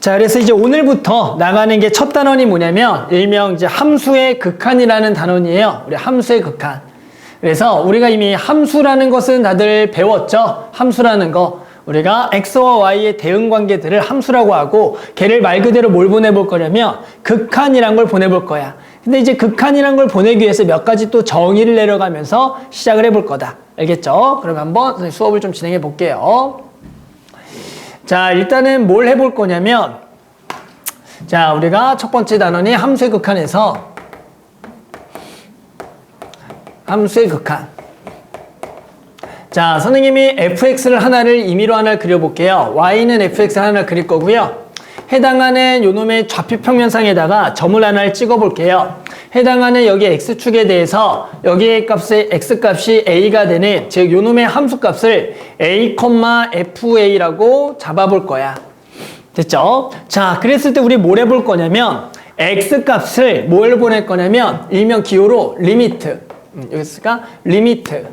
자, 그래서 이제 오늘부터 나가는 게 첫 단원이 뭐냐면 일명 이제 함수의 극한이라는 단원이에요. 우리 함수의 극한. 그래서 우리가 이미 함수라는 것은 다들 배웠죠. 함수라는 거. 우리가 x와 y의 대응 관계들을 함수라고 하고 걔를 말 그대로 뭘 보내볼 거냐면 극한이란 걸 보내볼 거야. 근데 이제 극한이란 걸 보내기 위해서 몇 가지 또 정의를 내려가면서 시작을 해볼 거다. 알겠죠? 그럼 한번 수업을 좀 진행해 볼게요. 자, 일단은 뭘 해볼 거냐면, 자, 우리가 첫 번째 단원이 함수의 극한에서, 함수의 극한. 자, 선생님이 fx를 하나를 임의로 하나를 그려볼게요. y는 fx 하나를 그릴 거고요. 해당하는 요놈의 좌표 평면상에다가 점을 하나를 찍어볼게요. 해당하는 여기 x축에 대해서 여기의 값의 x값이 a가 되는, 즉 요놈의 함수값을 a, fa라고 잡아볼 거야. 됐죠? 자, 그랬을 때 우리 뭘 해볼 거냐면 x값을 뭘 보낼 거냐면 일명 기호로 리미트, 여기 있을까? 리미트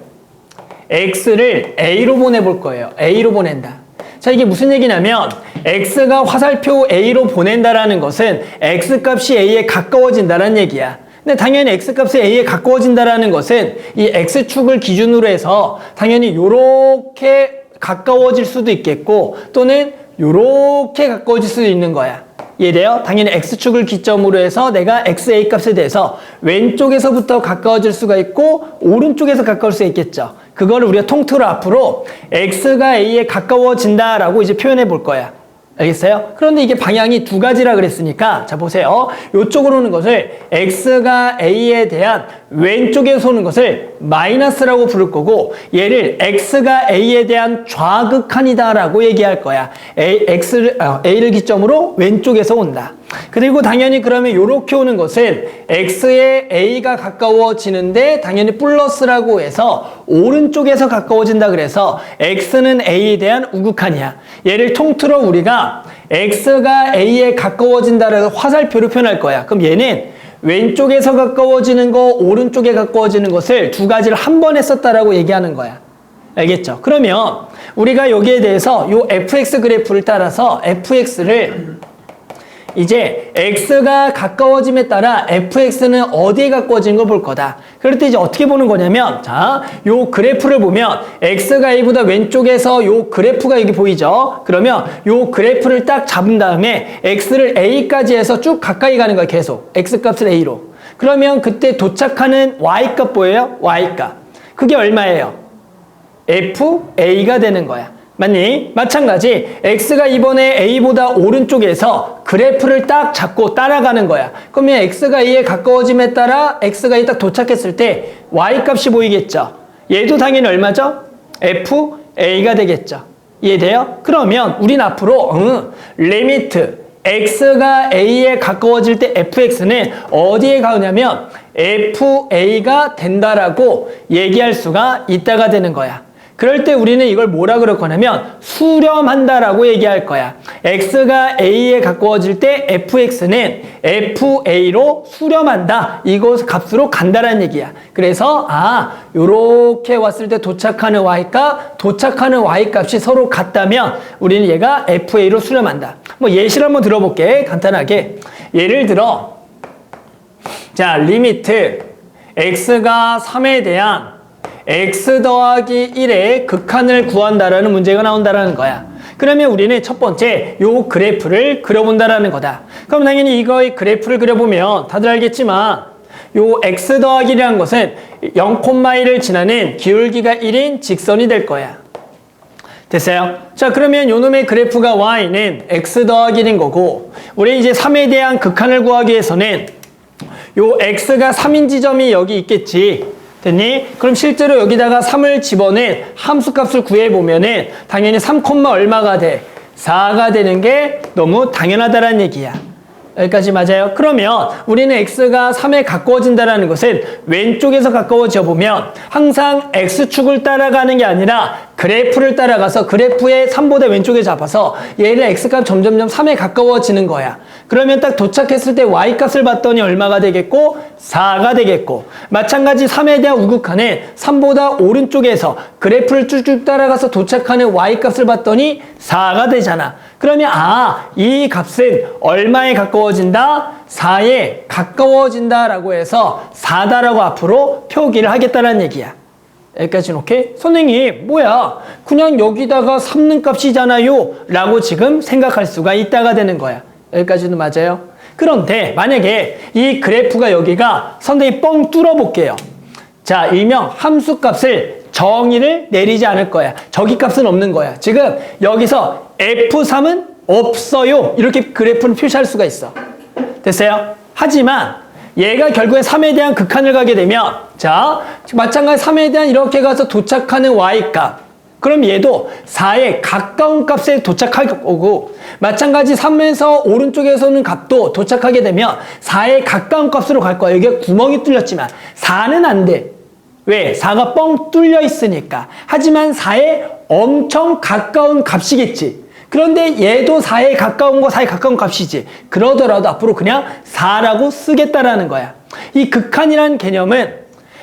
x를 a로 보내볼 거예요. a로 보낸다. 자, 이게 무슨 얘기냐면 x가 화살표 a로 보낸다라는 것은 x값이 a에 가까워진다는 얘기야. 근데 당연히 x값이 a에 가까워진다라는 것은 이 x축을 기준으로 해서 당연히 요렇게 가까워질 수도 있겠고 또는 요렇게 가까워질 수도 있는 거야. 이해돼요? 당연히 x축을 기점으로 해서 내가 xa 값에 대해서 왼쪽에서부터 가까워질 수가 있고 오른쪽에서 가까울 수 있겠죠. 그거를 우리가 통틀어 앞으로 x가 a에 가까워진다라고 이제 표현해 볼 거야. 알겠어요? 그런데 이게 방향이 두 가지라 그랬으니까 자 보세요. 요쪽으로 오는 것을 x가 a에 대한 왼쪽에서 오는 것을 마이너스라고 부를 거고 얘를 x가 a에 대한 좌극한이다라고 얘기할 거야. a를 기점으로 왼쪽에서 온다. 그리고 당연히 그러면 요렇게 오는 것은 x에 a가 가까워지는데 당연히 플러스라고 해서 오른쪽에서 가까워진다 그래서 x는 a에 대한 우극한이야. 얘를 통틀어 우리가 x가 a에 가까워진다라고 해서 화살표로 표현할 거야. 그럼 얘는 왼쪽에서 가까워지는 거, 오른쪽에 가까워지는 것을 두 가지를 한 번에 썼다라고 얘기하는 거야. 알겠죠? 그러면 우리가 여기에 대해서 요 fx 그래프를 따라서 fx를 이제 x가 가까워짐에 따라 fx는 어디에 가까워지는 걸 볼 거다. 그럴 때 이제 어떻게 보는 거냐면 자, 요 그래프를 보면 x가 a보다 왼쪽에서 요 그래프가 여기 보이죠? 그러면 요 그래프를 딱 잡은 다음에 x를 a까지 해서 쭉 가까이 가는 거야. 계속 x값을 a로. 그러면 그때 도착하는 y값 보여요? y값. 그게 얼마예요? fa가 되는 거야. 맞니? 마찬가지 x가 이번에 a보다 오른쪽에서 그래프를 딱 잡고 따라가는 거야. 그러면 x가 a에 가까워짐에 따라 x가 a에 딱 도착했을 때 y값이 보이겠죠. 얘도 당연히 얼마죠? fa가 되겠죠. 이해돼요? 그러면 우린 앞으로 리미트 x가 a에 가까워질 때 fx는 어디에 가느냐면 fa가 된다라고 얘기할 수가 있다가 되는 거야. 그럴 때 우리는 이걸 뭐라 그럴 거냐면 수렴한다라고 얘기할 거야. x가 a에 가까워질 때 fx는 fa로 수렴한다. 이곳 값으로 간다라는 얘기야. 그래서 요렇게 왔을 때 도착하는 y값, 도착하는 y값이 서로 같다면 우리는 얘가 fa로 수렴한다. 뭐 예시를 한번 들어볼게. 간단하게. 예를 들어 자, 리미트 x가 3에 대한 x 더하기 1의 극한을 구한다라는 문제가 나온다라는 거야. 그러면 우리는 첫 번째 요 그래프를 그려본다라는 거다. 그럼 당연히 이거의 그래프를 그려보면 다들 알겠지만 요 x 더하기 1이라는 것은 0,1을 지나는 기울기가 1인 직선이 될 거야. 됐어요? 자, 그러면 요놈의 그래프가 y는 x 더하기 1인 거고 우리 이제 3에 대한 극한을 구하기 위해서는 요 x가 3인 지점이 여기 있겠지. 됐니? 그럼 실제로 여기다가 3을 집어낸 함수값을 구해보면은 당연히 3, 얼마가 돼? 4가 되는 게 너무 당연하다라는 얘기야. 여기까지 맞아요? 그러면 우리는 x가 3에 가까워진다는 것은 왼쪽에서 가까워져 보면 항상 x축을 따라가는 게 아니라 그래프를 따라가서 그래프의 3보다 왼쪽에 잡아서 얘를 x값 점점점 3에 가까워지는 거야. 그러면 딱 도착했을 때 y값을 봤더니 얼마가 되겠고 4가 되겠고, 마찬가지 3에 대한 우극한은 3보다 오른쪽에서 그래프를 쭉쭉 따라가서 도착하는 y값을 봤더니 4가 되잖아. 그러면 이 값은 얼마에 가까워진다? 4에 가까워진다라고 해서 4다라고 앞으로 표기를 하겠다는 얘기야. 여기까지는 오케이? 선생님 뭐야, 그냥 여기다가 3는 값이잖아요 라고 지금 생각할 수가 있다가 되는 거야. 여기까지도 맞아요? 그런데 만약에 이 그래프가 여기가 선생님 뻥 뚫어 볼게요. 자, 일명 함수 값을 정의를 내리지 않을 거야. 저기 값은 없는 거야. 지금 여기서 F3은 없어요 이렇게 그래프를 표시할 수가 있어. 됐어요? 하지만 얘가 결국에 3에 대한 극한을 가게 되면, 자, 마찬가지 3에 대한 이렇게 가서 도착하는 y값, 그럼 얘도 4에 가까운 값에 도착할 거고, 마찬가지 3에서 오른쪽에서는 값도 도착하게 되면 4에 가까운 값으로 갈 거야. 여기가 구멍이 뚫렸지만 4는 안 돼. 왜? 4가 뻥 뚫려 있으니까. 하지만 4에 엄청 가까운 값이겠지. 그런데 얘도 4에 가까운 거 4에 가까운 값이지. 그러더라도 앞으로 그냥 4라고 쓰겠다라는 거야. 이 극한이라는 개념은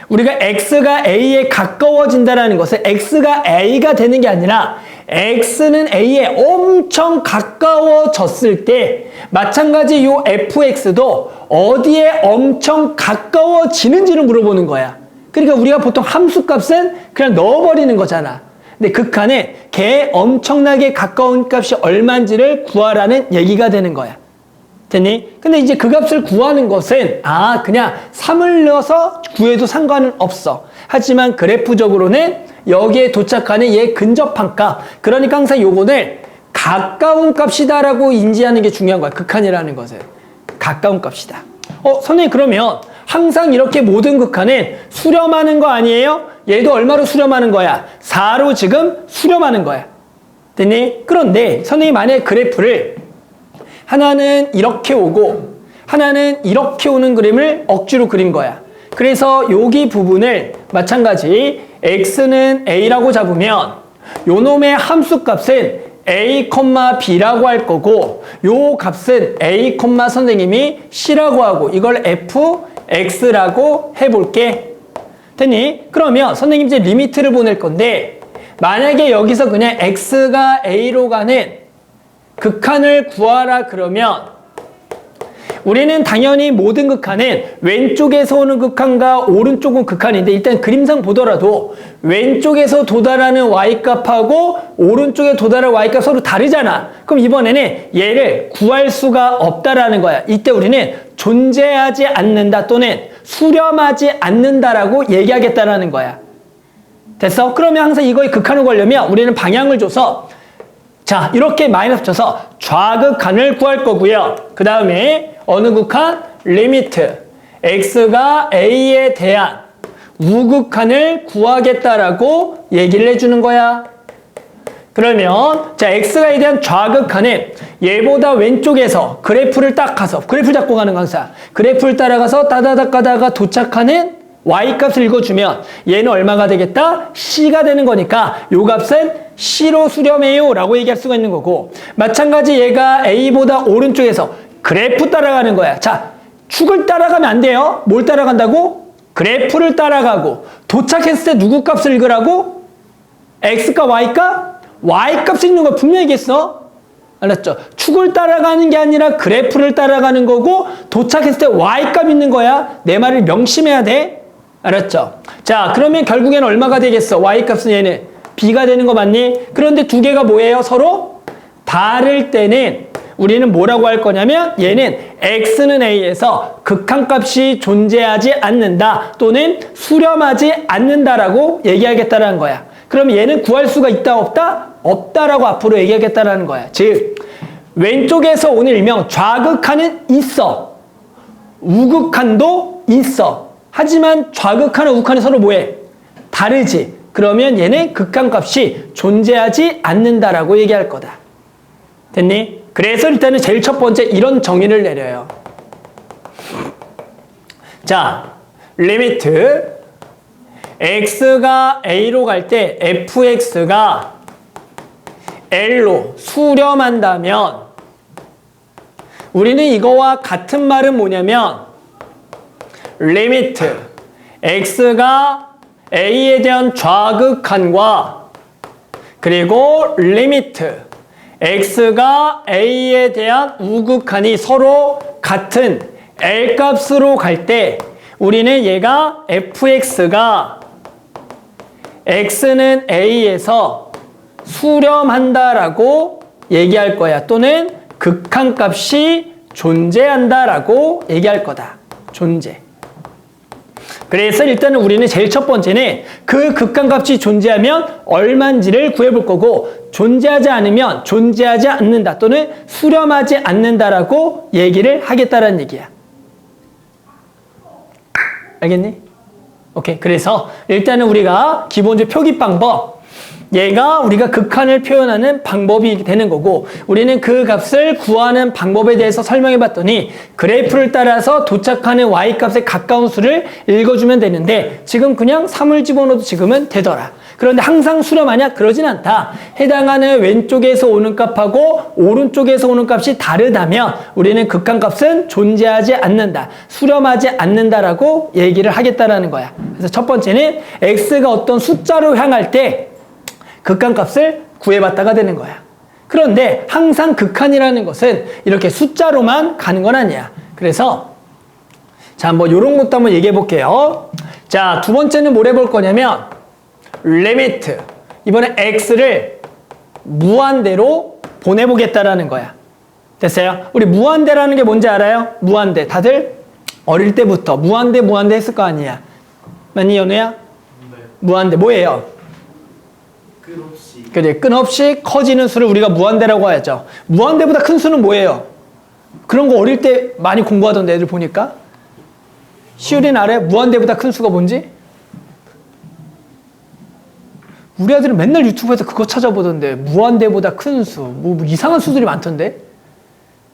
우리가 x가 a에 가까워진다라는 것은 x가 a가 되는 게 아니라 x는 a에 엄청 가까워졌을 때 마찬가지 요 fx도 어디에 엄청 가까워지는지를 물어보는 거야. 그러니까 우리가 보통 함수값은 그냥 넣어버리는 거잖아. 근데 극한은 걔에 엄청나게 가까운 값이 얼마인지를 구하라는 얘기가 되는 거야. 됐니? 근데 이제 그 값을 구하는 것은 그냥 3을 넣어서 구해도 상관은 없어. 하지만 그래프적으로는 여기에 도착하는 얘 근접한 값, 그러니까 항상 요거를 가까운 값이다라고 인지하는 게 중요한 거야. 극한이라는 것은 가까운 값이다. 선생님 그러면 항상 이렇게 모든 극한은 수렴하는 거 아니에요? 얘도 얼마로 수렴하는 거야? 4로 지금 수렴하는 거야. 됐니? 그런데 선생님 만약에 그래프를 하나는 이렇게 오고 하나는 이렇게 오는 그림을 억지로 그린 거야. 그래서 여기 부분을 마찬가지 x는 a라고 잡으면 요 놈의 함수값은 a, b라고 할 거고 요 값은 a, 선생님이 c라고 하고 이걸 fx라고 해볼게. 됐니? 그러면 선생님 이제 리미트를 보낼 건데 만약에 여기서 그냥 x가 a로 가는 극한을 구하라 그러면 우리는 당연히 모든 극한은 왼쪽에서 오는 극한과 오른쪽은 극한인데 일단 그림상 보더라도 왼쪽에서 도달하는 y값하고 오른쪽에 도달할 y값 서로 다르잖아. 그럼 이번에는 얘를 구할 수가 없다라는 거야. 이때 우리는 존재하지 않는다 또는 수렴하지 않는다라고 얘기하겠다라는 거야. 됐어? 그러면 항상 이거에 극한을 구하려면 우리는 방향을 줘서 자, 이렇게 마이너스 쳐서 좌극한을 구할 거고요. 그 다음에 어느 극한? 리미트. x가 a에 대한 우극한을 구하겠다라고 얘기를 해주는 거야. 그러면 자, x가 a에 대한 좌극한은 얘보다 왼쪽에서 그래프를 딱 가서 그래프를 잡고 가는 강사. 그래프를 따라가서 따다닥 가다가 도착하는 y값을 읽어주면 얘는 얼마가 되겠다? c가 되는 거니까 요 값은 c로 수렴해요 라고 얘기할 수가 있는 거고, 마찬가지 얘가 a보다 오른쪽에서 그래프 따라가는 거야. 자, 축을 따라가면 안 돼요. 뭘 따라간다고? 그래프를 따라가고 도착했을 때 누구 값을 읽으라고? x값 y값? y값을 읽는 거 분명히 얘기했어. 알았죠? 축을 따라가는 게 아니라 그래프를 따라가는 거고 도착했을 때 y값 있는 거야. 내 말을 명심해야 돼. 알았죠? 자, 그러면 결국에는 얼마가 되겠어? y값은 얘는 b가 되는 거 맞니? 그런데 두 개가 뭐예요? 서로 다를 때는 우리는 뭐라고 할 거냐면 얘는 x는 a에서 극한값이 존재하지 않는다 또는 수렴하지 않는다라고 얘기하겠다는 거야. 그럼 얘는 구할 수가 있다 없다? 없다라고 앞으로 얘기하겠다는 거야. 즉 왼쪽에서 오는 일명 좌극한은 있어. 우극한도 있어. 하지만 좌극한과 우극한이 서로 뭐해? 다르지. 그러면 얘는 극한값이 존재하지 않는다라고 얘기할 거다. 됐니? 그래서 일단은 제일 첫 번째 이런 정의를 내려요. 자, 리미트 x가 a로 갈 때 fx가 l로 수렴한다면 우리는 이거와 같은 말은 뭐냐면 리미트 x가 a에 대한 좌극한과 그리고 리미트 x가 a에 대한 우극한이 서로 같은 L 값으로 갈 때 우리는 얘가 fx가 x는 a에서 수렴한다라고 얘기할 거야. 또는 극한값이 존재한다라고 얘기할 거다. 존재. 그래서 일단은 우리는 제일 첫 번째는 그 극한값이 존재하면 얼마인지를 구해볼 거고 존재하지 않으면 존재하지 않는다 또는 수렴하지 않는다라고 얘기를 하겠다라는 얘기야. 알겠니? 오케이. 그래서 일단은 우리가 기본적으로 표기 방법 얘가 우리가 극한을 표현하는 방법이 되는 거고 우리는 그 값을 구하는 방법에 대해서 설명해 봤더니 그래프를 따라서 도착하는 y값에 가까운 수를 읽어주면 되는데 지금 그냥 3을 집어넣어도 지금은 되더라. 그런데 항상 수렴하냐? 그러진 않다. 해당하는 왼쪽에서 오는 값하고 오른쪽에서 오는 값이 다르다면 우리는 극한값은 존재하지 않는다. 수렴하지 않는다라고 얘기를 하겠다라는 거야. 그래서 첫 번째는 x가 어떤 숫자로 향할 때 극한값을 구해봤다가 되는 거야. 그런데 항상 극한이라는 것은 이렇게 숫자로만 가는 건 아니야. 그래서 자, 뭐 요런 것도 한번 얘기해 볼게요. 자, 두 번째는 뭘 해볼 거냐면 리미트. 이번에 x를 무한대로 보내보겠다라는 거야. 됐어요? 우리 무한대라는 게 뭔지 알아요? 무한대. 다들 어릴 때부터 무한대 했을 거 아니야. 맞니, 연우야? 네. 무한대 뭐예요? 그래, 끊없이 커지는 수를 우리가 무한대라고 하죠. 무한대보다 큰 수는 뭐예요? 그런 거 어릴 때 많이 공부하던데 애들 보니까. 시우린 알아요? 무한대보다 큰 수가 뭔지? 우리 아들은 맨날 유튜브에서 그거 찾아보던데 무한대보다 큰 수, 뭐 이상한 수들이 많던데?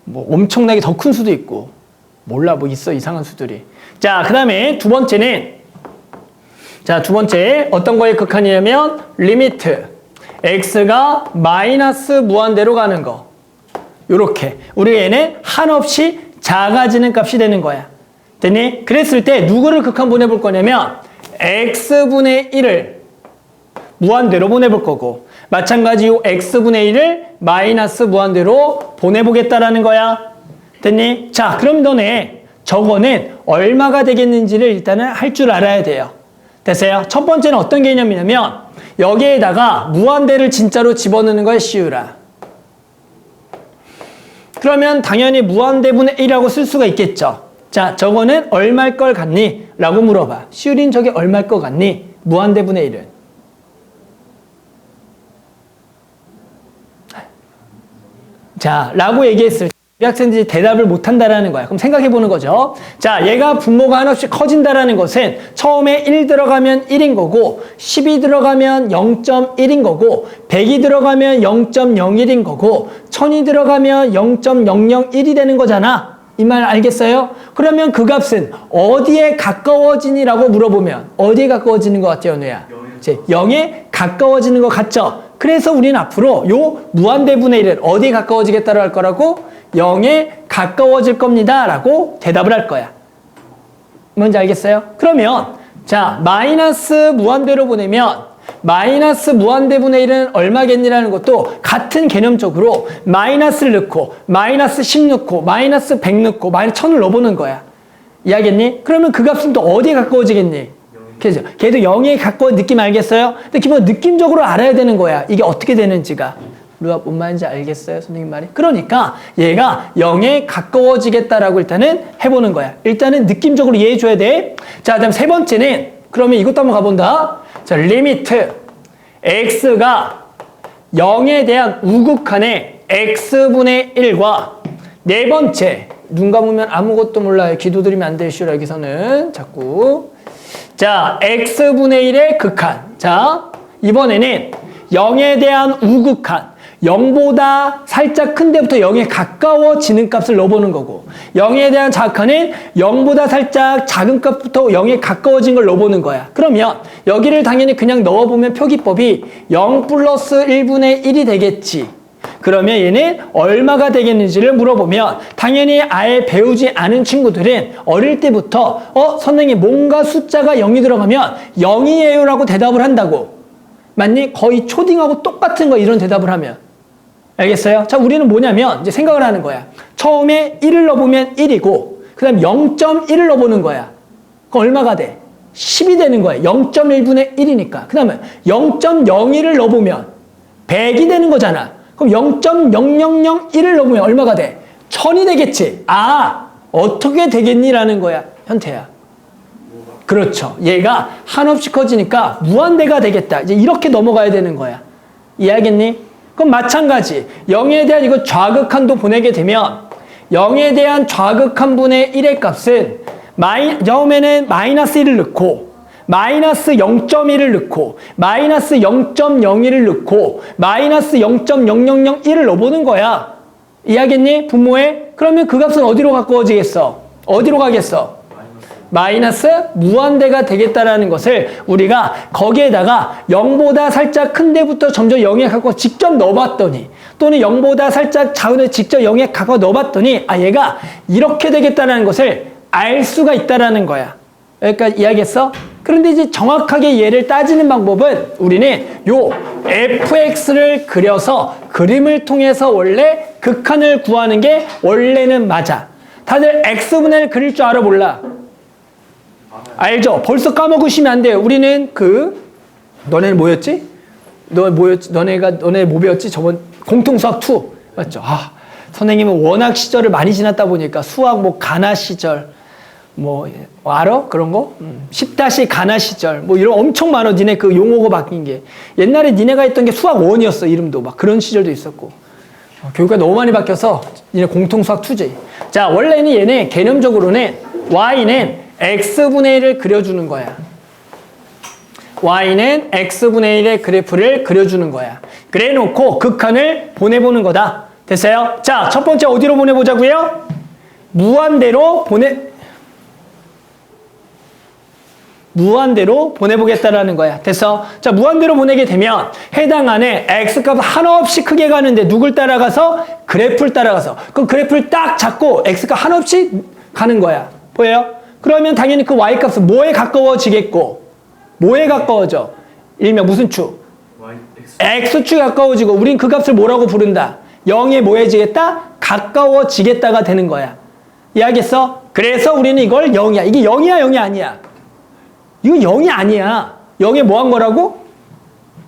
뭐 엄청나게 더 큰 수도 있고 몰라 뭐 있어 이상한 수들이. 자, 그 다음에 두 번째는 자, 두 번째 어떤 거의 극한이냐면 리미트 x가 마이너스 무한대로 가는 거. 요렇게 우리 얘는 한없이 작아지는 값이 되는 거야. 됐니? 그랬을 때 누구를 극한 보내볼 거냐면 x분의 1을 무한대로 보내볼 거고 마찬가지 요 x분의 1을 마이너스 무한대로 보내보겠다라는 거야. 됐니? 자, 그럼 너네 저거는 얼마가 되겠는지를 일단은 할 줄 알아야 돼요. 됐어요? 첫 번째는 어떤 개념이냐면 여기에다가 무한대를 진짜로 집어넣는 거야, 시우라. 그러면 당연히 무한대분의 1이라고 쓸 수가 있겠죠. 자, 저거는 얼마일 걸 같니? 라고 물어봐. 시우린 저게 얼마일 것 같니? 무한대분의 1은. 자, 라고 얘기했을 때 우리 학생들이 대답을 못한다라는 거야. 그럼 생각해보는 거죠. 자, 얘가 분모가 한없이 커진다라는 것은 처음에 1 들어가면 1인 거고 10이 들어가면 0.1인 거고 100이 들어가면 0.01인 거고 1000이 들어가면 0.001이 되는 거잖아. 이 말 알겠어요? 그러면 그 값은 어디에 가까워지니라고 물어보면 어디에 가까워지는 것 같아요, 연우야? 0에 가까워지는 것 같죠? 그래서 우리는 앞으로 요 무한대분의 1은 어디에 가까워지겠다고 할 거라고? 0에 가까워질 겁니다 라고 대답을 할 거야. 뭔지 알겠어요? 그러면 자, 마이너스 무한대로 보내면 마이너스 무한대분의 1은 얼마겠니라는 것도 같은 개념적으로 마이너스를 넣고 마이너스 10 넣고 마이너스 100 넣고 마이너스 1000을 넣어보는 거야. 이해하겠니? 그러면 그 값은 또 어디에 가까워지겠니? 그죠? 걔도 0에 가까운 느낌 알겠어요? 근데 기본 느낌적으로 알아야 되는 거야. 이게 어떻게 되는지가. 루아 뭔 말인지 알겠어요? 선생님 말이? 그러니까 얘가 0에 가까워지겠다라고 일단은 해보는 거야. 일단은 느낌적으로 이해해줘야 돼. 자, 다음 세 번째는 그러면 이것도 한번 가본다. 자, 리미트 x가 0에 대한 우극한의 x분의 1과 네 번째 눈 감으면 아무것도 몰라요. 기도 드리면 안 되시오. 여기서는 자꾸 자, x분의 1의 극한. 자, 이번에는 0에 대한 우극한. 0보다 살짝 큰 데부터 0에 가까워지는 값을 넣어보는 거고 0에 대한 자극하는 0보다 살짝 작은 값부터 0에 가까워진 걸 넣어보는 거야. 그러면 여기를 당연히 그냥 넣어보면 표기법이 0 플러스 1분의 1이 되겠지. 그러면 얘는 얼마가 되겠는지를 물어보면 당연히 아예 배우지 않은 친구들은 어릴 때부터 선생님 뭔가 숫자가 0이 들어가면 0이에요 라고 대답을 한다고. 맞니? 거의 초딩하고 똑같은 거 이런 대답을 하면. 알겠어요? 자, 우리는 뭐냐면 이제 생각을 하는 거야. 처음에 1을 넣어보면 1이고 그 다음 0.1을 넣어보는 거야. 그럼 얼마가 돼? 10이 되는 거야. 0.1분의 1이니까. 그 다음에 0.01을 넣어보면 100이 되는 거잖아. 그럼 0.0001을 넣으면 얼마가 돼? 1000이 되겠지. 아, 어떻게 되겠니라는 거야, 현태야. 그렇죠. 얘가 한없이 커지니까 무한대가 되겠다. 이제 이렇게 넘어가야 되는 거야. 이해하겠니? 그럼 마찬가지. 0에 대한 이거 좌극한도 보내게 되면 0에 대한 좌극한분의 1의 값은 처음에는 마이너스 1을 넣고 마이너스 0.1을 넣고 마이너스 0.01을 넣고 마이너스 0.0001을 넣어보는 거야. 이해하겠니? 분모에? 그러면 그 값은 어디로 가까워지겠어? 어디로 가겠어? 마이너스 무한대가 되겠다라는 것을 우리가 거기에다가 0보다 살짝 큰 데부터 점점 0에 가까워 직접 넣어봤더니 또는 0보다 살짝 작은 데 직접 0에 가까워 넣어봤더니 아 얘가 이렇게 되겠다라는 것을 알 수가 있다라는 거야. 여기까지 이해하겠어? 그런데 이제 정확하게 얘를 따지는 방법은 우리는 요 fx를 그려서 그림을 통해서 원래 극한을 구하는 게 원래는 맞아. 다들 x분의 1 그릴 줄 알아 몰라? 알죠? 벌써 까먹으시면 안 돼요. 우리는 너네는 뭐였지? 너네 뭐 배웠지? 저번 공통수학 2 맞죠? 아, 선생님은 워낙 시절을 많이 지났다 보니까 수학 뭐 가나 시절 알아? 그런 거? 10- 가나 시절 이런 엄청 많아. 니네 그 용어가 바뀐 게 옛날에 니네가 했던 게 수학 1이었어. 이름도 막 그런 시절도 있었고 교육가 너무 많이 바뀌어서 니네 공통수학 2지. 자, 원래는 얘네 개념적으로는 y는 x분의 1을 그려주는 거야. y는 x분의 1의 그래프를 그려주는 거야. 그래 놓고 극한을 보내보는 거다. 됐어요? 자, 첫 번째 어디로 보내보자고요? 무한대로 보내보겠다라는 거야. 됐어? 자, 무한대로 보내게 되면 해당하는 x값 한없이 크게 가는데 누굴 따라가서? 그래프를 따라가서. 그럼 그래프를 딱 잡고 x값 한없이 가는 거야. 보여요? 그러면 당연히 그 y값은 뭐에 가까워지겠고 뭐에 가까워져? 일명 무슨 축? x축에 가까워지고 우린 그 값을 뭐라고 부른다? 0에 뭐해지겠다? 가까워지겠다가 되는 거야. 이해하겠어? 그래서 우리는 이걸 0이야. 이게 0이야 0이 아니야? 이거 0이 아니야. 0에 뭐 한 거라고?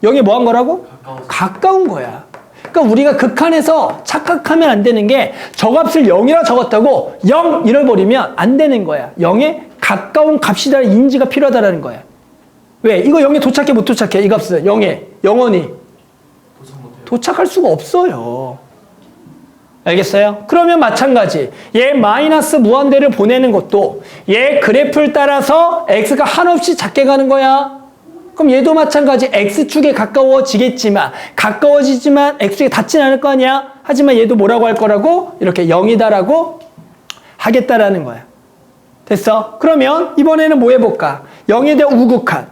0에 뭐 한 거라고? 가까운 거야. 그러니까 우리가 극한에서 착각하면 안 되는 게 저 값을 0이라 적었다고 0 잃어버리면 안 되는 거야. 0에 가까운 값이라는 인지가 필요하다는 거야. 왜? 이거 0에 도착해 못 도착해? 이 값은 0에 영원히 도착할 수가 없어요. 알겠어요? 그러면 마찬가지. 얘 마이너스 무한대를 보내는 것도 얘 그래프를 따라서 x가 한없이 작게 가는 거야. 그럼 얘도 마찬가지. x축에 가까워지겠지만 x축에 닿진 않을 거 아니야? 하지만 얘도 뭐라고 할 거라고? 이렇게 0이다라고 하겠다라는 거야. 됐어? 그러면 이번에는 뭐 해볼까? 0에 대한 우극한.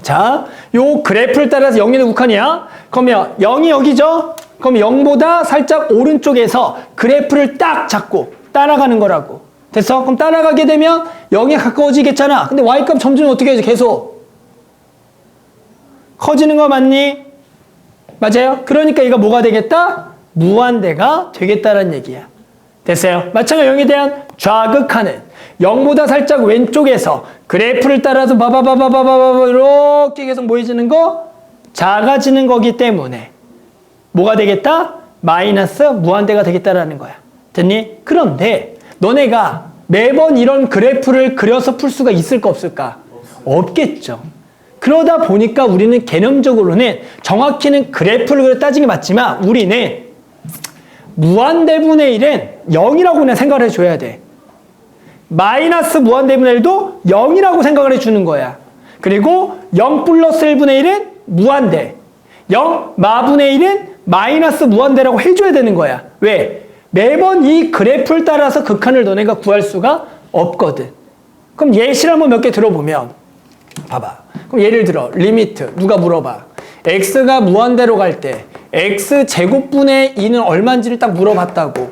자, 요 그래프를 따라서 0에 대한 우극한이야. 그러면 0이 여기죠? 그럼 0보다 살짝 오른쪽에서 그래프를 딱 잡고 따라가는 거라고. 됐어? 그럼 따라가게 되면 0에 가까워지겠잖아. 근데 y값 점점 어떻게 해야지? 계속 커지는 거 맞니? 맞아요? 그러니까 이거 뭐가 되겠다? 무한대가 되겠다라는 얘기야. 됐어요? 마찬가지로 0에 대한 좌극하는 0보다 살짝 왼쪽에서 그래프를 따라서 이렇게 계속 모여지는 거 작아지는 거기 때문에 뭐가 되겠다? 마이너스 무한대가 되겠다라는 거야. 됐니? 그런데 너네가 매번 이런 그래프를 그려서 풀 수가 있을까 없을까? 없겠죠. 그러다 보니까 우리는 개념적으로는 정확히는 그래프를 그려 따지는 게 맞지만 우리는 무한대분의 1은 0이라고 그냥 생각을 해줘야 돼. 마이너스 무한대분의 1도 0이라고 생각을 해주는 거야. 그리고 0 플러스 1분의 1은 무한대. 0 마분의 1은 마이너스 무한대라고 해줘야 되는 거야. 왜? 매번 이 그래프를 따라서 극한을 너네가 구할 수가 없거든. 그럼 예시를 한번 몇 개 들어보면 봐봐. 그럼 예를 들어 리미트 누가 물어봐. x가 무한대로 갈 때 x제곱분의 2는 얼마인지를 딱 물어봤다고.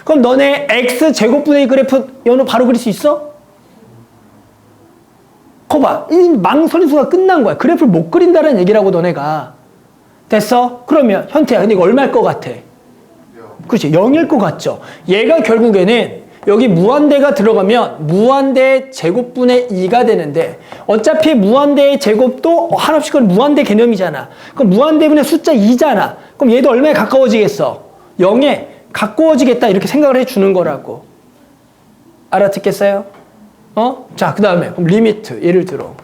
그럼 너네 x제곱분의 2 그래프 연우 바로 그릴 수 있어? 거봐. 이 망설임수가 끝난 거야. 그래프를 못 그린다는 얘기라고 너네가. 됐어? 그러면 현태야 근데 이거 얼마일 것 같아? 그렇지 0일 것 같죠? 얘가 결국에는 여기 무한대가 들어가면 무한대 제곱분의 2가 되는데 어차피 무한대의 제곱도 한없이 그건 무한대 개념이잖아. 그럼 무한대분의 숫자 2잖아. 그럼 얘도 얼마에 가까워지겠어? 0에 가까워지겠다 이렇게 생각을 해주는 거라고. 알아듣겠어요? 자, 그 다음에 그럼 리미트 예를 들어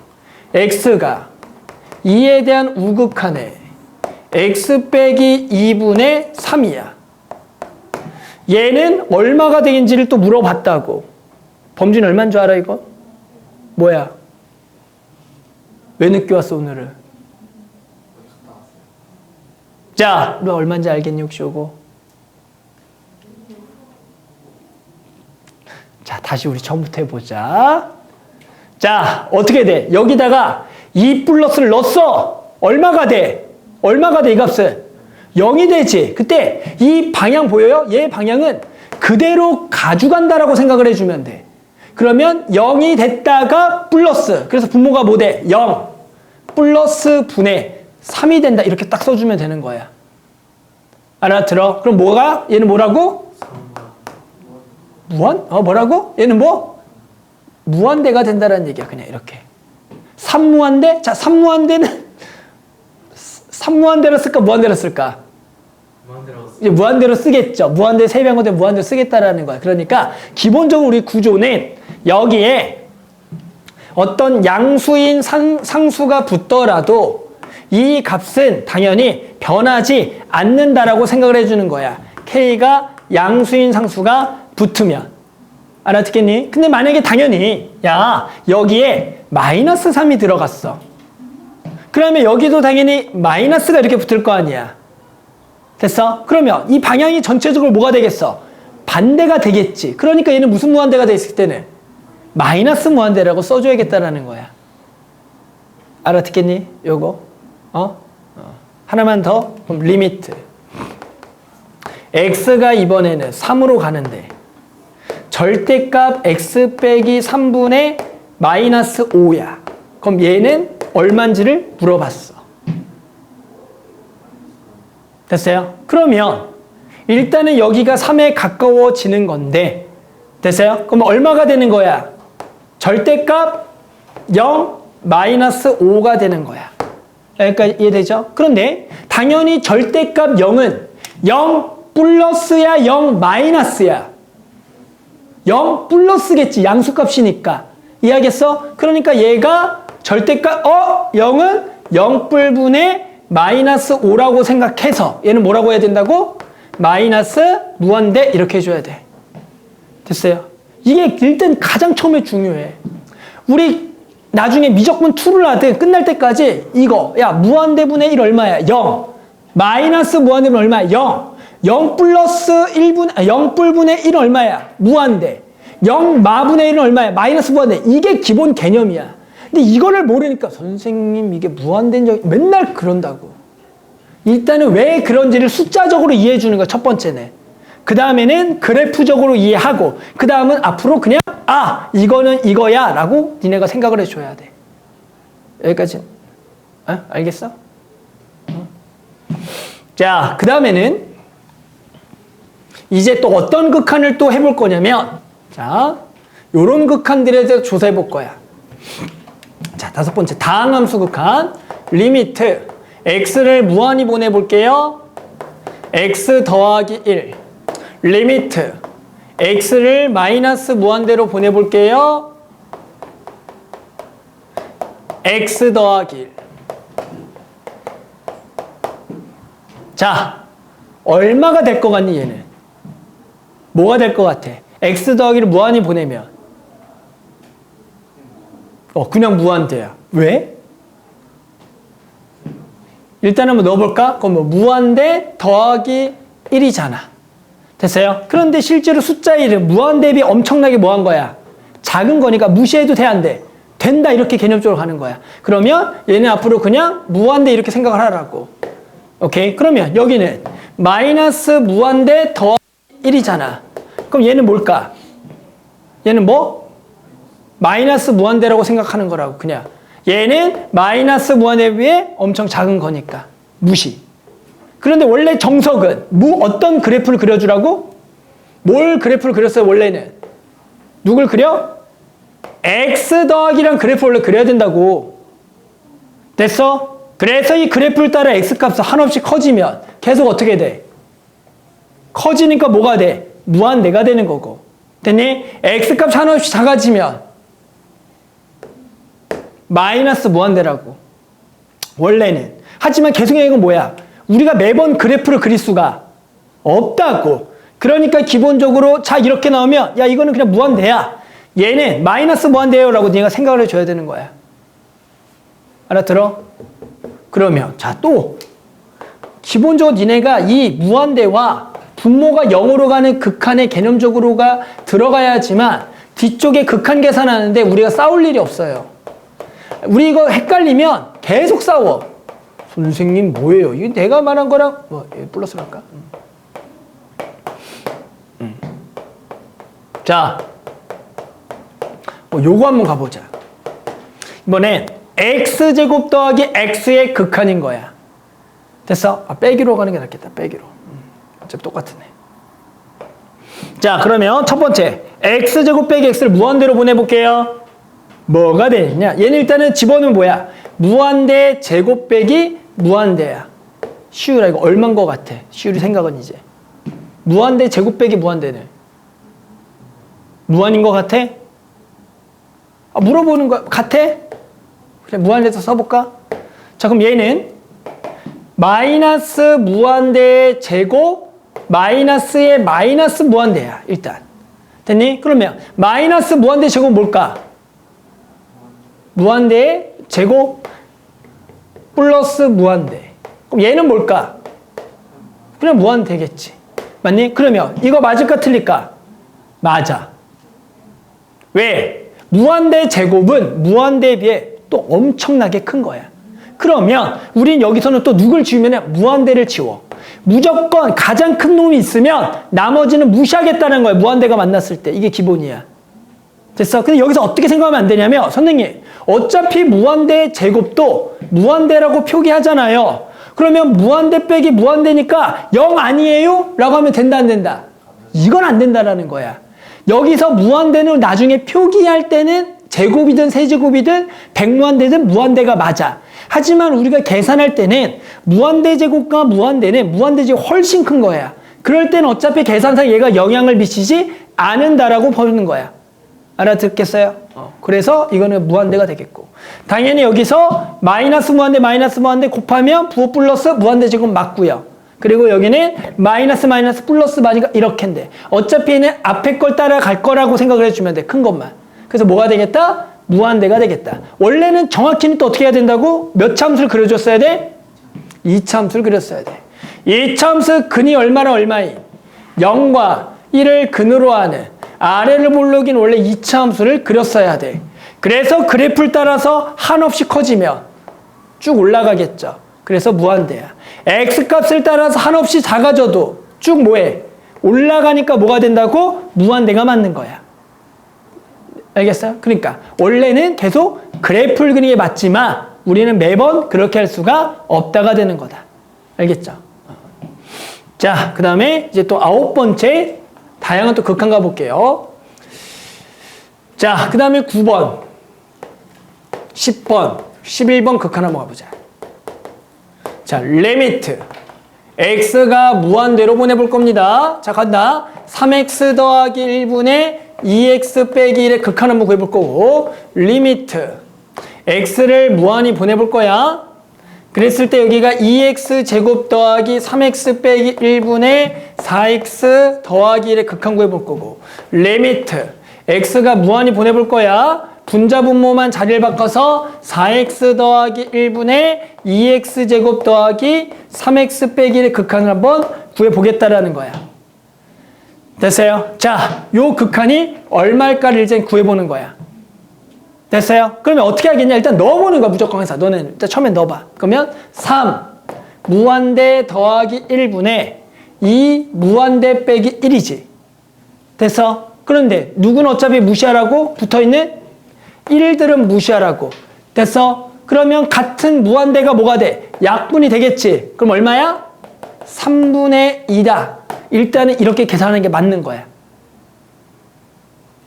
x가 2에 대한 우극한에 x 빼기 2분의 3이야. 얘는 얼마가 되는지를 또 물어봤다고. 범준이 얼마인 줄 알아 이거? 뭐야? 왜 늦게 왔어 오늘은? 자, 너 얼마인지 알겠니 혹시 요거? 자, 다시 우리 처음부터 해보자. 자, 어떻게 돼? 여기다가 2 플러스를 넣었어. 얼마가 돼? 얼마가 돼 이 값은? 0이 되지. 그때 이 방향 보여요? 얘 방향은 그대로 가져간다라고 생각을 해주면 돼. 그러면 0이 됐다가 플러스. 그래서 분모가 뭐 돼? 0 플러스 분의 3이 된다. 이렇게 딱 써주면 되는 거야. 알아들어? 그럼 뭐가? 얘는 뭐라고? 무한? 뭐라고? 얘는 뭐? 무한대가 된다라는 얘기야. 그냥 이렇게. 3무한대? 자, 3무한대는 3무한대로 쓸까? 무한대로 쓸까? 이제 무한대로 쓰겠죠. 무한대 3배하고 무한대로 쓰겠다라는 거야. 그러니까 기본적으로 우리 구조는 여기에 어떤 양수인 상수가 붙더라도 이 값은 당연히 변하지 않는다라고 생각을 해주는 거야. K가 양수인 상수가 붙으면. 알아듣겠니? 근데 만약에 당연히 야 여기에 마이너스 3이 들어갔어. 그러면 여기도 당연히 마이너스가 이렇게 붙을 거 아니야. 됐어? 그러면 이 방향이 전체적으로 뭐가 되겠어? 반대가 되겠지. 그러니까 얘는 무슨 무한대가 돼 있을 때는? 마이너스 무한대라고 써줘야겠다라는 거야. 알아듣겠니? 요거. 하나만 더. 그럼 리미트. x가 이번에는 3으로 가는데 절대값 x 빼기 3분의 마이너스 5야. 그럼 얘는 얼만지를 물어봤어. 됐어요? 그러면 일단은 여기가 3에 가까워지는 건데 됐어요? 그럼 얼마가 되는 거야? 절대값 0 마이너스 5가 되는 거야. 여기까지 이해되죠? 그런데 당연히 절대값 0은 0 플러스야 0 마이너스야. 0 플러스겠지. 양수값이니까. 이해하겠어? 그러니까 얘가 절대값 0은 0뿔분의 마이너스 5라고 생각해서 얘는 뭐라고 해야 된다고? 마이너스 무한대 이렇게 해줘야 돼. 됐어요? 이게 일단 가장 처음에 중요해. 우리 나중에 미적분 2를 하든 끝날 때까지 이거 야 무한대분의 1 얼마야? 0 마이너스 무한대분의 얼마야? 0 0 플러스 0뿔분의 1 얼마야? 무한대 0 마분의 1은 얼마야? 마이너스 무한대. 이게 기본 개념이야. 근데 이거를 모르니까 선생님 이게 무한대인 적 맨날 그런다고. 일단은 왜 그런지를 숫자적으로 이해해 주는 거야. 첫 번째는. 그 다음에는 그래프적으로 이해하고 그 다음은 앞으로 그냥 이거는 이거야 라고 니네가 생각을 해줘야 돼. 여기까지. 알겠어? 자, 그 다음에는 이제 또 어떤 극한을 또 해볼 거냐면 자, 요런 극한들에 대해서 조사해 볼 거야. 자, 5번째 다항함수 극한. 리미트 x를 무한히 보내볼게요. x 더하기 1. 리미트 x를 마이너스 무한대로 보내볼게요. x 더하기 1. 자, 얼마가 될 것 같니 얘는? 뭐가 될 것 같아? x 더하기를 무한히 보내면 그냥 무한대야. 왜? 일단 한번 넣어볼까? 그럼 뭐 무한대 더하기 1이잖아. 됐어요? 그런데 실제로 숫자 1은 무한 대비 엄청나게 뭐 한 거야? 작은 거니까 무시해도 돼, 안 돼? 된다, 이렇게 개념적으로 가는 거야. 그러면 얘는 앞으로 그냥 무한대 이렇게 생각을 하라고. 오케이? 그러면 여기는 마이너스 무한대 더하기 1이잖아. 그럼 얘는 뭘까? 얘는 뭐? 마이너스 무한대라고 생각하는 거라고, 그냥. 얘는 마이너스 무한대에 비해 엄청 작은 거니까. 무시. 그런데 원래 정석은 어떤 그래프를 그려주라고? 뭘 그래프를 그렸어요, 원래는? 누굴 그려? x 더하기란 그래프 원래 그려야 된다고. 됐어? 그래서 이 그래프를 따라 x값이 한없이 커지면 계속 어떻게 돼? 커지니까 뭐가 돼? 무한대가 되는 거고. 됐니? x값이 한없이 작아지면 마이너스 무한대라고. 원래는. 하지만 계속의 이건 뭐야? 우리가 매번 그래프를 그릴 수가 없다고. 그러니까 기본적으로 자 이렇게 나오면 야 이거는 그냥 무한대야. 얘는 마이너스 무한대예요 라고 네가 생각을 해줘야 되는 거야. 알아들어? 그러면 자 또 기본적으로 니네가 이 무한대와 분모가 0으로 가는 극한의 개념적으로가 들어가야지만 뒤쪽에 극한 계산하는데 우리가 싸울 일이 없어요. 우리 이거 헷갈리면 계속 싸워. 선생님 뭐예요? 이게 내가 말한 거랑 뭐 플러스로 할까? 자, 요거 한번 가보자. 이번엔 x제곱 더하기 x의 극한인 거야. 됐어? 빼기로 가는 게 낫겠다. 빼기로. 어차피 똑같으네. 자, 그러면 첫 번째 x제곱 빼기 x를 무한대로 보내볼게요. 뭐가 되냐? 얘는 일단은 집어넣으면 뭐야? 무한대 제곱 빼기 무한대야. 시우라 이거 얼마인 것 같아? 시우리 생각은 이제 무한대 제곱 빼기 무한대는 무한인 것 같아? 아, 물어보는 거 같아? 그래 무한대에서 써볼까? 자 그럼 얘는 마이너스 무한대 제곱 마이너스의 마이너스 무한대야 일단. 됐니? 그러면 마이너스 무한대 제곱 뭘까? 무한대 제곱 플러스 무한대. 그럼 얘는 뭘까? 그냥 무한대겠지. 맞니? 그러면 이거 맞을까 틀릴까? 맞아. 왜? 무한대 제곱은 무한대에 비해 또 엄청나게 큰 거야. 그러면 우린 여기서는 또 누굴 지우면 무한대를 지워. 무조건 가장 큰 놈이 있으면 나머지는 무시하겠다는 거야. 무한대가 만났을 때. 이게 기본이야. 됐어? 근데 여기서 어떻게 생각하면 안 되냐면 선생님 어차피 무한대 제곱도 무한대라고 표기하잖아요. 그러면 무한대 빼기 무한대니까 0 아니에요? 라고 하면 된다 안 된다? 이건 안 된다라는 거야. 여기서 무한대는 나중에 표기할 때는 제곱이든 세제곱이든 백무한대든 무한대가 맞아. 하지만 우리가 계산할 때는 무한대 제곱과 무한대는 무한대 제곱 훨씬 큰 거야. 그럴 때는 어차피 계산상 얘가 영향을 미치지 않는다라고 보는 거야. 알아듣겠어요? 그래서 이거는 무한대가 되겠고. 당연히 여기서 마이너스 무한대 곱하면 부호 플러스 무한대 제곱 맞고요. 그리고 여기는 마이너스 플러스 마니까 이렇게인데 어차피 얘는 앞에 걸 따라갈 거라고 생각을 해주면 돼. 큰 것만. 그래서 뭐가 되겠다? 무한대가 되겠다. 원래는 정확히는 또 어떻게 해야 된다고? 몇 참수를 그려줬어야 돼? 2참수를 그렸어야 돼. 2참수 근이 얼마인? 0과 1을 근으로 하는 아래를 볼록인 원래 2차함수를 그렸어야 돼. 그래서 그래프를 따라서 한없이 커지면 쭉 올라가겠죠. 그래서 무한대야. x값을 따라서 한없이 작아져도 쭉 뭐해? 올라가니까 뭐가 된다고? 무한대가 맞는 거야. 알겠어요? 그러니까 원래는 계속 그래프를 그리는 게 맞지만 우리는 매번 그렇게 할 수가 없다가 되는 거다. 알겠죠? 자, 그 다음에 이제 또 9번째 다양한 또 극한 가볼게요. 자, 그 다음에 9번, 10번, 11번 극한 한번 가보자. 자, 리미트. x가 무한대로 보내볼 겁니다. 자, 간다. 3x 더하기 1분의 2x 빼기 1의 극한 한번 구해볼 거고, 리미트. x를 무한히 보내볼 거야. 그랬을 때 여기가 2x 제곱 더하기 3x 빼기 1분의 4x 더하기 1의 극한 구해볼 거고, 리미트. x가 무한히 보내볼 거야. 분자분모만 자리를 바꿔서 4x 더하기 1분의 2x제곱 더하기 3x 빼기 1의 극한을 한번 구해보겠다라는 거야. 됐어요? 자, 요 극한이 얼마일까를 이제 구해보는 거야. 됐어요? 그러면 어떻게 하겠냐? 일단 넣어보는 거야, 무조건 해서. 너는 일단 처음에 넣어봐. 그러면 3 무한대 더하기 1분의 2 무한대 빼기 1이지. 됐어? 그런데 누구는 어차피 무시하라고? 붙어있는 1들은 무시하라고. 됐어? 그러면 같은 무한대가 뭐가 돼? 약분이 되겠지. 그럼 얼마야? 3분의 2다. 일단은 이렇게 계산하는 게 맞는 거야.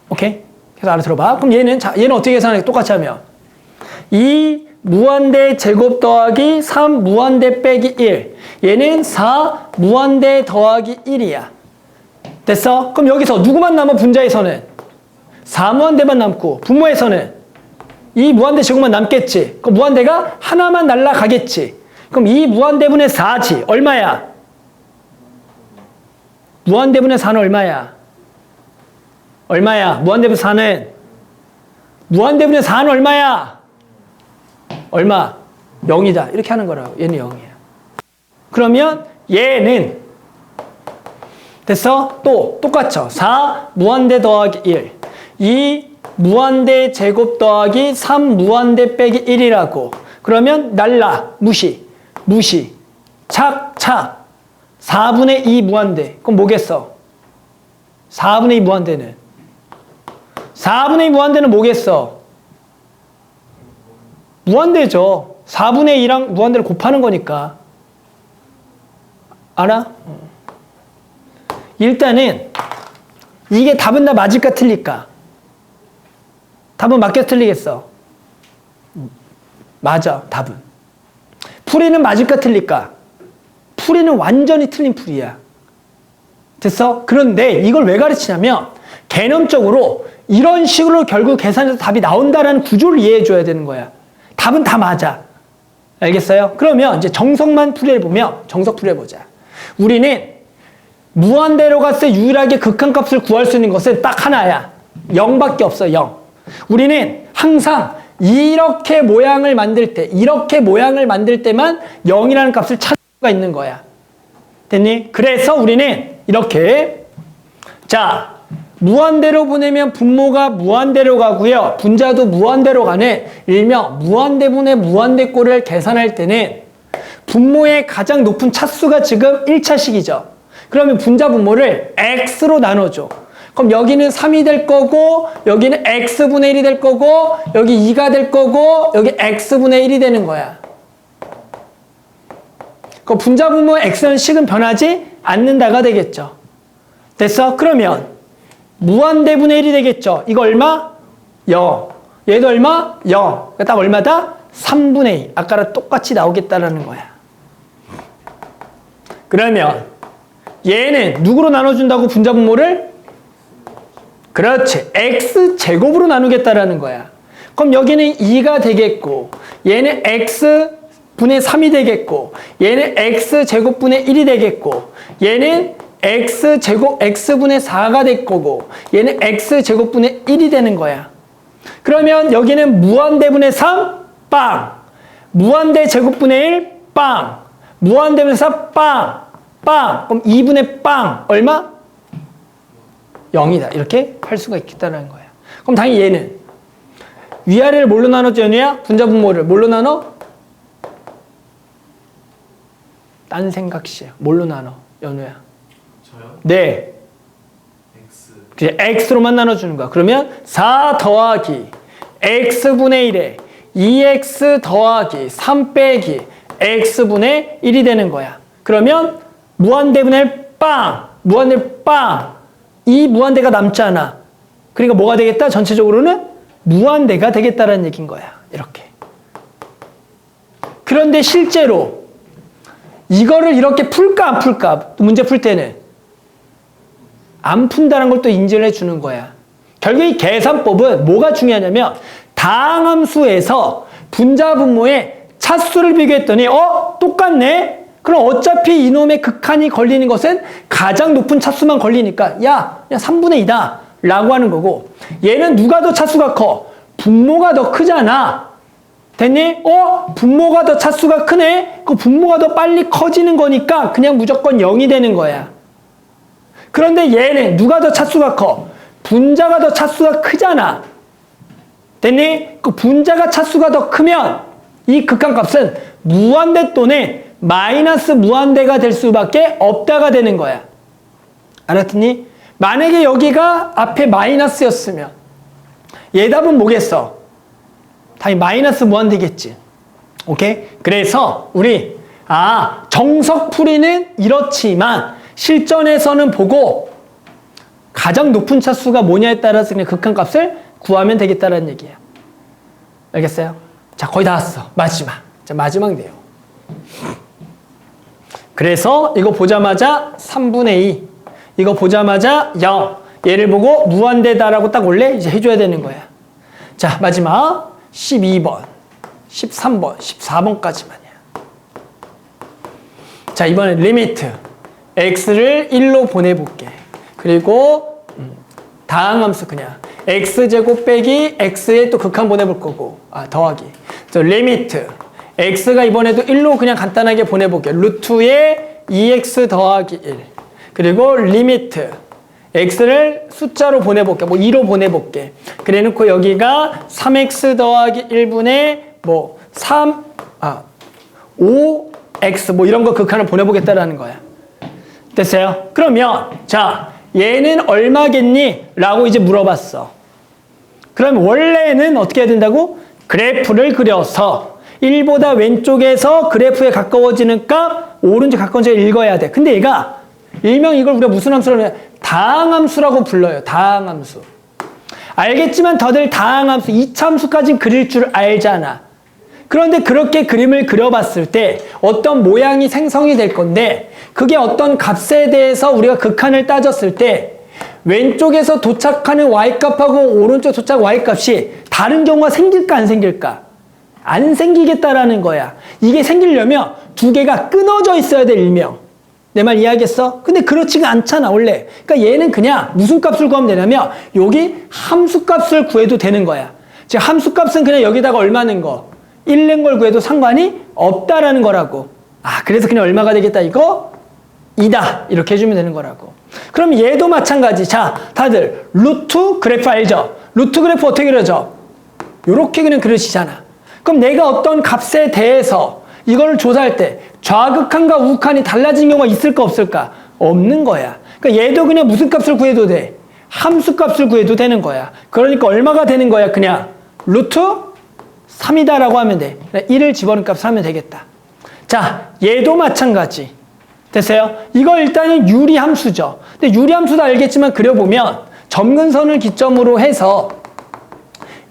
오케이? 그래서 알아들어봐. 그럼 얘는 어떻게 계산하는 게 똑같이 하면 2 무한대 제곱 더하기 3 무한대 빼기 1. 얘는 4 무한대 더하기 1이야. 됐어? 그럼 여기서 누구만 남아? 분자에서는 4 무한대만 남고 분모에서는 2 무한대 제곱만 남겠지. 그럼 무한대가 하나만 날라가겠지. 그럼 2 무한대분의 4지. 얼마야? 무한대분의 4는 얼마야? 얼마야? 무한대분의 4는? 무한대분의 4는 얼마야? 얼마? 0이다. 이렇게 하는 거라고. 얘는 0이야. 그러면 얘는 됐어? 또 똑같죠. 4 무한대 더하기 1 2 무한대 제곱 더하기 3 무한대 빼기 1이라고. 그러면 날라 무시 착 4분의 2 무한대. 그럼 뭐겠어? 4분의 2 무한대는 4분의 2 무한대는 뭐겠어? 무한대죠. 4분의 2랑 무한대를 곱하는 거니까. 알아? 일단은 이게 답은 다 맞을까 틀릴까? 답은 맞겠어 틀리겠어? 맞아, 답은. 풀이는 맞을까 틀릴까? 풀이는 완전히 틀린 풀이야. 됐어? 그런데 이걸 왜 가르치냐면 개념적으로 이런 식으로 결국 계산해서 답이 나온다라는 구조를 이해해 줘야 되는 거야. 답은 다 맞아. 알겠어요? 그러면 이제 정석만 풀이해보면, 정석 풀이해보자. 우리는 무한대로 갔을 때 유일하게 극한값을 구할 수 있는 것은 딱 하나야. 0밖에 없어, 0. 우리는 항상 이렇게 모양을 만들 때만 0이라는 값을 찾을 수가 있는 거야. 됐니? 그래서 우리는 이렇게, 자, 무한대로 보내면 분모가 무한대로 가고요. 분자도 무한대로 가는 일명 무한대분의 무한대꼴을 계산할 때는 분모의 가장 높은 차수가 지금 1차식이죠. 그러면 분자 분모를 x로 나눠줘. 그럼 여기는 3이 될 거고, 여기는 x분의 1이 될 거고, 여기 2가 될 거고, 여기 x분의 1이 되는 거야. 그 분자 분모의 x는 식은 변하지 않는다가 되겠죠. 됐어? 그러면 무한대분의 1이 되겠죠. 이거 얼마? 0. 얘도 얼마? 0. 그러니까 딱 얼마다? 3분의 2. 아까랑 똑같이 나오겠다라는 거야. 그러면 얘는 누구로 나눠준다고 분자 분모를? 그렇지. x제곱으로 나누겠다라는 거야. 그럼 여기는 2가 되겠고, 얘는 x분의 3이 되겠고, 얘는 x제곱분의 1이 되겠고, 얘는 x제곱 x분의 4가 될 거고, 얘는 x제곱분의 1이 되는 거야. 그러면 여기는 무한대분의 3, 빵. 무한대 제곱분의 1, 빵. 무한대분의 4, 빵. 빵. 그럼 2분의 빵. 얼마? 0이다. 이렇게 할 수가 있겠다는 거야. 그럼 당연히 얘는 위아래를 뭘로 나눴죠, 연우야? 분자 분모를 뭘로 나눠? 딴 생각시야. 뭘로 나눠, 연우야? 저요? 네. X. 그래, x로만 나눠주는 거야. 그러면 4 더하기 x분의 1에 2x 더하기 3 빼기 x분의 1이 되는 거야. 그러면 무한대분의 빵, 무한대 빵. 이 무한대가 남잖아. 그러니까 뭐가 되겠다? 전체적으로는 무한대가 되겠다라는 얘기인 거야. 이렇게. 그런데 실제로 이거를 이렇게 풀까 안 풀까? 문제 풀 때는 안 푼다는 걸 또 인지를 해주는 거야. 결국 이 계산법은 뭐가 중요하냐면 다항함수에서 분자 분모의 차수를 비교했더니 똑같네? 그럼 어차피 이놈의 극한이 걸리는 것은 가장 높은 차수만 걸리니까 야 3분의 2다 라고 하는 거고, 얘는 누가 더 차수가 커? 분모가 더 크잖아. 됐니? 분모가 더 차수가 크네? 그 분모가 더 빨리 커지는 거니까 그냥 무조건 0이 되는 거야. 그런데 얘는 누가 더 차수가 커? 분자가 더 차수가 크잖아. 됐니? 그 분자가 차수가 더 크면 이 극한값은 무한대 또는 마이너스 무한대가 될 수밖에 없다가 되는 거야. 알았니? 만약에 여기가 앞에 마이너스였으면 얘 답은 뭐겠어? 당연히 마이너스 무한대겠지. 오케이? 그래서 우리 정석풀이는 이렇지만 실전에서는 보고 가장 높은 차수가 뭐냐에 따라서 그냥 극한값을 구하면 되겠다는 얘기야. 알겠어요? 자, 거의 다 왔어. 마지막. 자, 마지막 돼요. 그래서 이거 보자마자 3분의 2. 이거 보자마자 0. 얘를 보고 무한대다라고 딱 원래 이제 해줘야 되는 거야. 자, 마지막 12번, 13번, 14번까지만이야. 자, 이번엔 리미트. x를 1로 보내볼게. 그리고 다항함수 그냥 x제곱 빼기 x에 또 극한 보내볼 거고 더하기. 리미트 x가 이번에도 1로 그냥 간단하게 보내볼게. 루트에 2x 더하기 1. 그리고 리미트 x를 숫자로 보내볼게. 2로 보내볼게. 그래 놓고 여기가 3x 더하기 1분의 5x 이런 거 극한을 보내보겠다라는 거야. 됐어요? 그러면 자, 얘는 얼마겠니? 라고 이제 물어봤어. 그럼 원래는 어떻게 해야 된다고? 그래프를 그려서 1보다 왼쪽에서 그래프에 가까워지는 값, 오른쪽 가까워지는 값 읽어야 돼. 근데 얘가 일명 이걸 우리가 무슨 함수라고 해요? 다항함수라고 불러요. 다항함수. 알겠지만 다들 다항함수, 이차함수까지는 그릴 줄 알잖아. 그런데 그렇게 그림을 그려봤을 때 어떤 모양이 생성이 될 건데 그게 어떤 값에 대해서 우리가 극한을 따졌을 때 왼쪽에서 도착하는 y값하고 오른쪽 도착 y값이 다른 경우가 생길까 안 생길까? 안 생기겠다라는 거야. 이게 생기려면 두 개가 끊어져 있어야 돼, 일명. 내 말 이해하겠어? 근데 그렇지가 않잖아, 원래. 그러니까 얘는 그냥 무슨 값을 구하면 되냐면 여기 함수값을 구해도 되는 거야. 즉 함수값은 그냥 여기다가 얼마 는 거? 1 낸 걸 구해도 상관이 없다라는 거라고. 그래서 그냥 얼마가 되겠다 이거? 2다. 이렇게 해주면 되는 거라고. 그럼 얘도 마찬가지. 자, 다들 루트 그래프 알죠? 루트 그래프 어떻게 그려져? 요렇게 그냥 그려지잖아. 그럼 내가 어떤 값에 대해서 이걸 조사할 때 좌극한과 우극한이 달라진 경우가 있을까 없을까? 없는 거야. 그러니까 얘도 그냥 무슨 값을 구해도 돼? 함수 값을 구해도 되는 거야. 그러니까 얼마가 되는 거야? 그냥 루트 3이다라고 하면 돼. 1을 집어넣은 값을 하면 되겠다. 자, 얘도 마찬가지. 됐어요? 이거 일단은 유리함수죠. 근데 유리함수도 알겠지만 그려보면 점근선을 기점으로 해서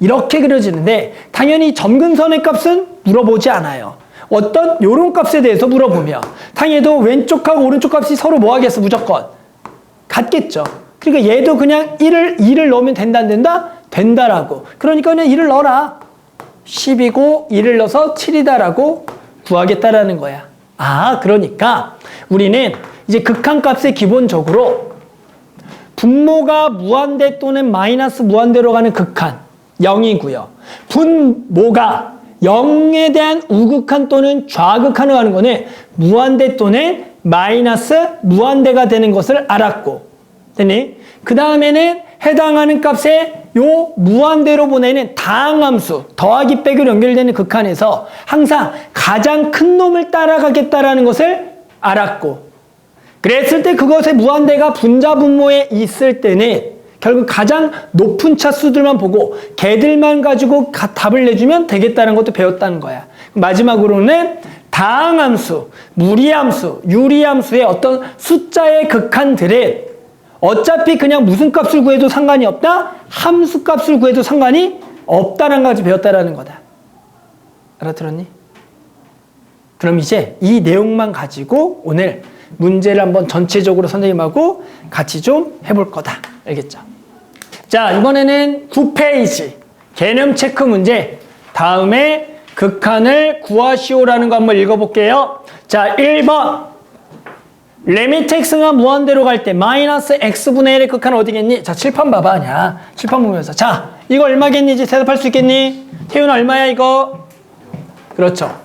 이렇게 그려지는데 당연히 점근선의 값은 물어보지 않아요. 어떤 요런 값에 대해서 물어보면 당연히도 왼쪽하고 오른쪽 값이 서로 뭐 하겠어? 무조건 같겠죠. 그러니까 얘도 그냥 2를 넣으면 된다 안 된다? 된다라고. 그러니까 그냥 2를 넣어라. 10이고 2를 넣어서 7이다라고 구하겠다라는 거야. 그러니까 우리는 이제 극한값에 기본적으로 분모가 무한대 또는 마이너스 무한대로 가는 극한 0이고요. 분모가 0에 대한 우극한 또는 좌극한으로 가는 거는 무한대 또는 마이너스 무한대가 되는 것을 알았고, 됐니? 그 다음에는 해당하는 값에 요 무한대로 보내는 다항함수, 더하기 빼기로 연결되는 극한에서 항상 가장 큰 놈을 따라가겠다라는 것을 알았고, 그랬을 때 그것의 무한대가 분자 분모에 있을 때는 결국 가장 높은 차수들만 보고 걔들만 가지고 답을 내주면 되겠다는 것도 배웠다는 거야. 마지막으로는 다항함수, 무리함수, 유리함수의 어떤 숫자의 극한들은 어차피 그냥 무슨 값을 구해도 상관이 없다? 함수 값을 구해도 상관이 없다는 것까지 배웠다라는 거다. 알아들었니? 그럼 이제 이 내용만 가지고 오늘 문제를 한번 전체적으로 선생님하고 같이 좀 해볼 거다. 알겠죠? 자, 이번에는 9페이지 개념 체크 문제. 다음에 극한을 구하시오라는 거 한번 읽어볼게요. 자, 1번. 리미트 x가 무한대로 갈 때 마이너스 x분의 1의 극한은 어디겠니? 자, 칠판 봐봐. 칠판 보면서. 자, 이거 얼마겠니? 이제 대답할 수 있겠니? 태윤아 얼마야 이거? 그렇죠.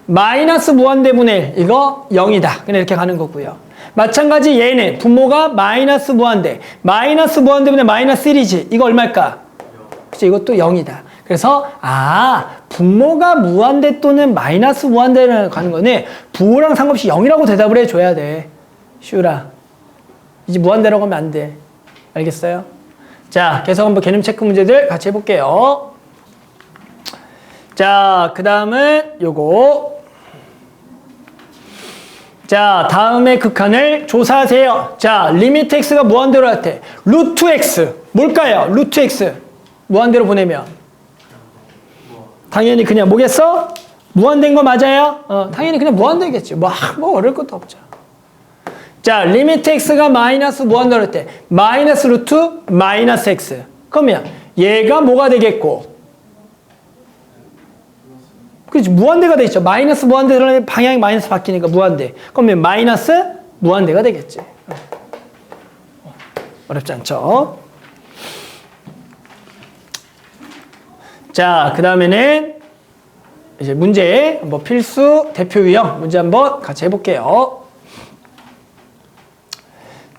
마이너스 무한대분의 1 이거 0이다. 그냥 이렇게 가는 거고요. 마찬가지 얘는 분모가 마이너스 무한대. 마이너스 무한대분의 마이너스 1이지. 이거 얼마일까? 그치, 이것도 0이다. 그래서 분모가 무한대 또는 마이너스 무한대를 가는 거는 부호랑 상관없이 0이라고 대답을 해줘야 돼. 슈라. 이제 무한대라고 하면 안 돼. 알겠어요? 자, 계속 한번 개념 체크 문제들 같이 해볼게요. 자, 그 다음은 요거. 자, 다음에 극한을 조사하세요. 자, 리미트 x가 무한대로 할 때 루트 x 뭘까요? 루트 x 무한대로 보내면 당연히 그냥 뭐겠어? 무한대인 거 맞아요? 당연히 그냥 무한대겠지. 뭐 어려울 것도 없죠. 자, 리미트 x가 마이너스 무한대로 할 때 마이너스 루트 마이너스 x 그러면 얘가 뭐가 되겠고 그렇지, 무한대가 돼 있죠. 마이너스 무한대 들어가면 방향이 마이너스 바뀌니까 무한대. 그러면 마이너스 무한대가 되겠지. 어렵지 않죠? 자, 그 다음에는 이제 문제 한번 필수 대표 유형 문제 한번 같이 해볼게요.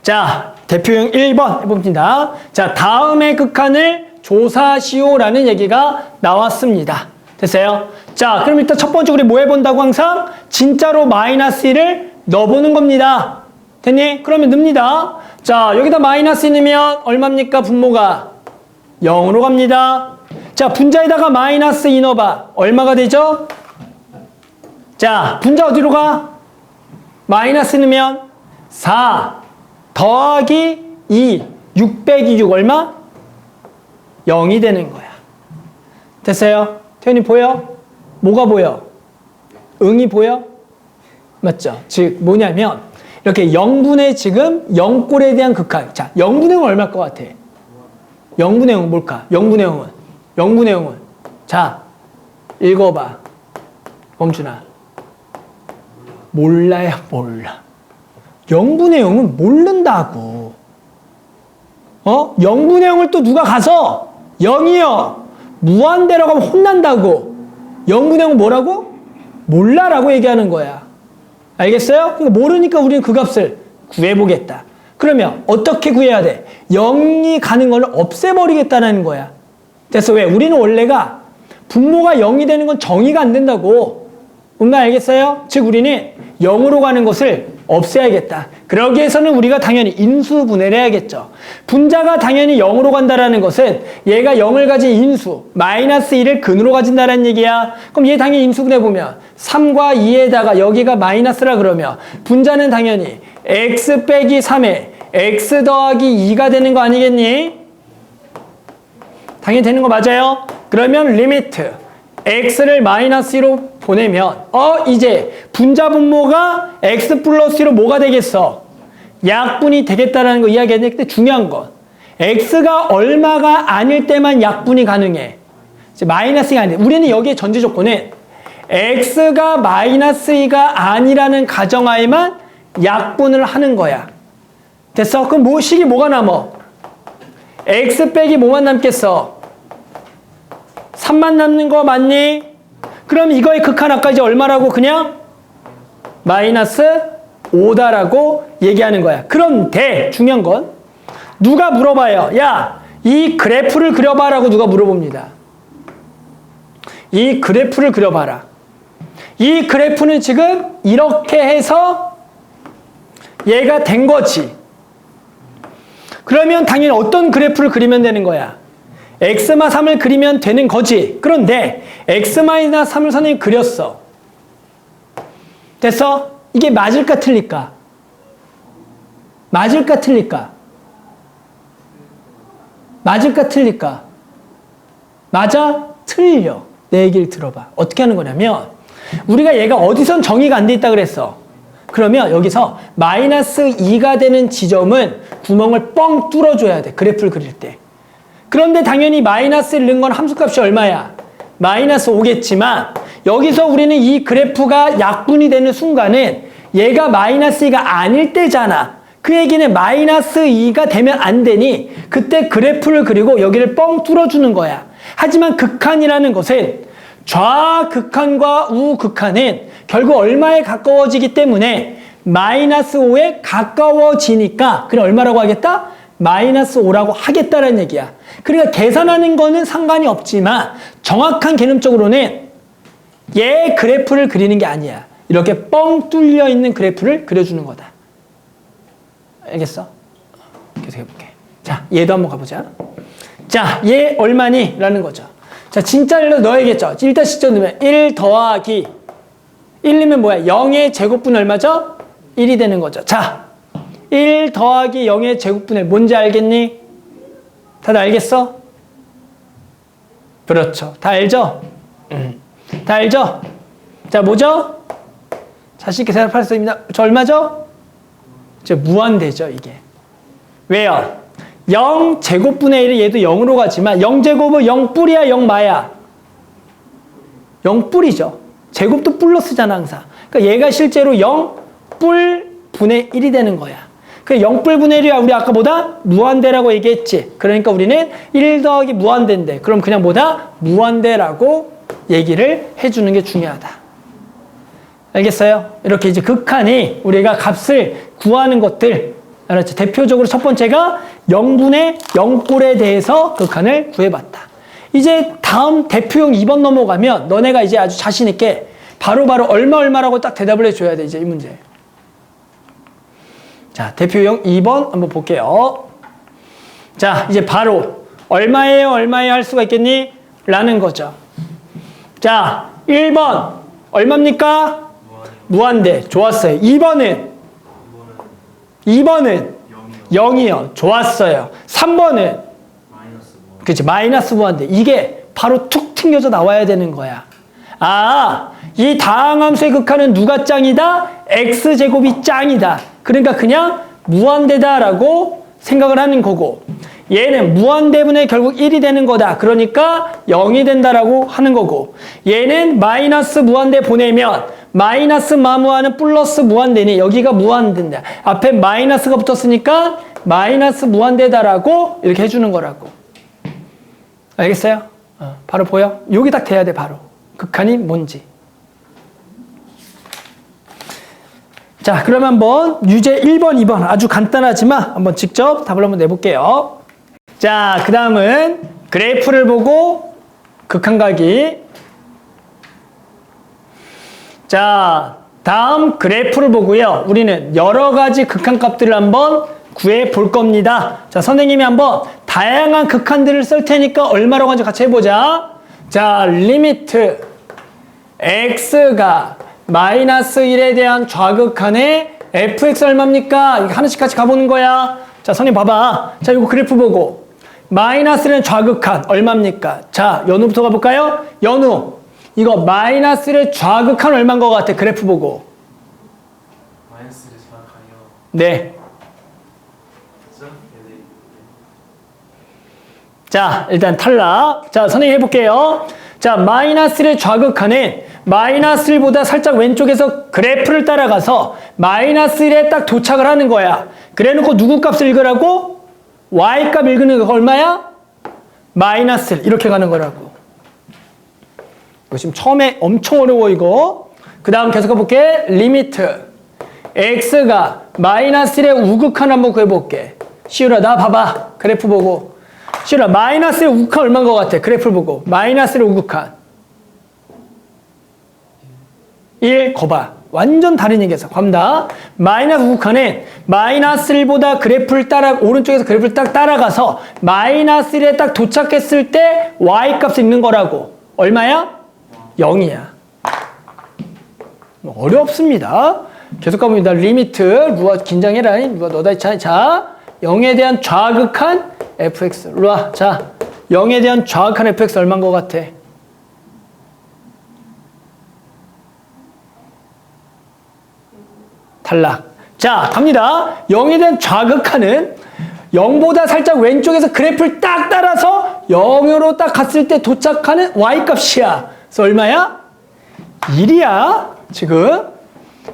자, 대표 유형 1번 해봅니다. 자, 다음의 극한을 조사시오라는 얘기가 나왔습니다. 됐어요? 자, 그럼 일단 첫 번째 우리 뭐 해본다고 항상? 진짜로 마이너스 1을 넣어보는 겁니다. 됐니? 그러면 넣습니다. 자, 여기다 마이너스 1 넣으면 얼마입니까? 분모가 0으로 갑니다. 자, 분자에다가 마이너스 2 넣어봐. 얼마가 되죠? 자, 분자 어디로 가? 마이너스 넣으면 4 더하기 2 6 빼기 6 얼마? 0이 되는 거야. 됐어요? 태연이 보여? 뭐가 보여? 응이 보여? 맞죠? 즉 뭐냐면 이렇게 0분의 지금 0꼴에 대한 극한. 자, 0분의 0은 얼마일 것 같아? 0분의 0은 뭘까? 0분의 0은 0분의 0은 자, 읽어봐. 범준아. 몰라요, 몰라. 0분의 0은 모른다고. 0분의 0을 또 누가 가서 0이요. 무한대라고 하면 혼난다고. 0분의 0은 뭐라고? 몰라라고 얘기하는 거야. 알겠어요? 그러니까 모르니까 우리는 그 값을 구해보겠다. 그러면 어떻게 구해야 돼? 0이 가는 걸 없애버리겠다는 거야. 그래서 왜? 우리는 원래가 분모가 0이 되는 건 정의가 안 된다고. 뭔가 알겠어요? 즉 우리는 0으로 가는 것을 없애야겠다. 그러기 위해서는 우리가 당연히 인수분해를 해야겠죠. 분자가 당연히 0으로 간다라는 것은 얘가 0을 가진 인수, 마이너스 1을 근으로 가진다는 얘기야. 그럼 얘 당연히 인수분해 보면 3과 2에다가 여기가 마이너스라 그러면 분자는 당연히 x 빼기 3에 x 더하기 2가 되는 거 아니겠니? 당연히 되는 거 맞아요? 그러면 리미트 x를 마이너스 2로 보내면 이제 분자 분모가 x 플러스 2로 뭐가 되겠어? 약분이 되겠다라는 거 이야기했는데 중요한 건 x가 얼마가 아닐 때만 약분이 가능해. 이제 마이너스 2가 아닌데 우리는 여기에 전제 조건은 x가 마이너스 2가 아니라는 가정하에만 약분을 하는 거야. 됐어? 그럼 식이 뭐가 남어? x 빼기 뭐만 남겠어? 3만 남는 거 맞니? 그럼 이거의 극한 아까 이제 얼마라고 그냥? 마이너스 5다라고 얘기하는 거야. 그런데 중요한 건 누가 물어봐요. 야, 이 그래프를 그려봐라고 누가 물어봅니다. 이 그래프를 그려봐라. 이 그래프는 지금 이렇게 해서 얘가 된 거지. 그러면 당연히 어떤 그래프를 그리면 되는 거야? x-3을 그리면 되는 거지. 그런데 x-3을 선생님이 그렸어. 됐어? 이게 맞을까 틀릴까? 맞을까 틀릴까? 맞을까 틀릴까? 맞아? 틀려. 내 얘기를 들어봐. 어떻게 하는 거냐면 우리가 얘가 어디선 정의가 안 돼 있다 그랬어. 그러면 여기서 마이너스 2가 되는 지점은 구멍을 뻥 뚫어줘야 돼. 그래프를 그릴 때. 그런데 당연히 마이너스를 넣은 건 함수값이 얼마야? 마이너스 5겠지만 여기서 우리는 이 그래프가 약분이 되는 순간은 얘가 마이너스 2가 아닐 때잖아. 그 얘기는 마이너스 2가 되면 안 되니 그때 그래프를 그리고 여기를 뻥 뚫어주는 거야. 하지만 극한이라는 것은 좌극한과 우극한은 결국 얼마에 가까워지기 때문에 마이너스 5에 가까워지니까 그래 얼마라고 하겠다? 마이너스 5라고 하겠다라는 얘기야. 그러니까 계산하는 거는 상관이 없지만 정확한 개념적으로는 얘 그래프를 그리는 게 아니야. 이렇게 뻥 뚫려 있는 그래프를 그려주는 거다. 알겠어? 계속 해볼게. 자, 얘도 한번 가보자. 자, 얘 얼마니? 라는 거죠. 자, 진짜로 넣어야겠죠. 일단 시점 넣으면 1 더하기 1이면 뭐야? 0의 제곱분 얼마죠? 1이 되는 거죠. 자, 1 더하기 0의 제곱분의 뭔지 알겠니? 다들 알겠어? 그렇죠. 다 알죠? 다 알죠? 자, 뭐죠? 자신 있게 생각할 수 있습니다. 저 얼마죠? 저 무한대죠, 이게. 왜요? 0 제곱분의 1이 얘도 0으로 가지만 0제곱은 0뿔이야, 0마야? 0뿔이죠. 제곱도 뿔로 쓰잖아, 항상. 그러니까 얘가 실제로 0뿔 분의 1이 되는 거야. 그 0뿔 분의 1이 우리 아까 뭐다? 무한대라고 얘기했지. 그러니까 우리는 1 더하기 무한대인데 그럼 그냥 뭐다? 무한대라고 얘기를 해주는 게 중요하다. 알겠어요? 이렇게 이제 극한이 우리가 값을 구하는 것들 알았죠? 대표적으로 첫 번째가 0분의 0꼴에 대해서 극한을 구해봤다. 이제 다음 대표형 2번 넘어가면 너네가 이제 아주 자신 있게 바로바로 얼마라고 딱 대답을 해줘야 돼. 이제 이 문제. 자, 대표형 2번 한번 볼게요. 자, 이제 바로 얼마예요 할 수가 있겠니? 라는 거죠. 자, 1번 얼마입니까? 무한대. 좋았어요. 2번은 0이요. 좋았어요. 3번은 그렇지, 마이너스 무한대. 이게 바로 툭 튕겨져 나와야 되는 거야. 아, 이 다항함수의 극한은 누가 짱이다? x제곱이 짱이다. 그러니까 그냥 무한대다라고 생각을 하는 거고, 얘는 무한대분의 결국 1이 되는 거다. 그러니까 0이 된다라고 하는 거고, 얘는 마이너스 무한대 보내면 마이너스 마무하는 플러스 무한대니 여기가 무한대인데 앞에 마이너스가 붙었으니까 마이너스 무한대다라고 이렇게 해주는 거라고. 알겠어요? 바로 보여? 여기 딱 돼야 돼. 바로 극한이 뭔지. 자, 그러면 한번 유제 1번, 2번 아주 간단하지만 한번 직접 답을 한번 내볼게요. 자, 그 다음은 그래프를 보고 극한가기. 자, 다음 그래프를 보고요. 우리는 여러 가지 극한값들을 한번 구해 볼 겁니다. 자, 선생님이 한번 다양한 극한들을 쓸 테니까 얼마라고 하는지 같이 해보자. 자, 리미트 x가 마이너스 1에 대한 좌극한의 fx 얼마입니까? 이거 하나씩 같이 가보는 거야. 자, 선생님 봐봐. 자, 이거 그래프 보고 마이너스는 좌극한 얼마입니까? 자, 연우부터 가볼까요? 연우, 이거 마이너스의 좌극한 얼마인 것 같아? 그래프 보고. 마이너스를 정확하게요. 네. 그죠? 네. 자, 일단 탈락. 자, 선생님 해볼게요. 자, 마이너스의 좌극한은 마이너스 1보다 살짝 왼쪽에서 그래프를 따라가서 마이너스 1에 딱 도착을 하는 거야. 그래 놓고 누구 값을 읽으라고? y값 읽는 거 얼마야? 마이너스 1. 이렇게 가는 거라고. 이거 지금 처음에 엄청 어려워 이거. 그 다음 계속 가볼게. 리미트 x가 마이너스 1의 우극한 한번 구해볼게. 시우라 나 봐봐. 그래프 보고. 시우라 마이너스 1의 우극한 얼마인 것 같아? 그래프 보고. 마이너스 1의 우극한 1 거봐. 완전 다른 얘기였어. 갑니다. 마이너스 우극한은 마이너스 1보다 그래프를 따라 오른쪽에서 그래프를 딱 따라가서 마이너스 1에 딱 도착했을 때 y값을 읽는 거라고. 얼마야? 0이야. 어렵습니다. 계속 가봅니다. 리미트 루아 긴장해라. 루아 너다. 자, 0에 대한 좌극한 fx. 루아 자, 0에 대한 좌극한 fx 얼마인 것 같아? 탈락. 자, 갑니다. 0에 대한 좌극한은 0보다 살짝 왼쪽에서 그래프를 딱 따라서 0으로 딱 갔을 때 도착하는 y값이야. 그래서 얼마야? 1이야. 지금.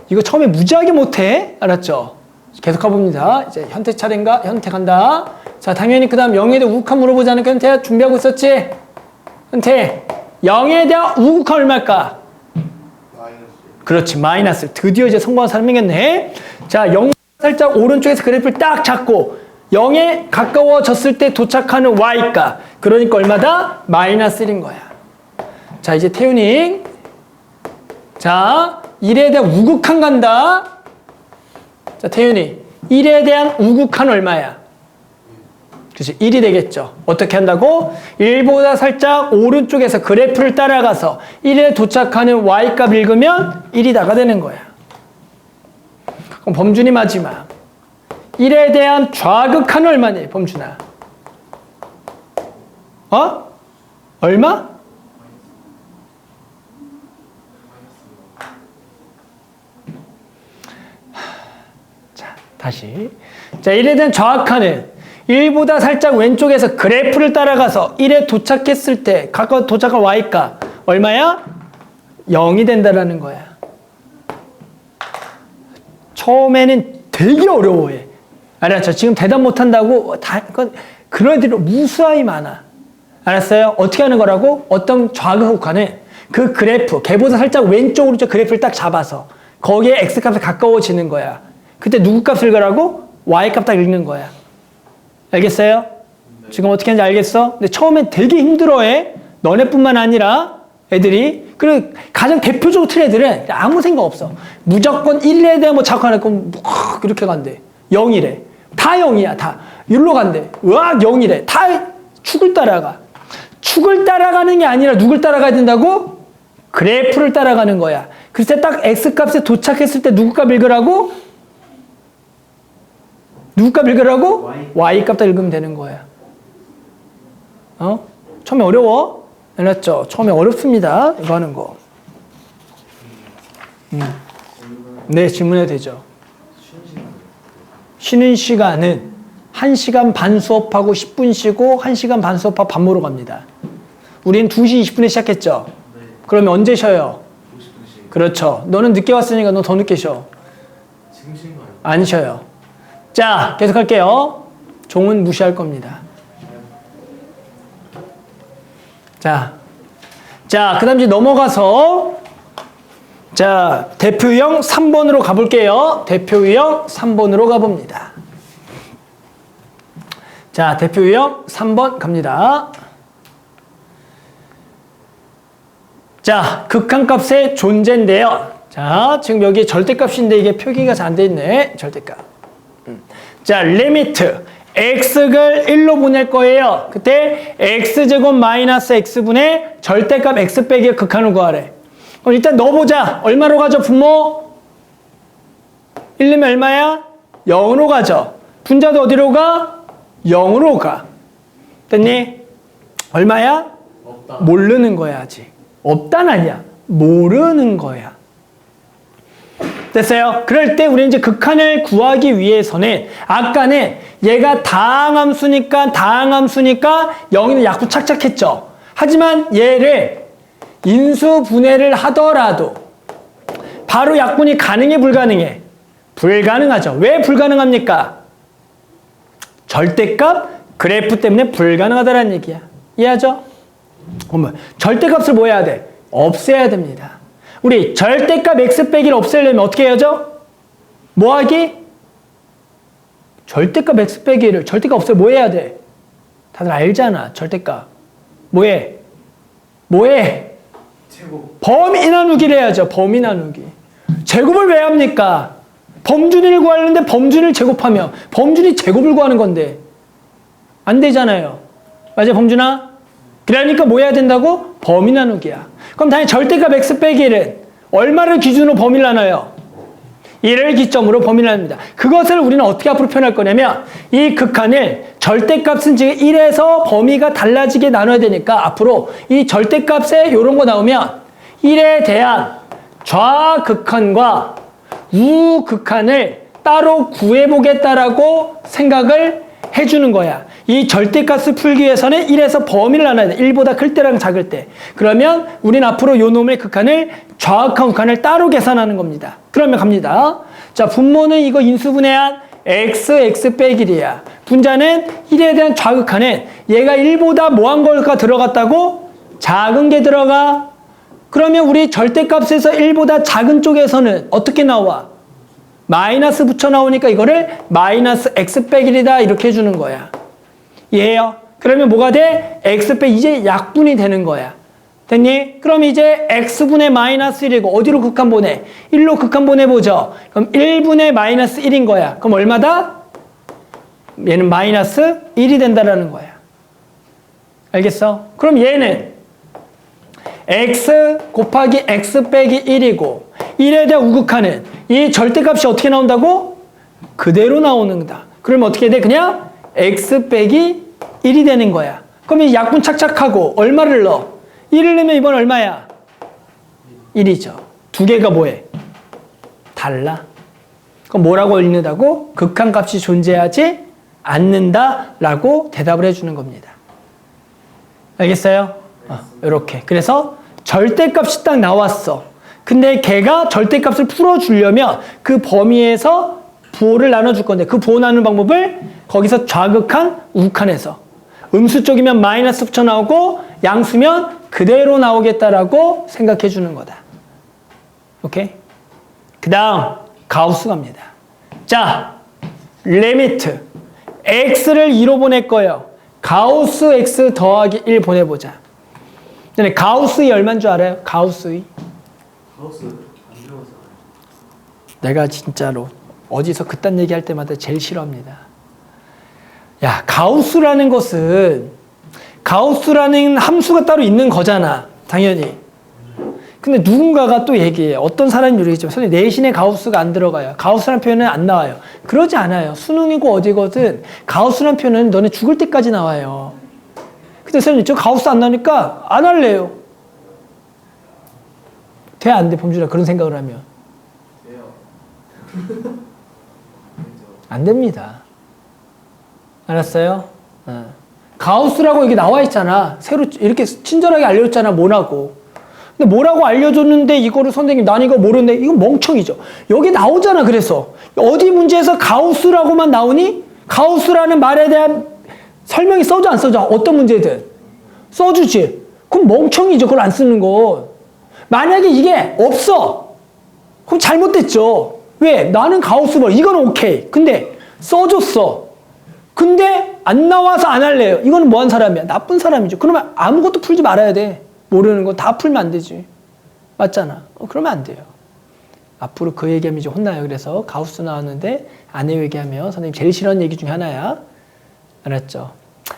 이거 처음에 무지하게 못해. 알았죠? 계속 가봅니다. 이제 현태 차례인가? 현태 간다. 자, 당연히 그 다음 0에 대한 우극한 물어보지 않을까? 현태야 준비하고 있었지? 현태 0에 대한 우극한 얼마일까? 그렇지, 마이너스. 드디어 이제 성공한 사람 생겼네. 자, 0 살짝 오른쪽에서 그래프를 딱 잡고 0에 가까워졌을 때 도착하는 y가. 그러니까 얼마다? 마이너스 1인 거야. 자, 이제 태윤이. 자, 1에 대한 우극한 간다. 자, 태윤이. 1에 대한 우극한 얼마야? 그렇지, 1이 되겠죠. 어떻게 한다고? 1보다 살짝 오른쪽에서 그래프를 따라가서 1에 도착하는 y값 읽으면 1이다가 되는 거야. 그럼 범준이 마지막. 1에 대한 좌극한 얼마니, 범준아? 얼마? 자, 다시. 자, 1에 대한 좌극한은 1보다 살짝 왼쪽에서 그래프를 따라가서 1에 도착했을 때 가까워 도착한 y값 얼마야? 0이 된다라는 거야. 처음에는 되게 어려워해. 알았죠? 지금 대답 못한다고 그런 애들이 무수하게 많아. 알았어요? 어떻게 하는 거라고? 어떤 좌극한은 그 그래프, 걔보다 살짝 왼쪽으로 그래프를 딱 잡아서 거기에 x값에 가까워지는 거야. 그때 누구 값을 읽으라고? y값 딱 읽는 거야. 알겠어요? 지금 어떻게 하는지 알겠어? 근데 처음엔 되게 힘들어해. 너네뿐만 아니라 애들이. 그리고 가장 대표적으로 틀린 애들은 아무 생각 없어. 무조건 1에 대한 뭐 자꾸 하나 그럼 이렇게 간대. 0이래. 다 0이야. 다. 여기로 간대. 으악 0이래. 다 축을 따라가. 축을 따라가는 게 아니라 누굴 따라가야 된다고? 그래프를 따라가는 거야. 그래서 딱 x값에 도착했을 때 누구 값 읽으라고? 누구 값 읽으라고? y 값 다 읽으면 되는 거야. 처음에 어려워? 알았죠? 처음에 어렵습니다. 이거 하는 거. 네, 질문해도 되죠. 쉬는 시간은 1시간 반 수업하고 10분 쉬고 1시간 반 수업하고 밥 먹으러 갑니다. 우린 2시 20분에 시작했죠? 네. 그러면 언제 쉬어요? 50분씩. 그렇죠. 너는 늦게 왔으니까 너 더 늦게 쉬어. 지금 쉰 거예요? 안 쉬어요. 자, 계속할게요. 종은 무시할 겁니다. 자, 그 다음 이제 넘어가서 자, 대표 유형 3번으로 가볼게요. 대표 유형 3번으로 가봅니다. 자, 대표 유형 3번 갑니다. 자, 극한값의 존재인데요. 자, 지금 여기 절대값인데 이게 표기가 잘 안 돼 있네. 절대값. 자, 리미트. x를 1로 보낼 거예요. 그때 x제곱 마이너스 x분의 절대값 x 빼기 극한을 구하래. 그럼 일단 넣어보자. 얼마로 가죠, 분모? 1 넣으면 얼마야? 0으로 가죠. 분자도 어디로 가? 0으로 가. 됐니? 얼마야? 없다. 모르는 거야, 아직. 없단 아니야. 모르는 거야. 됐어요? 그럴 때 우리는 이제 극한을 구하기 위해서는 아까는 얘가 다항함수니까 0이는 약분 착착했죠. 하지만 얘를 인수분해를 하더라도 바로 약분이 가능해 불가능해? 불가능하죠. 왜 불가능합니까? 절대값 그래프 때문에 불가능하다는 얘기야. 이해하죠? 그러면 절대값을 뭐 해야 돼? 없애야 됩니다. 우리 절대값 x 빼기를 없애려면 어떻게 해야죠? 뭐 하기? 절대값 x 빼기를 절대값 없애 뭐 해야 돼? 다들 알잖아. 절대값 뭐해? 제곱. 범위 나누기를 해야죠. 범위 나누기. 제곱을 왜 합니까? 범준이를 구하려는데 범준이를 제곱하며 범준이 제곱을 구하는 건데 안 되잖아요. 맞아, 범준아? 그러니까 뭐 해야 된다고? 범위 나누기야. 그럼 당연히 절대값 x 빼기 1은 얼마를 기준으로 범위를 나눠요? 1을 기점으로 범위를 나눕니다. 그것을 우리는 어떻게 앞으로 표현할 거냐면 이 극한을 절대값은 지금 1에서 범위가 달라지게 나눠야 되니까 앞으로 이 절대값에 이런 거 나오면 1에 대한 좌극한과 우극한을 따로 구해보겠다라고 생각을 해주는 거야. 이 절대값을 풀기 위해서는 1에서 범위를 나눠야 돼. 1보다 클 때랑 작을 때. 그러면 우리는 앞으로 요 놈의 극한을 좌극한 극한을 따로 계산하는 겁니다. 그러면 갑니다. 자, 분모는 이거 인수분해한 x 빼기 1이야. 분자는 1에 대한 좌극하는 얘가 1보다 뭐한 걸까 들어갔다고? 작은 게 들어가. 그러면 우리 절대값에서 1보다 작은 쪽에서는 어떻게 나와? 마이너스 붙여 나오니까 이거를 마이너스 x 빼기 1이다 이렇게 해주는 거야. 이해해요? 그러면 뭐가 돼? x 빼기 이제 약분이 되는 거야. 됐니? 그럼 이제 x분의 마이너스 1이고 어디로 극한 보내? 1로 극한 보내보죠. 그럼 1분의 마이너스 1인 거야. 그럼 얼마다? 얘는 마이너스 1이 된다라는 거야. 알겠어? 그럼 얘는 x 곱하기 x 빼기 1이고 1에 대한 우극하는 이 절대값이 어떻게 나온다고? 그대로 나오는 거다. 그러면 어떻게 돼? 그냥 x 빼기 1이 되는 거야. 그럼 이 약분 착착하고 얼마를 넣어? 1을 넣으면 이번 얼마야? 1이죠. 두 개가 뭐해? 달라. 그럼 뭐라고 읽는다고? 극한값이 존재하지 않는다라고 대답을 해주는 겁니다. 알겠어요? 이렇게. 그래서 절대값이 딱 나왔어. 근데 걔가 절대값을 풀어주려면 그 범위에서 부호를 나눠줄 건데 그 부호 나누는 방법을 거기서 좌극한, 우극한에서 음수 쪽이면 마이너스 붙여 나오고 양수면 그대로 나오겠다라고 생각해 주는 거다. 오케이? 그 다음 가우스 갑니다. 자, 리미트 x를 2로 보낼 거예요. 가우스 x 더하기 1 보내보자. 근데 가우스의 얼마인 줄 알아요? 가우스의? 가우스 안 들어가서 내가 진짜로 어디서 그딴 얘기할 때마다 제일 싫어합니다. 야, 가우스라는 것은 가우스라는 함수가 따로 있는 거잖아. 당연히. 근데 누군가가 또 얘기해. 어떤 사람이 얘기했죠. 선생님, 내신에 가우스가 안 들어가요. 가우스라는 표현은 안 나와요. 그러지 않아요. 수능이고 어디거든. 가우스라는 표현은 너네 죽을 때까지 나와요. 근데 선생님, 저 가우스 안 나오니까 안 할래요. 돼, 안 돼, 범준아. 그런 생각을 하면. 돼요. 안 됩니다. 알았어요? 가우스라고 여기 나와 있잖아. 새로 이렇게 친절하게 알려줬잖아. 뭐라고. 근데 뭐라고 알려줬는데 이거를 선생님 난 이거 모르는데 이건 멍청이죠. 여기 나오잖아. 그래서 어디 문제에서 가우스라고만 나오니? 가우스라는 말에 대한 설명이 써져 안 써져? 어떤 문제든 써주지. 그럼 멍청이죠. 그걸 안 쓰는 거. 만약에 이게 없어. 그럼 잘못됐죠. 왜? 나는 가우스 말 이건 오케이. 근데 써줬어. 근데 안 나와서 안 할래요. 이거는 뭐한 사람이야? 나쁜 사람이죠. 그러면 아무것도 풀지 말아야 돼. 모르는 거 다 풀면 안 되지. 맞잖아. 그러면 안 돼요. 앞으로 그 얘기하면 이제 혼나요. 그래서 가우스 나왔는데 안 해요 얘기하면 선생님 제일 싫어하는 얘기 중에 하나야. 알았죠?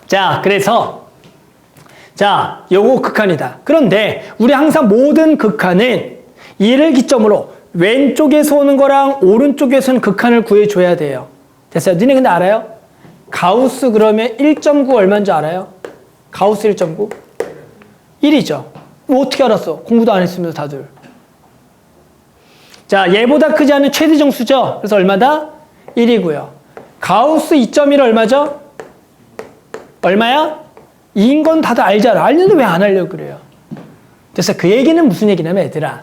자, 그래서 자, 요거 극한이다. 그런데 우리 항상 모든 극한은 이를 기점으로 왼쪽에서 오는 거랑 오른쪽에서 오는 극한을 구해줘야 돼요. 됐어요? 니네 근데 알아요? 가우스 그러면 1.9 얼마인 줄 알아요? 가우스 1.9? 1이죠. 뭐 어떻게 알았어? 공부도 안 했으면서 다들. 자, 얘보다 크지 않은 최대 정수죠? 그래서 얼마다? 1이고요. 가우스 2.1 얼마죠? 얼마야? 2인 건 다들 알잖아. 알는데 왜 안 하려고 그래요? 그래서 그 얘기는 무슨 얘기냐면 얘들아.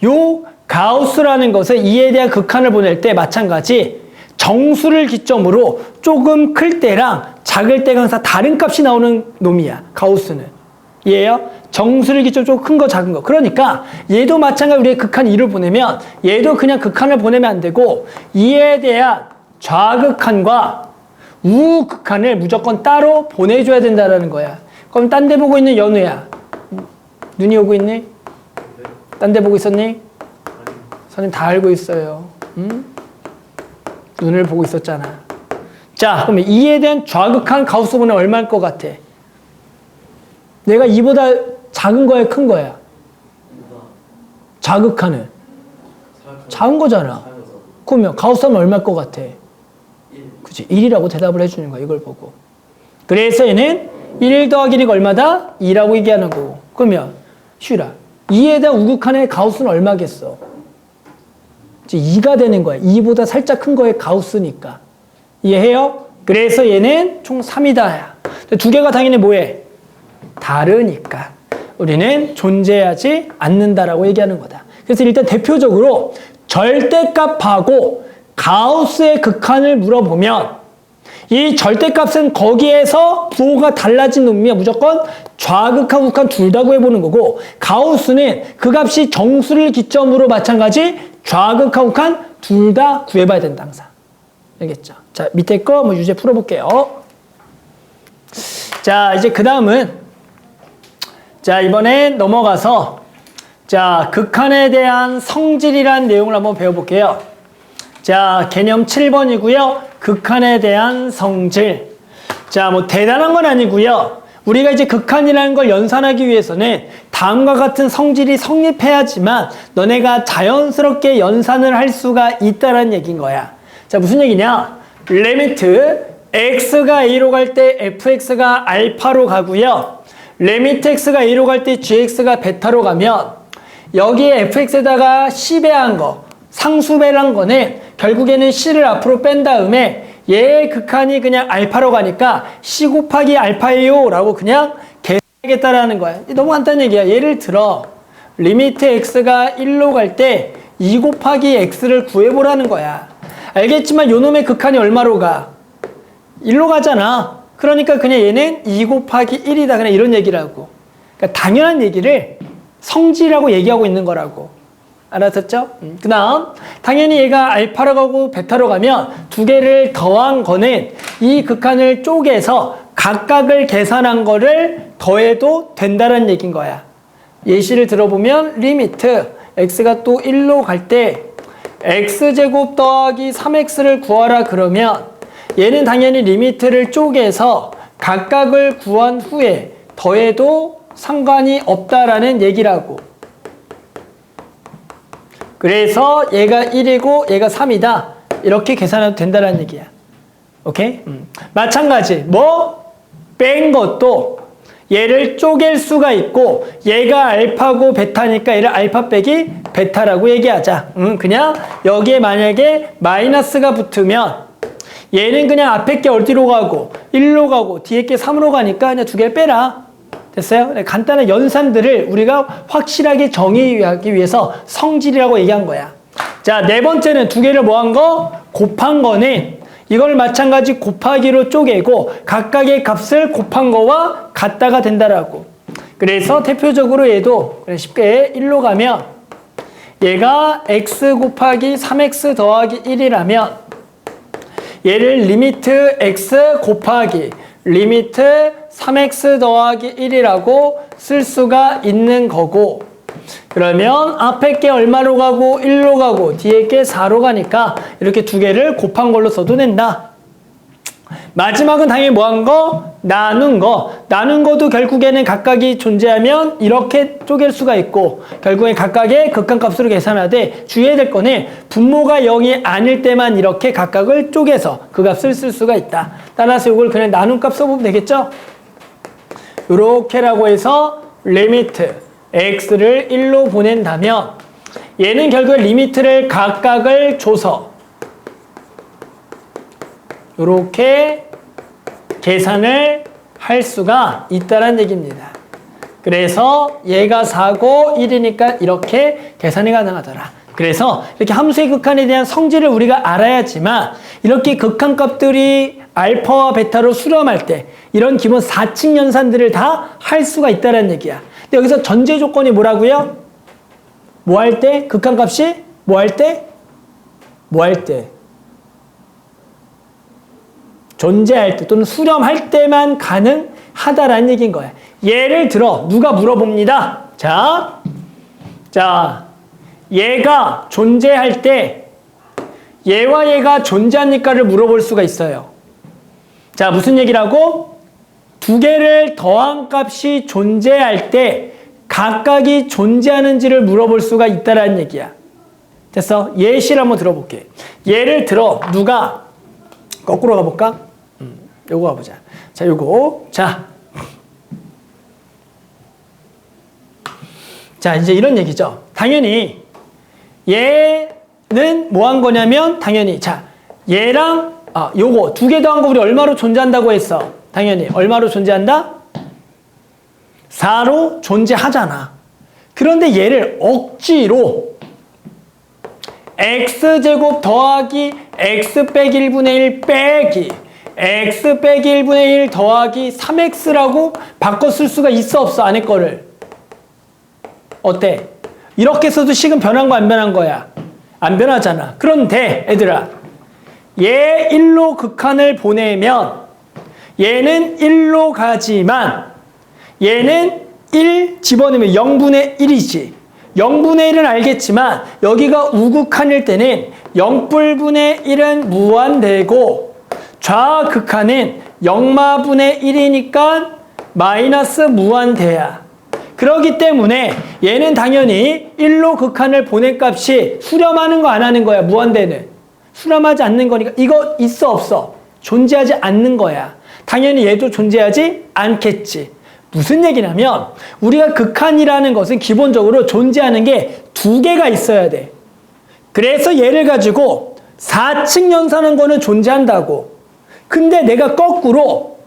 요 가우스라는 것은 2에 대한 극한을 보낼 때 마찬가지 정수를 기점으로 조금 클 때랑 작을 때가 항상 다른 값이 나오는 놈이야. 가우스는. 이해해요? 정수를 기점으로 조금 큰 거 작은 거. 그러니까 얘도 마찬가지로 우리의 극한 2를 보내면 얘도 그냥 극한을 보내면 안 되고 2에 대한 좌극한과 우극한을 무조건 따로 보내줘야 된다는 거야. 그럼 딴 데 보고 있는 연우야. 눈이 오고 있니? 딴 데 보고 있었니? 선생님 다 알고 있어요. 응? 눈을 보고 있었잖아. 자, 그러면 2에 대한 좌극한 가우스분은 얼마일 것 같아? 내가 2보다 작은 거야, 큰 거야? 좌극한은? 작은 거잖아. 그러면 가우스하면 얼마일 것 같아? 그치, 1이라고 대답을 해주는 거야, 이걸 보고. 그래서 얘는 1 더하기 1이 얼마다? 2라고 얘기하는 거고. 그러면 쉬라. 2에 대한 우극한의 가우스는 얼마겠어? 2가 되는 거야. 2보다 살짝 큰 거에 가우스니까. 이해해요? 그래서 얘는 총 3이다. 두 개가 당연히 뭐해? 다르니까. 우리는 존재하지 않는다라고 얘기하는 거다. 그래서 일단 대표적으로 절대값하고 가우스의 극한을 물어보면 이 절대값은 거기에서 부호가 달라진 놈이면 무조건 좌극하고 극한 둘 다 구해보는 거고, 가우스는 그 값이 정수를 기점으로 마찬가지 좌극하고 극한 둘 다 구해봐야 된다 항상. 알겠죠? 자, 밑에 거 뭐 유제 풀어볼게요. 자, 이제 그 다음은, 자, 이번엔 넘어가서, 자, 극한에 대한 성질이란 내용을 한번 배워볼게요. 자, 개념 7번이고요. 극한에 대한 성질. 자, 뭐 대단한 건 아니고요. 우리가 이제 극한이라는 걸 연산하기 위해서는 다음과 같은 성질이 성립해야지만 너네가 자연스럽게 연산을 할 수가 있다는 얘기인 거야. 자, 무슨 얘기냐? 리미트 x가 a로 갈 때 fx가 알파로 가고요. 리미트 x가 a로 갈 때 gx가 베타로 가면 여기에 fx에다가 c배한 거, 상수배란 거는 결국에는 c를 앞으로 뺀 다음에 얘의 극한이 그냥 알파로 가니까 c 곱하기 알파예요 라고 그냥 계산하겠다라는 거야. 너무 간단한 얘기야. 예를 들어 리미트 x가 1로 갈 때 2 곱하기 x를 구해보라는 거야. 알겠지만 요놈의 극한이 얼마로 가? 1로 가잖아. 그러니까 그냥 얘는 2 곱하기 1이다. 그냥 이런 얘기라고. 그러니까 당연한 얘기를 성질이라고 얘기하고 있는 거라고. 알아듣죠? 그 다음 당연히 얘가 알파로 가고 베타로 가면 두 개를 더한 거는 이 극한을 쪼개서 각각을 계산한 거를 더해도 된다는 얘기인 거야. 예시를 들어보면 리미트 x가 또 1로 갈 때 x제곱 더하기 3x를 구하라 그러면 얘는 당연히 리미트를 쪼개서 각각을 구한 후에 더해도 상관이 없다라는 얘기라고. 그래서 얘가 1이고 얘가 3이다. 이렇게 계산해도 된다는 얘기야. 오케이? 마찬가지. 뭐? 뺀 것도 얘를 쪼갤 수가 있고 얘가 알파고 베타니까 얘를 알파 빼기 베타라고 얘기하자. 그냥 여기에 만약에 마이너스가 붙으면 얘는 그냥 앞에 게 어디로 가고 1로 가고 뒤에 게 3으로 가니까 그냥 두 개를 빼라. 됐어요? 간단한 연산들을 우리가 확실하게 정의하기 위해서 성질이라고 얘기한 거야. 자, 네 번째는 두 개를 뭐 한 거? 곱한 거는 이걸 마찬가지 곱하기로 쪼개고 각각의 값을 곱한 거와 같다가 된다라고. 그래서 대표적으로 얘도 쉽게 1로 가면 얘가 x 곱하기 3x 더하기 1이라면 얘를 리미트 x 곱하기 리미트 3x 더하기 1이라고 쓸 수가 있는 거고, 그러면 앞에 게 얼마로 가고 1로 가고 뒤에 게 4로 가니까 이렇게 두 개를 곱한 걸로 써도 된다. 마지막은 당연히 뭐 한 거? 나눈 거. 나눈 것도 결국에는 각각이 존재하면 이렇게 쪼갤 수가 있고 결국엔 각각의 극한값으로 계산하되 주의해야 될 거는 분모가 0이 아닐 때만 이렇게 각각을 쪼개서 그 값을 쓸 수가 있다. 따라서 이걸 그냥 나눈 값 써보면 되겠죠? 이렇게라고 해서 리미트 x를 1로 보낸다면 얘는 결국 리미트를 각각을 줘서 이렇게 계산을 할 수가 있다는 얘기입니다. 그래서 얘가 4고 1이니까 이렇게 계산이 가능하더라. 그래서 이렇게 함수의 극한에 대한 성질을 우리가 알아야지만 이렇게 극한값들이 알파와 베타로 수렴할 때 이런 기본 4층 연산들을 다 할 수가 있다는 얘기야. 근데 여기서 전제 조건이 뭐라고요? 뭐 할 때? 극한값이 뭐 할 때? 뭐 할 때? 존재할 때 또는 수렴할 때만 가능하다라는 얘기인 거야. 예를 들어 누가 물어봅니다. 자, 얘가 존재할 때 얘와 얘가 존재합니까를 물어볼 수가 있어요. 자, 무슨 얘기라고? 두 개를 더한 값이 존재할 때 각각이 존재하는지를 물어볼 수가 있다라는 얘기야. 됐어? 예시를 한번 들어볼게. 예를 들어 누가 거꾸로 가볼까? 요거 가보자. 자, 요거. 자, 이제 이런 얘기죠. 당연히 얘는 뭐 한 거냐면 당연히 자, 얘랑 요거 두 개 더한 거 우리 얼마로 존재한다고 했어? 당연히 얼마로 존재한다? 4로 존재하잖아. 그런데 얘를 억지로 x제곱 더하기 x 빼기 1분의 1 빼기 x 빼기 1분의 1 더하기 3x라고 바꿔 쓸 수가 있어 없어? 안에 거를. 어때? 이렇게 써도 식은 변한 거 안 변한 거야? 안 변하잖아. 그런데 얘들아, 얘 1로 극한을 보내면 얘는 1로 가지만 얘는 1 집어넣으면 0분의 1이지. 0분의 1은 알겠지만 여기가 우극한일 때는 0분의 1은 무한대고 좌극한은 0마분의 1이니까 마이너스 무한대야. 그렇기 때문에 얘는 당연히 1로 극한을 보낸 값이 수렴하는 거 안 하는 거야. 무한대는. 수렴하지 않는 거니까 이거 있어 없어? 존재하지 않는 거야. 당연히 얘도 존재하지 않겠지. 무슨 얘기냐면 우리가 극한이라는 것은 기본적으로 존재하는 게 두 개가 있어야 돼. 그래서 얘를 가지고 4층 연산한 거는 존재한다고. 근데 내가 거꾸로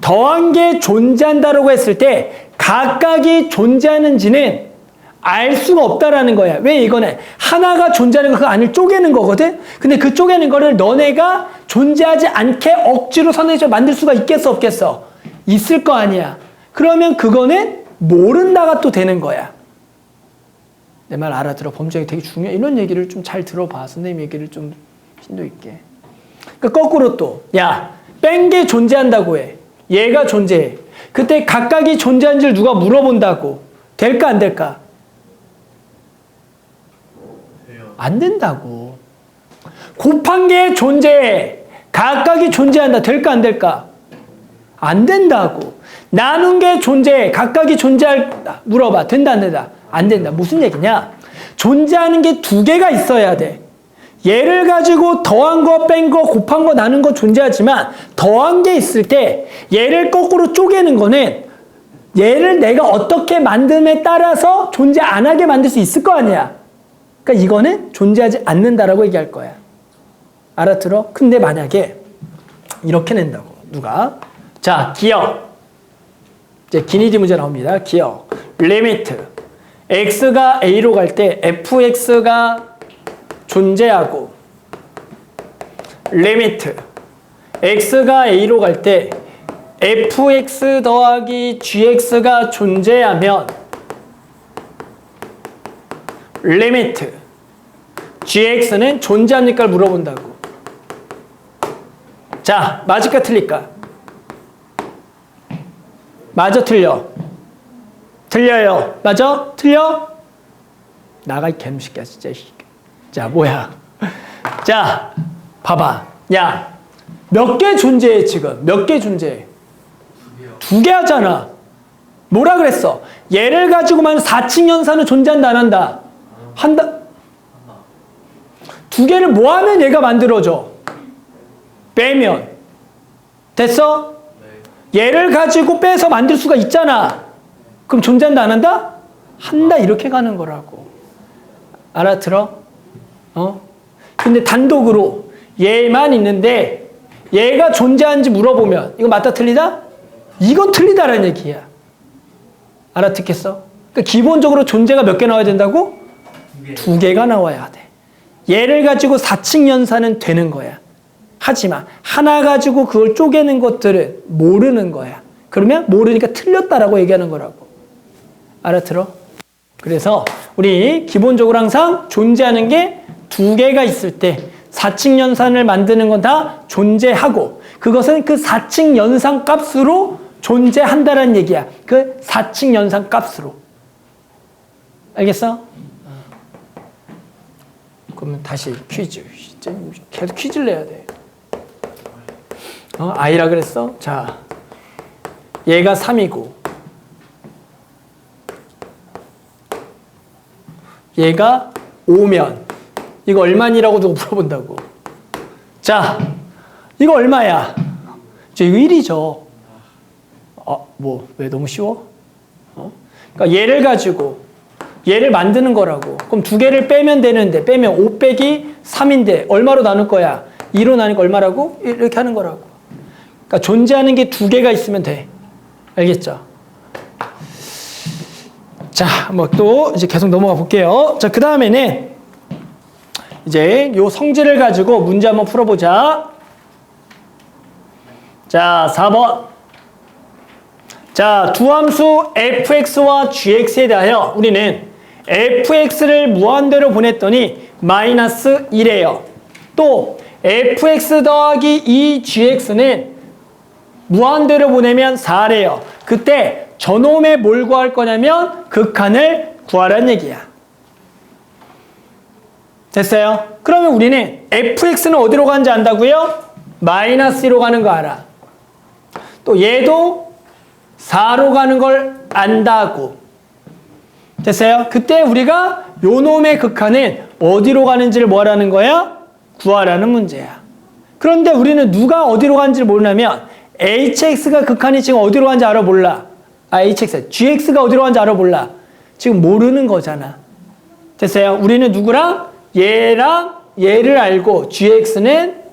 더한 게 존재한다라고 했을 때 각각이 존재하는지는 알 수가 없다라는 거야. 왜 이거는 하나가 존재하는 거 그 안을 쪼개는 거거든. 근데 그 쪼개는 거를 너네가 존재하지 않게 억지로 선에서 만들 수가 있겠어 없겠어? 있을 거 아니야. 그러면 그거는 모른다가 또 되는 거야. 내 말 알아들어. 범죄가 되게 중요해. 이런 얘기를 좀 잘 들어봐. 선생님 얘기를 좀 심도 있게. 그러니까 거꾸로 또 야, 뺀 게 존재한다고 해. 얘가 존재해. 그때 각각이 존재한지를 누가 물어본다고. 될까 안 될까? 안 된다고. 곱한 게 존재해. 각각이 존재한다. 될까 안 될까? 안 된다고. 나눈 게 존재해. 각각이 존재할까? 물어봐. 된다 안 된다? 안 된다. 무슨 얘기냐? 존재하는 게 두 개가 있어야 돼. 얘를 가지고 더한 거, 뺀 거, 곱한 거, 나눈 거 존재하지만 더한 게 있을 때 얘를 거꾸로 쪼개는 거는 얘를 내가 어떻게 만듦에 따라서 존재 안 하게 만들 수 있을 거 아니야. 그러니까 이거는 존재하지 않는다라고 얘기할 거야. 알아들어? 근데 만약에 이렇게 낸다고. 누가? 자, 기억. 이제 기니디 문제 나옵니다. 기억. 리미트. x가 a로 갈 때 fx가 존재하고 리미트 x가 a로 갈 때 fx 더하기 gx가 존재하면 리미트 gx는 존재합니까? 물어본다고. 자, 맞을까 틀릴까? 맞아 틀려? 틀려요. 맞아? 틀려? 나가 이 개놈새끼야 진짜. 자, 뭐야? 자, 봐봐. 야, 몇 개 존재해 지금? 몇 개 존재해? 두 개 하잖아. 뭐라 그랬어? 얘를 가지고만 4층 연산은 존재한다 안 한다? 한다. 두 개를 뭐 하면 얘가 만들어져? 빼면. 됐어? 얘를 가지고 빼서 만들 수가 있잖아. 그럼 존재한다 안 한다? 한다. 이렇게 가는 거라고. 알아들어? 근데 단독으로 얘만 있는데 얘가 존재하는지 물어보면 이거 맞다 틀리다? 이건 틀리다라는 얘기야. 알아듣겠어? 그러니까 기본적으로 존재가 몇 개 나와야 된다고? 두 개가 나와야 돼. 얘를 가지고 4층 연산은 되는 거야. 하지만 하나 가지고 그걸 쪼개는 것들은 모르는 거야. 그러면 모르니까 틀렸다라고 얘기하는 거라고. 알아들어? 그래서 우리 기본적으로 항상 존재하는 게 두 개가 있을 때 4층 연산을 만드는 건 다 존재하고 그것은 그 4층 연산 값으로 존재한다라는 얘기야. 그 4층 연산 값으로. 알겠어? 그러면 다시 퀴즈. 계속 퀴즈를 내야 돼. i라 그랬어? 자, 얘가 3이고 얘가 5면 이거 얼마니라고 누가 물어본다고. 자, 이거 얼마야? 이거 1이죠. 뭐, 왜 너무 쉬워? 그러니까 얘를 가지고 얘를 만드는 거라고. 그럼 두 개를 빼면 되는데 빼면 5 빼기 3인데 얼마로 나눌 거야? 2로 나누니까 얼마라고? 이렇게 하는 거라고. 그러니까 존재하는 게 두 개가 있으면 돼. 알겠죠? 자, 뭐 또 이제 계속 넘어가 볼게요. 자, 그 다음에는 이제 요 성질을 가지고 문제 한번 풀어보자. 자, 4번. 자, 두 함수 fx와 gx에 대하여 우리는 fx를 무한대로 보냈더니 마이너스 1이에요. 또 fx 더하기 2gx는 무한대로 보내면 4래요. 그때 저놈의 뭘 구할 거냐면 극한을 구하라는 얘기야. 됐어요? 그러면 우리는 fx는 어디로 가는지 안다고요? 마이너스 1로 가는 거 알아. 또 얘도 4로 가는 걸 안다고. 됐어요? 그때 우리가 요 놈의 극한은 어디로 가는지를 뭐 하라는 거야? 구하라는 문제야. 그런데 우리는 누가 어디로 가는지를 모르냐면 hx가 극한이 지금 어디로 가는지 알아 몰라. gx가 어디로 가는지 알아 몰라. 지금 모르는 거잖아. 됐어요? 우리는 누구랑? 얘랑 얘를 알고 gx는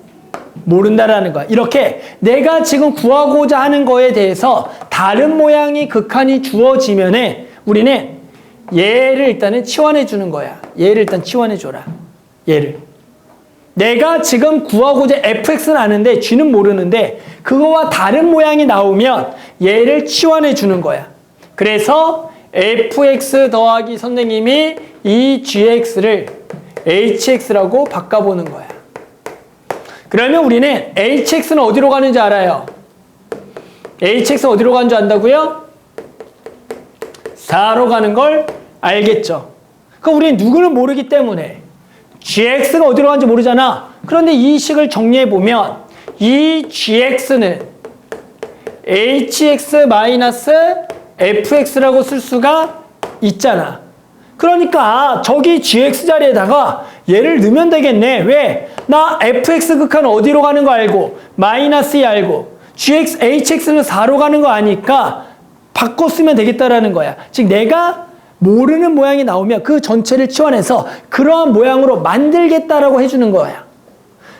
모른다라는 거야. 이렇게 내가 지금 구하고자 하는 거에 대해서 다른 모양의 극한이 주어지면은 우리는 얘를 일단은 치환해 주는 거야. 얘를 일단 치환해 줘라. 얘를. 내가 지금 구하고자 fx는 아는데 g는 모르는데 그거와 다른 모양이 나오면 얘를 치환해 주는 거야. 그래서 fx 더하기 선생님이 이 gx를 hx라고 바꿔보는 거야. 그러면 우리는 hx는 어디로 가는지 알아요. hx는 어디로 가는 줄 안다고요? 4로 가는 걸 알겠죠. 그럼 우리는 누구를 모르기 때문에 gx가 어디로 가는지 모르잖아. 그런데 이 식을 정리해보면 이 gx는 hx-fx라고 쓸 수가 있잖아. 그러니까 저기 gx 자리에다가 얘를 넣으면 되겠네. 왜? 나 fx 극한 어디로 가는 거 알고 마이너스 2 알고 hx는 4로 가는 거 아니까 바꿔 쓰면 되겠다라는 거야. 즉 내가 모르는 모양이 나오면 그 전체를 치환해서 그러한 모양으로 만들겠다라고 해주는 거야.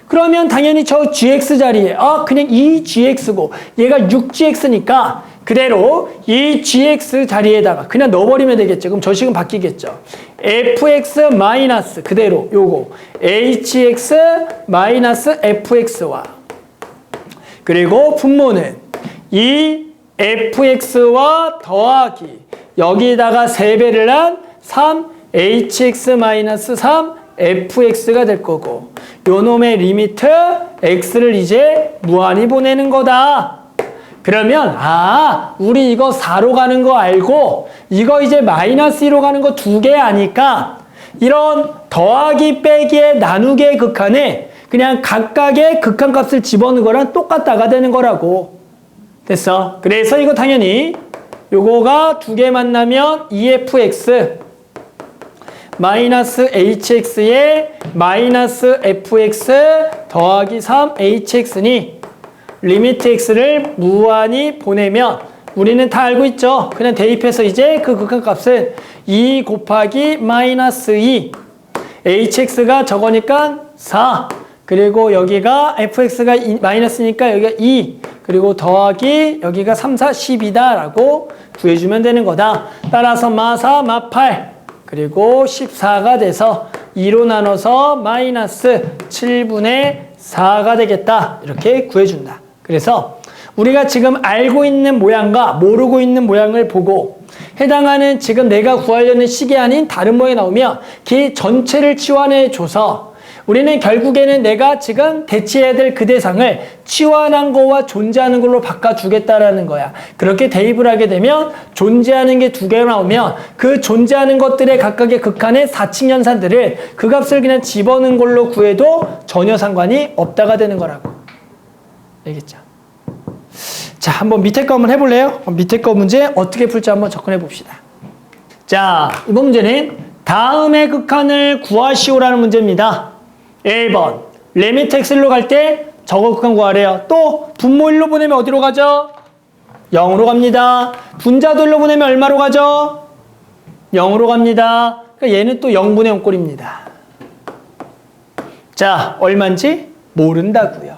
그러면 당연히 저 gx 자리에 그냥 이 gx고 얘가 6gx니까 그대로 이 gx 자리에다가 그냥 넣어버리면 되겠죠. 그럼 저 식은 바뀌겠죠. fx 마이너스 그대로 요거 hx 마이너스 fx와 그리고 분모는 이 fx와 더하기 여기다가 3배를 한 3hx-3fx가 될 거고 요 놈의 리미트 x를 이제 무한히 보내는 거다. 그러면 우리 이거 4로 가는 거 알고 이거 이제 마이너스 2로 가는 거 2개 아니까 이런 더하기 빼기에 나누기의 극한에 그냥 각각의 극한값을 집어넣는 거랑 똑같다가 되는 거라고. 됐어? 그래서 이거 당연히 요거가 2개 만나면 2fx 마이너스 hx에 마이너스 fx 더하기 3hx니 리미트 x를 무한히 보내면 우리는 다 알고 있죠. 그냥 대입해서 이제 그 극한값은 2 곱하기 마이너스 2 hx가 저거니까 4 그리고 여기가 fx가 마이너스니까 여기가 2 그리고 더하기 여기가 3, 4, 10이다 라고 구해주면 되는 거다. 따라서 마4, 마8 그리고 14가 돼서 2로 나눠서 마이너스 7분의 4가 되겠다. 이렇게 구해준다. 그래서 우리가 지금 알고 있는 모양과 모르고 있는 모양을 보고 해당하는 지금 내가 구하려는 식이 아닌 다른 모양이 나오면 그 전체를 치환해줘서 우리는 결국에는 내가 지금 대체해야 될 그 대상을 치환한 거와 존재하는 걸로 바꿔주겠다라는 거야. 그렇게 대입을 하게 되면 존재하는 게 2개 나오면 그 존재하는 것들의 각각의 극한의 4층 연산들을 그 값을 그냥 집어넣은 걸로 구해도 전혀 상관이 없다가 되는 거라고. 알겠죠? 자, 한번 밑에 거 한번 해볼래요? 밑에 거 문제 어떻게 풀지 한번 접근해 봅시다. 자, 이번 문제는 다음의 극한을 구하시오라는 문제입니다. 1번 리미트 x로 갈 때 저거 극한 구하래요. 또 분모 1로 보내면 어디로 가죠? 0으로 갑니다. 분자도 1로 보내면 얼마로 가죠? 0으로 갑니다. 그러니까 얘는 또 0분의 0 꼴입니다. 자, 얼마인지 모른다고요.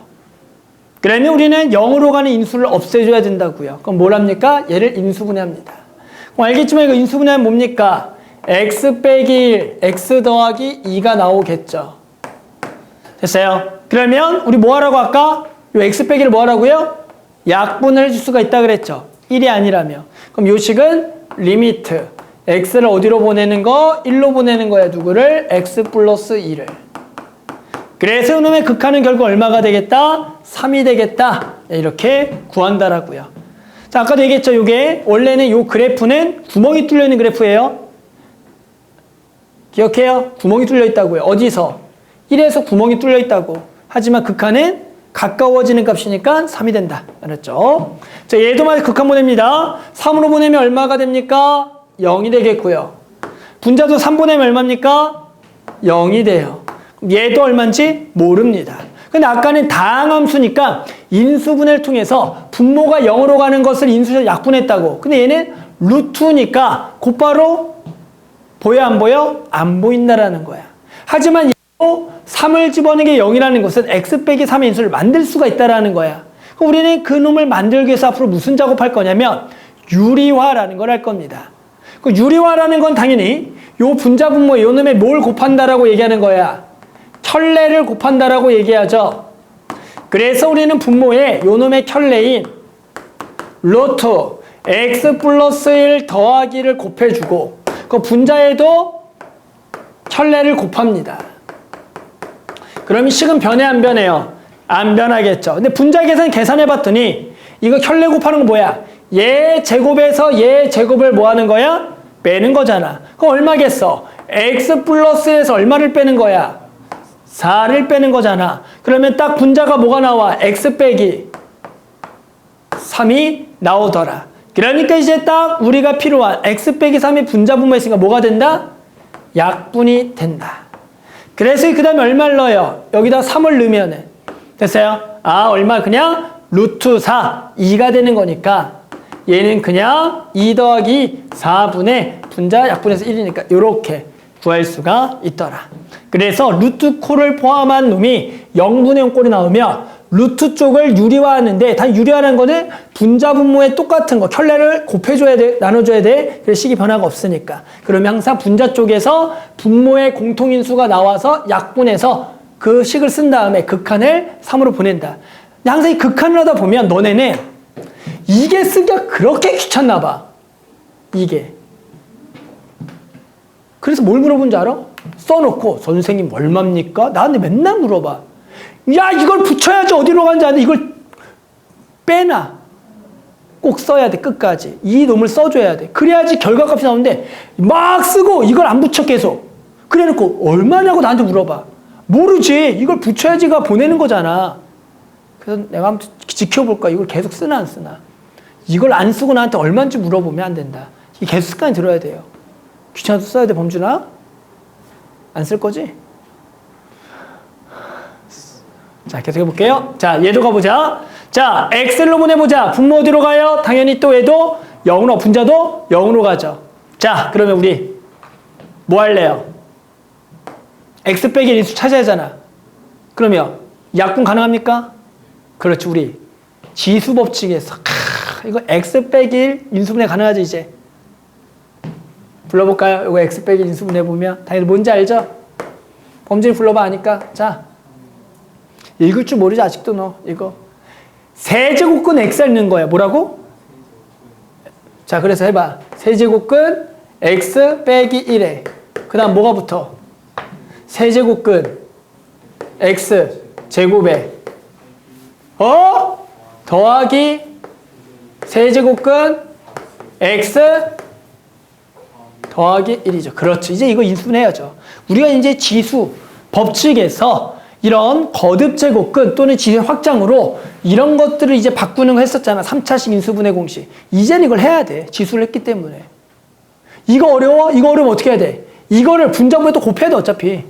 그러면 우리는 0으로 가는 인수를 없애줘야 된다고요. 그럼 뭘 합니까? 얘를 인수분해합니다. 그럼 알겠지만 이거 인수분해하면 뭡니까? x 빼기 1, x 더하기 2가 나오겠죠. 됐어요? 그러면 우리 뭐 하라고 할까? 요 x 빼기를 뭐 하라고요? 약분을 해줄 수가 있다 그랬죠. 1이 아니라면. 그럼 요 식은 리미트 x를 어디로 보내는 거? 1로 보내는 거야. 누구를? x 플러스 2를. 그래서 이놈의 극한은 결국 얼마가 되겠다? 3이 되겠다. 이렇게 구한다라고요. 자, 아까도 얘기했죠. 이게 원래는 요 그래프는 구멍이 뚫려 있는 그래프예요. 기억해요? 구멍이 뚫려 있다고요. 어디서? 1에서 구멍이 뚫려 있다고. 하지만 극한은 가까워지는 값이니까 3이 된다. 알았죠? 자, 얘도 마찬가지 극한 보냅니다. 3으로 보내면 얼마가 됩니까? 0이 되겠고요. 분자도 3 보내면 얼마입니까? 0이 돼요. 얘도 얼마인지 모릅니다. 근데 아까는 다항함수니까 인수분해를 통해서 분모가 0으로 가는 것을 인수에서 약분했다고. 근데 얘는 루트니까 곧바로 보여 안 보여? 안 보인다라는 거야. 하지만 얘도 3을 집어넣는 게 0이라는 것은 x 빼기 3의 인수를 만들 수가 있다라는 거야. 그럼 우리는 그 놈을 만들기 위해서 앞으로 무슨 작업할 거냐면 유리화라는 걸 할 겁니다. 그 유리화라는 건 당연히 요 분자 분모에 요 놈에 뭘 곱한다라고 얘기하는 거야. 켤레를 곱한다라고 얘기하죠. 그래서 우리는 분모에 요 놈의 켤레인 루트 x 플러스 1 더하기를 곱해주고 그 분자에도 켤레를 곱합니다. 그러면 식은 변해 안 변해요? 안 변하겠죠. 근데 분자 계산 계산해봤더니 이거 켤레 곱하는 거 뭐야? 얘 제곱에서 얘 제곱을 뭐 하는 거야? 빼는 거잖아. 그럼 얼마겠어? x 플러스 1에서 얼마를 빼는 거야? 4를 빼는 거잖아. 그러면 딱 분자가 뭐가 나와? x 빼기 3이 나오더라. 그러니까 이제 딱 우리가 필요한 x 빼기 3이 분자 분모에 있으니까 뭐가 된다? 약분이 된다. 그래서 그 다음에 얼마를 넣어요? 여기다 3을 넣으면은 됐어요? 아, 얼마? 그냥 루트 4, 2가 되는 거니까 얘는 그냥 2 더하기 4분의 분자 약분에서 1이니까 이렇게 구할 수가 있더라. 그래서 루트 코를 포함한 놈이 0분의 0꼴이 나오면 루트 쪽을 유리화하는데, 단 유리화하는 거는 분자 분모에 똑같은 거 켤레를 곱해줘야 돼, 나눠줘야 돼. 그래서 식이 변화가 없으니까. 그러면 항상 분자 쪽에서 분모의 공통인수가 나와서 약분해서 그 식을 쓴 다음에 극한을 3으로 보낸다. 근데 항상 이 극한을 하다 보면 너네는 이게 쓰기가 그렇게 귀찮나 봐. 이게. 그래서 뭘 물어본 줄 알아? 써놓고 선생님 얼마입니까? 나한테 맨날 물어봐. 야, 이걸 붙여야지 어디로 간지 아는데 이걸 빼놔. 꼭 써야 돼, 끝까지. 이 놈을 써줘야 돼. 그래야지 결과값이 나오는데 막 쓰고 이걸 안 붙여 계속. 그래놓고 얼마냐고 나한테 물어봐. 모르지. 이걸 붙여야지가 보내는 거잖아. 그래서 내가 한번 지켜볼 거야. 이걸 계속 쓰나 안 쓰나. 이걸 안 쓰고 나한테 얼마인지 물어보면 안 된다. 이게 계속 습관이 들어야 돼요. 귀찮아서 써야 돼, 범준아? 안 쓸 거지? 자, 계속 해볼게요. 자, 얘도 가보자. 자, x로 보내보자. 분모 어디로 가요? 당연히 또 얘도 0으로, 분자도 0으로 가죠. 자, 그러면 우리 뭐 할래요? x 빼기 인수 찾아야 하잖아. 그러면 약분 가능합니까? 그렇지, 우리 지수 법칙에서 이거 x 빼기 1 인수분해 가능하죠, 이제. 불러볼까요? 이거 x 빼기 인수분해 보면 당연히 뭔지 알죠? 범준이 불러봐 아니까. 자, 읽을 줄 모르지 아직도 너 이거 세제곱근 x를 넣는 거야. 뭐라고? 자, 그래서 해봐. 세제곱근 x 빼기 1에 그 다음 뭐가 붙어? 세제곱근 x 제곱에 더하기 세제곱근 x 더하기 1이죠. 그렇죠. 이제 이거 인수분해야죠. 우리가 이제 지수 법칙에서 이런 거듭 제곱근 또는 지수 확장으로 이런 것들을 이제 바꾸는 거 했었잖아. 3차식 인수분해 공식. 이제는 이걸 해야 돼. 지수를 했기 때문에. 이거 어려워? 이거 어려우면 어떻게 해야 돼? 이거를 분자분모에 또 곱해야 돼, 어차피.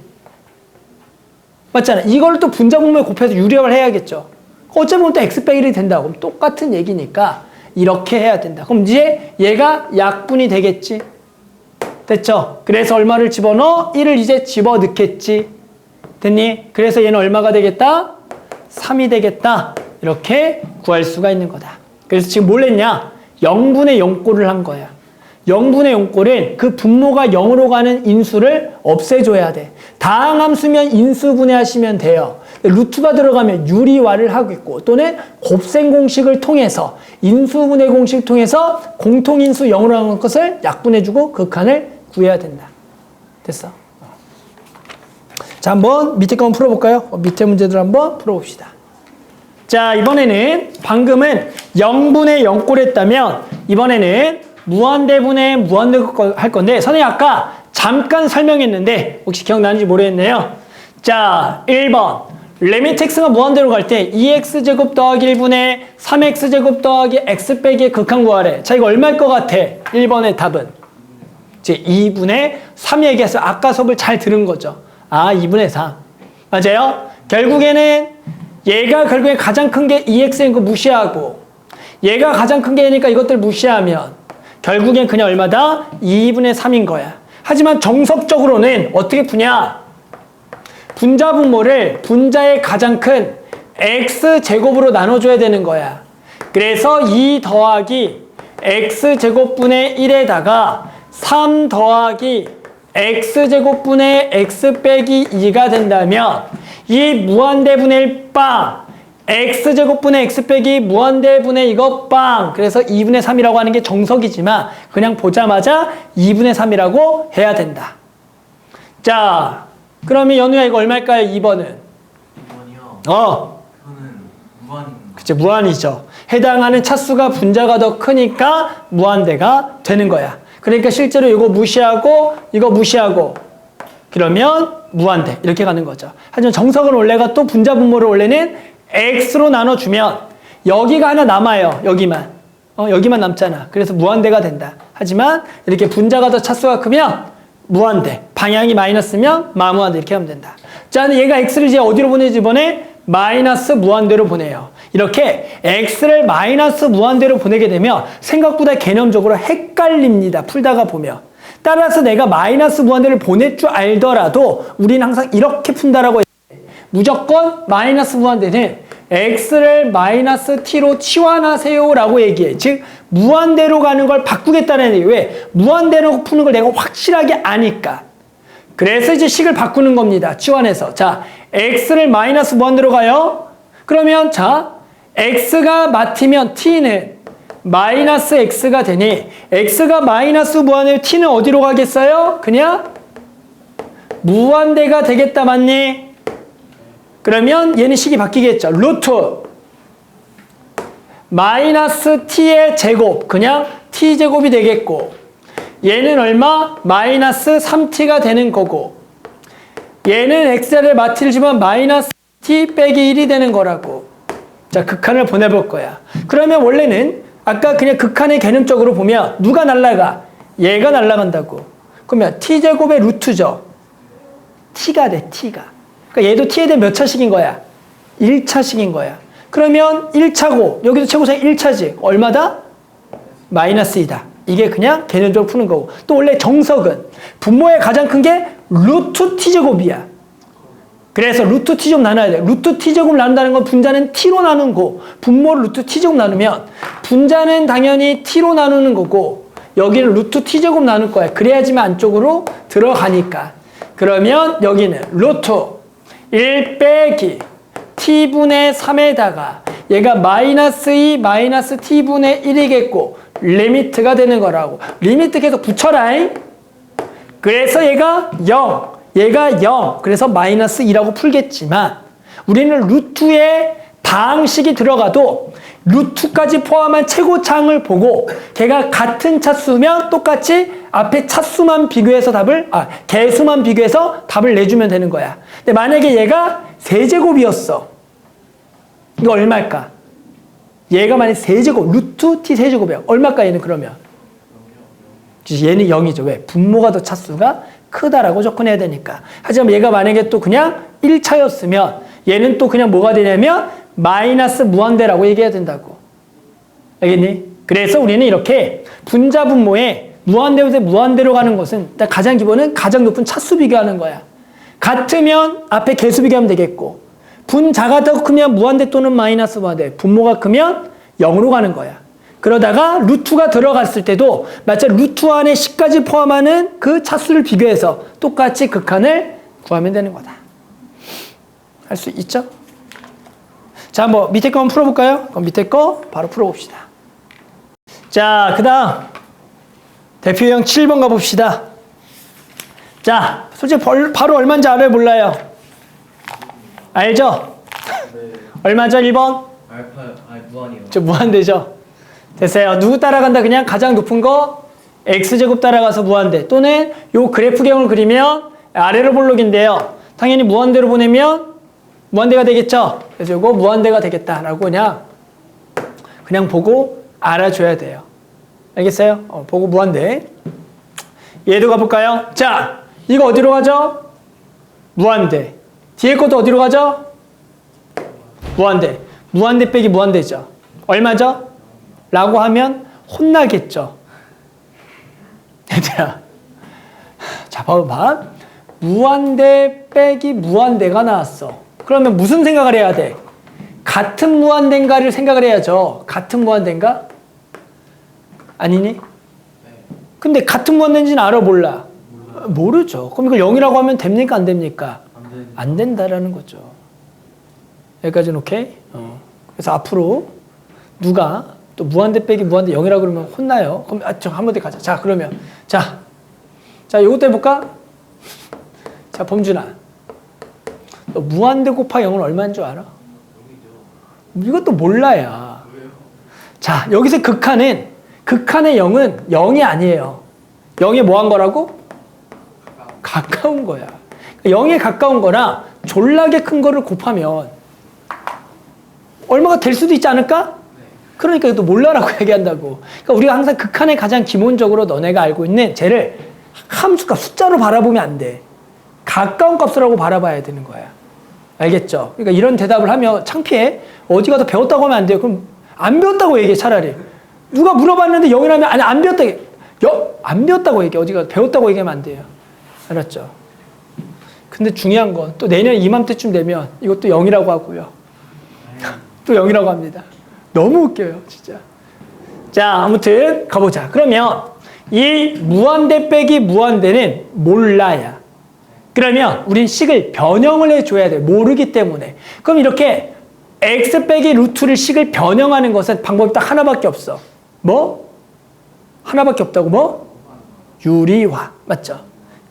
맞잖아. 이걸 또 분자분모에 곱해서 유리화를 해야겠죠. 어차피 보면 또 x 빼기 1이 된다고. 그럼 똑같은 얘기니까 이렇게 해야 된다. 그럼 이제 얘가 약분이 되겠지. 됐죠? 그래서 얼마를 집어넣어? 1을 이제 집어넣겠지. 됐니? 그래서 얘는 얼마가 되겠다? 3이 되겠다. 이렇게 구할 수가 있는 거다. 그래서 지금 뭘 했냐? 0분의 0꼴을 한 거야. 0분의 용꼴은 그 분모가 0으로 가는 인수를 없애줘야 돼. 다항함수면 인수분해하시면 돼요. 루트가 들어가면 유리화를 하고 있고 또는 곱셈 공식을 통해서 인수분해 공식을 통해서 공통인수 0으로 가는 것을 약분해주고 극한을 구해야 된다. 됐어? 자, 한번 밑에 거 한번 풀어볼까요? 밑에 문제들 한번 풀어봅시다. 자, 이번에는 방금은 0분의 0꼴 했다면 이번에는 무한대분의 무한대꼴 할 건데 선생님 아까 잠깐 설명했는데 혹시 기억나는지 모르겠네요. 자, 1번 리미트 x가 무한대로 갈 때 2x제곱 더하기 1분의 3x제곱 더하기 x 빼기 극한 구하래. 자, 이거 얼마일 것 같아? 1번의 답은 이제 2분의 3 얘기해서 아까 수업을 잘 들은 거죠. 아, 2분의 3 맞아요? 결국에는 얘가 결국에 가장 큰 게 2x인 거 무시하고 얘가 가장 큰 게니까 이것들 무시하면 결국엔 그냥 얼마다? 2분의 3인 거야. 하지만 정석적으로는 어떻게 푸냐? 분자 분모를 분자의 가장 큰 x제곱으로 나눠줘야 되는 거야. 그래서 2 더하기 x제곱분의 1에다가 3 더하기 x제곱분의 x 빼기 2가 된다면 이 무한대분의 1 빵 x제곱분의 x 빼기 무한대분의 이거 빵. 그래서 2분의 3이라고 하는 게 정석이지만 그냥 보자마자 2분의 3이라고 해야 된다. 자, 그러면 연우야 이거 얼마일까요? 2번은? 2번이요? 그거는 무한. 그치, 무한이죠. 해당하는 차수가 분자가 더 크니까 무한대가 되는 거야. 그러니까 실제로 이거 무시하고 이거 무시하고 그러면 무한대 이렇게 가는 거죠. 하지만 정석은 원래가 또 분자 분모를 원래는 x로 나눠주면 여기가 하나 남아요. 여기만. 여기만 남잖아. 그래서 무한대가 된다. 하지만 이렇게 분자가 더 차수가 크면 무한대. 방향이 마이너스면 마무한대 이렇게 하면 된다. 자, 얘가 x를 이제 어디로 보내지 이번에? 마이너스 무한대로 보내요. 이렇게 x를 마이너스 무한대로 보내게 되면 생각보다 개념적으로 헷갈립니다. 풀다가 보면. 따라서 내가 마이너스 무한대를 보낼 줄 알더라도 우리는 항상 이렇게 푼다라고 해요. 무조건 마이너스 무한대는 x를 마이너스 t로 치환하세요 라고 얘기해. 즉 무한대로 가는 걸 바꾸겠다는 얘기. 왜? 무한대로 푸는 걸 내가 확실하게 아니까. 그래서 이제 식을 바꾸는 겁니다. 치환해서. 자, x를 마이너스 무한대로 가요. 그러면 자, x가 맡으면 t는 마이너스 x가 되니 x가 마이너스 무한대로 t는 어디로 가겠어요? 그냥 무한대가 되겠다. 맞니? 그러면 얘는 식이 바뀌겠죠. 루트 마이너스 t의 제곱 그냥 t제곱이 되겠고 얘는 얼마? 마이너스 3t가 되는 거고 얘는 x를 마트를 주면 마이너스 t 빼기 1이 되는 거라고. 자, 극한을 보내볼 거야. 그러면 원래는 아까 그냥 극한의 개념적으로 보면 누가 날아가? 얘가 날아간다고. 그러면 t제곱의 루트죠. t가 돼. t가. 그러니까 얘도 t에 대한 몇 차식인 거야? 1차식인 거야. 그러면 1차고 여기도 최고차이 1차지. 얼마다? 마이너스 2다. 이게 그냥 개념적으로 푸는 거고. 또 원래 정석은 분모의 가장 큰 게 루트 t제곱이야. 그래서 루트 t제곱 나눠야 돼. 루트 t제곱 나눈다는 건 분자는 t로 나눈 거. 분모를 루트 t제곱 나누면 분자는 당연히 t로 나누는 거고 여기는 루트 t제곱 나눌 거야. 그래야지만 안쪽으로 들어가니까. 그러면 여기는 루트 1 빼기 t분의 3에다가 얘가 마이너스 2 마이너스 t분의 1이겠고 리미트가 되는 거라고. 리미트 계속 붙여라잉. 그래서 얘가 0 얘가 0 그래서 마이너스 2라고 풀겠지만 우리는 루트에 다항식이 들어가도 루트까지 포함한 최고차항을 보고 걔가 같은 차수면 똑같이 앞에 차수만 비교해서 개수만 비교해서 답을 내주면 되는 거야. 근데 만약에 얘가 세제곱이었어. 이거 얼마일까? 얘가 만약에 세제곱, 루트 t 세제곱이야. 얼마일까 얘는 그러면? 얘는 0이죠. 왜? 분모가 더 차수가 크다라고 접근해야 되니까. 하지만 얘가 만약에 또 그냥 1차였으면 얘는 또 그냥 뭐가 되냐면 마이너스 무한대라고 얘기해야 된다고. 알겠니? 그래서 우리는 이렇게 분자 분모에 무한대에서 무한대로 가는 것은 일단 가장 기본은 가장 높은 차수 비교하는 거야. 같으면 앞에 개수 비교하면 되겠고 분자가 더 크면 무한대 또는 마이너스 무한대, 분모가 크면 0으로 가는 거야. 그러다가 루트가 들어갔을 때도 마치 루트 안에 10까지 포함하는 그 차수를 비교해서 똑같이 극한을 구하면 되는 거다. 할 수 있죠? 자, 뭐 밑에 거 한번 풀어볼까요? 그럼 밑에 거 바로 풀어봅시다. 자, 그 다음 대표형 7번 가봅시다. 자, 솔직히 바로 얼마인지 알아요? 몰라요? 알죠? 네. 얼마죠? 1번? 무한이요. 저 무한대죠? 됐어요. 누구 따라간다? 그냥 가장 높은 거 x제곱 따라가서 무한대, 또는 요 그래프경을 그리면 아래로 볼록인데요. 당연히 무한대로 보내면 무한대가 되겠죠? 그래서 요거 무한대가 되겠다라고 그냥 보고 알아줘야 돼요. 알겠어요? 보고 무한대. 얘도 가볼까요? 자, 이거 어디로 가죠? 무한대. 뒤에 것도 어디로 가죠? 무한대. 무한대 빼기 무한대죠. 얼마죠? 라고 하면 혼나겠죠. 얘들아, 자, 봐봐. 무한대 빼기 무한대가 나왔어. 그러면 무슨 생각을 해야 돼? 같은 무한대인가를 생각을 해야죠. 같은 무한대인가? 아니니? 근데 같은 무한대인지는 알아, 몰라? 모르죠. 그럼 이걸 0이라고 하면 됩니까, 안 됩니까? 안 된다라는 거죠. 여기까지는 오케이? 그래서 앞으로 누가 또 무한대 빼기 무한대 0이라고 그러면 혼나요. 그럼 한 번 더 가자. 자, 그러면 자, 이것도 해볼까? 자, 범준아, 너 무한대 곱하기 0은 얼마인 줄 알아? 이것도 몰라야. 자, 여기서 극한의 0은 0이 아니에요. 0에 뭐 한 거라고? 가까운 거야. 0에 가까운 거랑 졸라게 큰 거를 곱하면 얼마가 될 수도 있지 않을까? 그러니까 이것도 몰라라고 얘기한다고. 그러니까 우리가 항상 극한의 가장 기본적으로 너네가 알고 있는 쟤를 함수값, 숫자로 바라보면 안 돼. 가까운 값이라고 바라봐야 되는 거야. 알겠죠? 그러니까 이런 대답을 하면 창피해. 어디 가서 배웠다고 하면 안 돼요. 그럼 안 배웠다고 얘기해, 차라리. 누가 물어봤는데 0이라면 아니, 안 배웠다. 안 배웠다고 얘기해. 어디 가서 배웠다고 얘기하면 안 돼요. 알았죠? 근데 중요한 건 또 내년 이맘때쯤 되면 이것도 0이라고 하고요. 또 0이라고 합니다. 너무 웃겨요, 진짜. 자, 아무튼 가보자. 그러면 이 무한대 빼기 무한대는 몰라야. 그러면 우린 식을 변형을 해줘야 돼. 모르기 때문에. 그럼 이렇게 x 빼기 루트를 식을 변형하는 것은 방법이 딱 하나밖에 없어. 뭐? 하나밖에 없다고. 뭐? 유리화. 맞죠?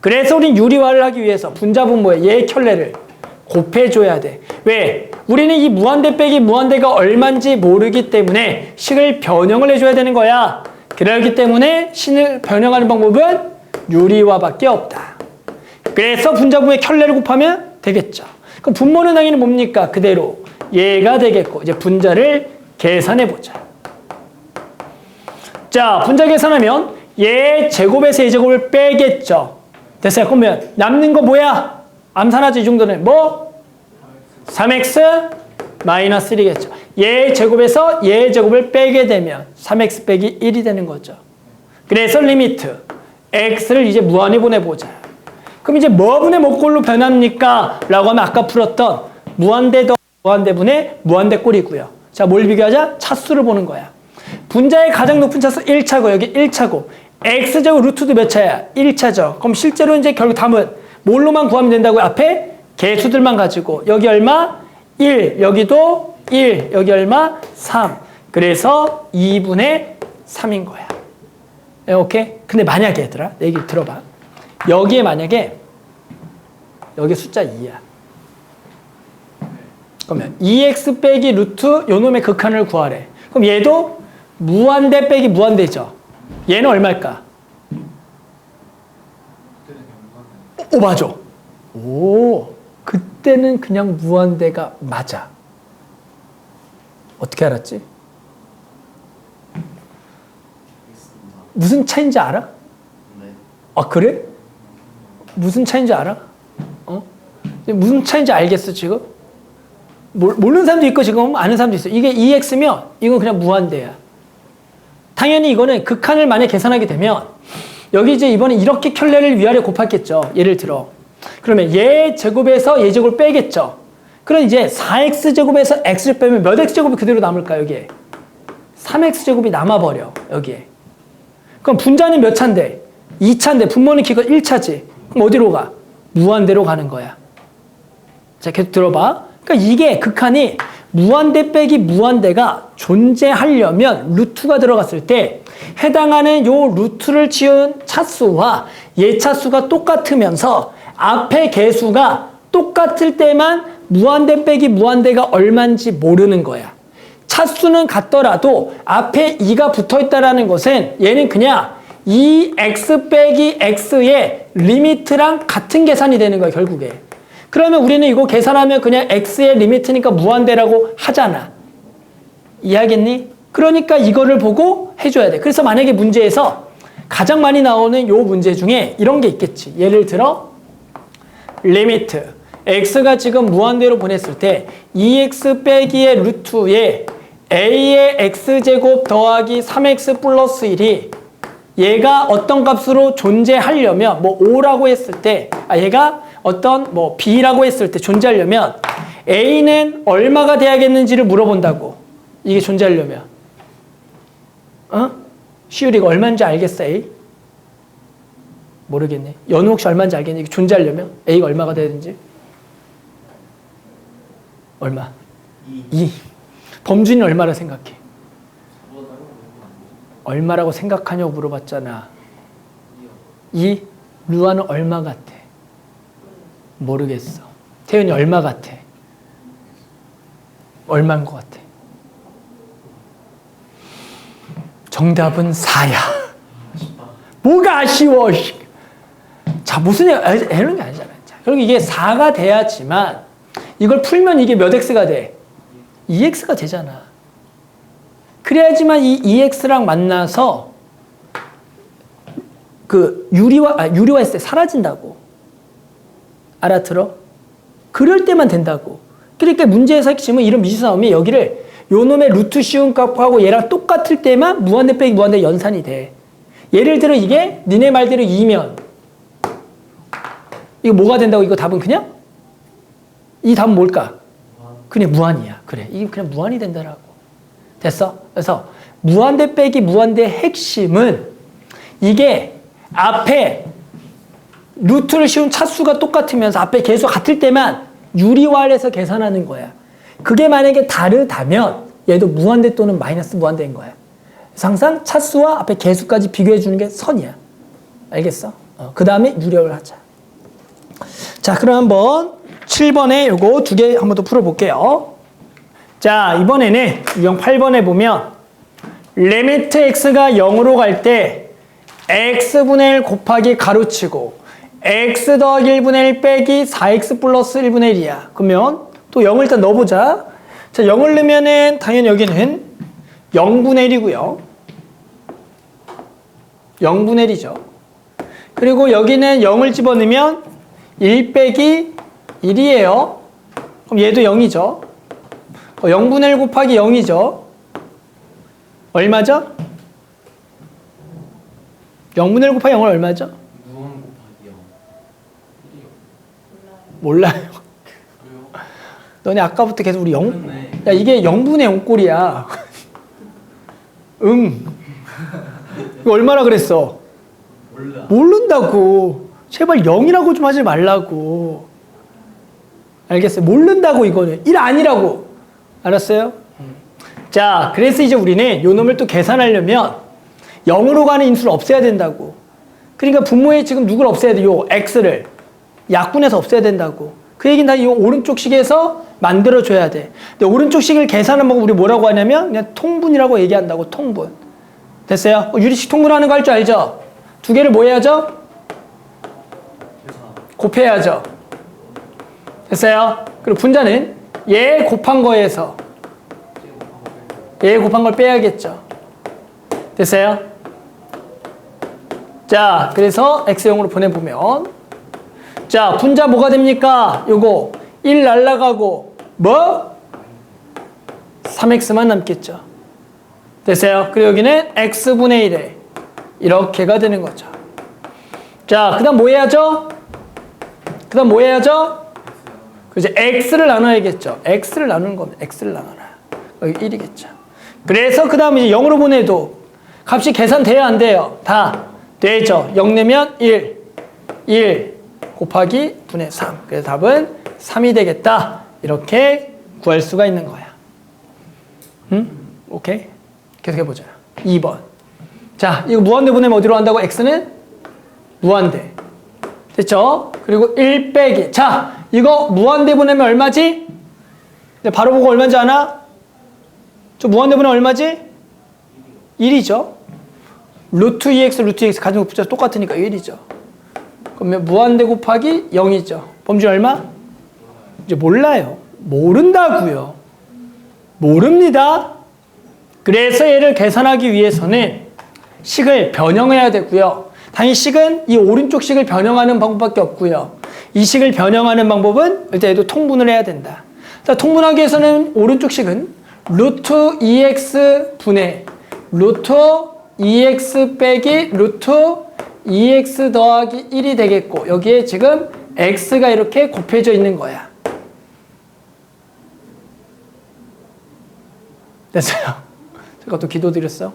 그래서 우린 유리화를 하기 위해서 분자분모의 얘 켤레를 곱해줘야 돼. 왜? 우리는 이 무한대 빼기 무한대가 얼마인지 모르기 때문에 식을 변형을 해줘야 되는 거야. 그렇기 때문에 식을 변형하는 방법은 유리화밖에 없다. 그래서 분자분모의 켤레를 곱하면 되겠죠. 그럼 분모는 당연히 뭡니까? 그대로 얘가 되겠고, 이제 분자를 계산해보자. 자, 분자 계산하면 얘 제곱에서 얘 제곱을 빼겠죠. 됐어요. 그러면 남는 거 뭐야? 암산하죠. 이 정도는 뭐? 3x 마이너스 1이겠죠. 얘 제곱에서 얘 제곱을 빼게 되면 3x 빼기 1이 되는 거죠. 그래서 리미트 x를 이제 무한히 보내보자. 그럼 이제 뭐분의 뭐꼴로 변합니까? 라고 하면 아까 풀었던 무한대 더 무한대분의 무한대 꼴이고요. 자, 뭘 비교하자? 차수를 보는 거야. 분자의 가장 높은 차수 1차고 여기 1차고 x제곱 루트도 몇 차야? 1차죠. 그럼 실제로 이제 결국 답은 뭘로만 구하면 된다고요? 앞에 개수들만 가지고 여기 얼마? 1, 여기도 1, 여기 얼마? 3. 그래서 2분의 3인 거야. 네, 오케이? 근데 만약에 얘들아, 내 얘기 들어봐. 여기에 만약에 여기 숫자 2야. 그러면 2x 빼기 루트 요 놈의 극한을 구하래. 그럼 얘도 무한대 빼기 무한대죠. 얘는 얼마일까? 오, 맞아. 오, 그때는 그냥 무한대가 맞아. 어떻게 알았지? 무슨 차이인지 알아? 네. 아, 그래? 무슨 차이인지 알아? 무슨 차이인지 알겠어, 지금? 모르는 사람도 있고, 지금 아는 사람도 있어. 이게 2x면, 이건 그냥 무한대야. 당연히 이거는 극한을 만약 계산하게 되면, 여기 이제 이번에 이렇게 켤레를 위아래 곱했겠죠. 예를 들어. 그러면 얘 제곱에서 얘 제곱을 빼겠죠. 그럼 이제 4x제곱에서 x를 빼면 몇 x제곱이 그대로 남을까, 여기에? 3x제곱이 남아버려 여기에. 그럼 분자는 몇 차인데? 2차인데 분모는 기가 1차지. 그럼 어디로 가? 무한대로 가는 거야. 자, 계속 들어봐. 그러니까 이게 극한이 무한대 빼기 무한대가 존재하려면 루트가 들어갔을 때 해당하는 요 루트를 지은 차수와 얘 차수가 똑같으면서 앞에 개수가 똑같을 때만 무한대 빼기 무한대가 얼마인지 모르는 거야. 차수는 같더라도 앞에 2가 붙어있다는 것은 얘는 그냥 2x 빼기 x의 리미트랑 같은 계산이 되는 거야, 결국에. 그러면 우리는 이거 계산하면 그냥 x의 리미트니까 무한대라고 하잖아. 이해하겠니? 그러니까 이거를 보고 해줘야 돼. 그래서 만약에 문제에서 가장 많이 나오는 요 문제 중에 이런 게 있겠지. 예를 들어 리미트 x가 지금 무한대로 보냈을 때 2x 빼기의 루트에 a의 x제곱 더하기 3x 플러스 1이 얘가 어떤 값으로 존재하려면 뭐 5라고 했을 때 얘가 어떤 뭐 b라고 했을 때 존재하려면 a는 얼마가 돼야겠는지를 물어본다고. 이게 존재하려면. 시우리가 얼마인지 알겠어, A? 모르겠네. 연우 혹시 얼마인지 알겠니? 이게 존재하려면 A가 얼마가 돼야 되는지? 얼마? 2. 범준이 얼마라 생각해? 얼마라고 생각하냐고 물어봤잖아. 2. 루아는 얼마 같아? 모르겠어. 태윤이 얼마 같아? 얼마인 것 같아? 정답은 4야. 뭐가 아쉬워. 자, 무슨 이런 게 아니잖아. 자, 그리고 이게 4가 돼야지만 이걸 풀면 이게 몇 x가 돼? 2x가 되잖아. 그래야지만 이 2x랑 만나서 그 유리화했을 때 사라진다고. 알아들어? 그럴 때만 된다고. 그러니까 문제에서 핵심은 이런 미지수 나오면 여기를 요 놈의 루트 씌운 값하고 얘랑 똑같을 때만 무한대 빼기 무한대 연산이 돼. 예를 들어 이게 니네 말대로 2면 이거 뭐가 된다고? 이거 답은 그냥? 이 답은 뭘까? 그냥 무한이야. 그래. 이게 그냥 무한이 된다라고. 됐어? 그래서 무한대 빼기 무한대의 핵심은 이게 앞에 루트를 씌운 차수가 똑같으면서 앞에 개수가 같을 때만 유리화해서 계산하는 거야. 그게 만약에 다르다면 얘도 무한대 또는 마이너스 무한대인 거야. 그래서 항상 차수와 앞에 개수까지 비교해 주는 게 선이야. 알겠어? 그 다음에 유리화를 하자. 자, 그럼 한번 7번에 요거 두 개 한번 더 풀어볼게요. 자, 이번에는 유형 8번에 보면 리미트 x가 0으로 갈 때 x분의 1 곱하기 가로치고 x 더하기 1분의 1 빼기 4x 플러스 1분의 1이야. 그러면 또 0을 일단 넣어보자. 자, 0을 넣으면은 당연히 여기는 0분의 1이고요. 0분의 1이죠. 그리고 여기는 0을 집어넣으면 1 빼기 1이에요. 그럼 얘도 0이죠. 0분의 1 곱하기 0이죠. 얼마죠? 0분의 1 곱하기 0은 얼마죠? 무한 곱하기 0. 몰라요. 너네 아까부터 계속 우리 0, 그렇네. 야, 이게 0분의 0 꼴이야. 응. 이거 얼마나 그랬어? 몰라. 모른다고. 제발 0이라고 좀 하지 말라고. 알겠어요? 모른다고 이거는. 1 아니라고. 알았어요? 자, 그래서 이제 우리는 요 놈을 또 계산하려면 0으로 가는 인수를 없애야 된다고. 그러니까 분모에 지금 누굴 없애야 돼? 요 x를. 약분해서 없애야 된다고. 그 얘기는 다 이 오른쪽 식에서 만들어줘야 돼. 근데 오른쪽 식을 계산을 보고 우리 뭐라고 하냐면 그냥 통분이라고 얘기한다고. 통분. 됐어요? 유리식 통분하는 거 할 줄 알죠? 두 개를 뭐 해야죠? 곱해야죠. 됐어요? 그리고 분자는 얘 곱한 거에서 얘 곱한 걸 빼야겠죠. 됐어요? 자, 그래서 x형으로 보내보면 자, 분자 뭐가 됩니까? 요거 1 날라가고 뭐? 3x만 남겠죠. 됐어요? 그리고 여기는 x분의 1에 이렇게가 되는 거죠. 자, 그 다음 뭐 해야죠? 그 다음 뭐 해야죠? 그죠? x를 나눠야겠죠. x를 나누는 겁니다. x를 나눠라. 여기 1이겠죠. 그래서 그 다음에 이제 0으로 보내도 값이 계산돼야 안 돼요? 다 되죠. 0 내면 1, 1 곱하기 분의 3. 그래서 답은 3이 되겠다. 이렇게 구할 수가 있는 거야. 오케이? 계속해보자. 2번. 자, 이거 무한대 보내면 어디로 간다고? x는 무한대. 됐죠? 그리고 1 빼기. 자, 이거 무한대 보내면 얼마지? 바로 보고 얼마인지 아나? 저 무한대 보내면 얼마지? 1이죠. 루트 2x, 루트 2x 가지고 붙여서 똑같으니까 1이죠. 그러면 무한대 곱하기 0이죠. 범준 얼마? 이제 몰라요. 모른다고요. 모릅니다. 그래서 얘를 계산하기 위해서는 식을 변형해야 되고요. 당연히 식은 이 오른쪽 식을 변형하는 방법밖에 없고요. 이 식을 변형하는 방법은 일단 얘도 통분을 해야 된다. 자, 통분하기 위해서는 오른쪽 식은 루트 2x 분의 루트 2x 빼기 루트 2x 더하기 1이 되겠고 여기에 지금 x가 이렇게 곱해져 있는 거야. 됐어요. 제가 또 기도드렸어.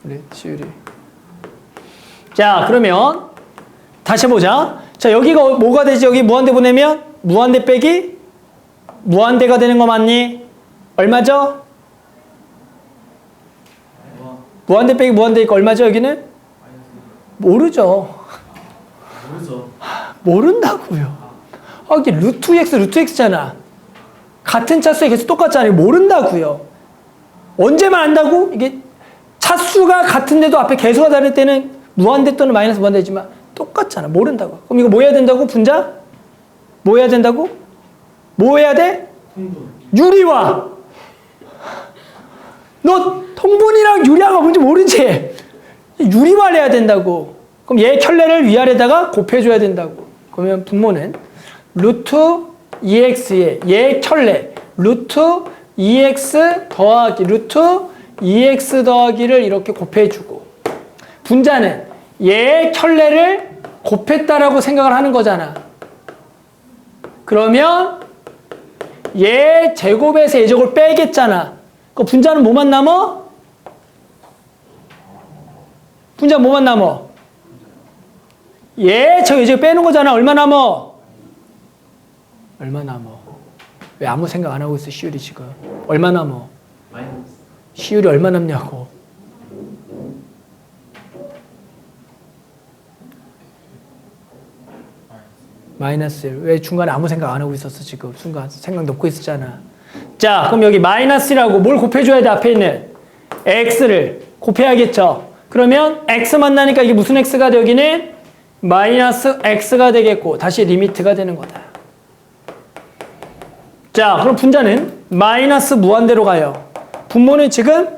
우리 시율이. 자, 그러면 다시 해보자. 자, 여기가 뭐가 되지? 여기 무한대 보내면 무한대 빼기 무한대가 되는 거 맞니? 얼마죠? 무한대 빼기 무한대니까 얼마죠? 여기는? 모르죠. 모르죠. 모른다고요. 아, 이게 루트 x, 루트 x잖아. 같은 차수의 개수 똑같잖아요. 모른다고요. 언제만 안다고? 이게 차수가 같은데도 앞에 개수가 다를 때는 무한대 또는 마이너스 무한대지만 똑같잖아. 모른다고. 그럼 이거 뭐 해야 된다고? 분자? 뭐 해야 된다고? 뭐 해야 돼? 통분. 유리화. 너 통분이랑 유리화가 뭔지 모르지? 유리화를 해야 된다고. 그럼 얘 켤레를 위아래다가 곱해줘야 된다고. 그러면 분모는 루트 2x에 얘 켤레 루트 2x 더하기 루트 2x 더하기를 이렇게 곱해주고 분자는 얘 켤레를 곱했다라고 생각을 하는 거잖아. 그러면 얘 제곱에서 얘 제곱을 빼겠잖아. 그 분자는 뭐만 남어? 분자 뭐만 남어? 얘 제곱 얘 제곱 빼는 거잖아. 얼마 남어? 얼마 남어? 왜 아무 생각 안 하고 있어 시율이 지금? 얼마 남어? 마이너스. 시율이 얼마 남냐고. 마이너스 1. 왜 중간에 아무 생각 안 하고 있었어 지금? 순간 생각 놓고 있었잖아. 자, 그럼 여기 마이너스라고 뭘 곱해줘야 돼? 앞에 있는 x를 곱해야겠죠. 그러면 x 만나니까 이게 무슨 x가 돼? 여기는 마이너스 x가 되겠고 다시 리미트가 되는 거다. 자, 그럼 분자는 마이너스 무한대로 가요. 분모는 지금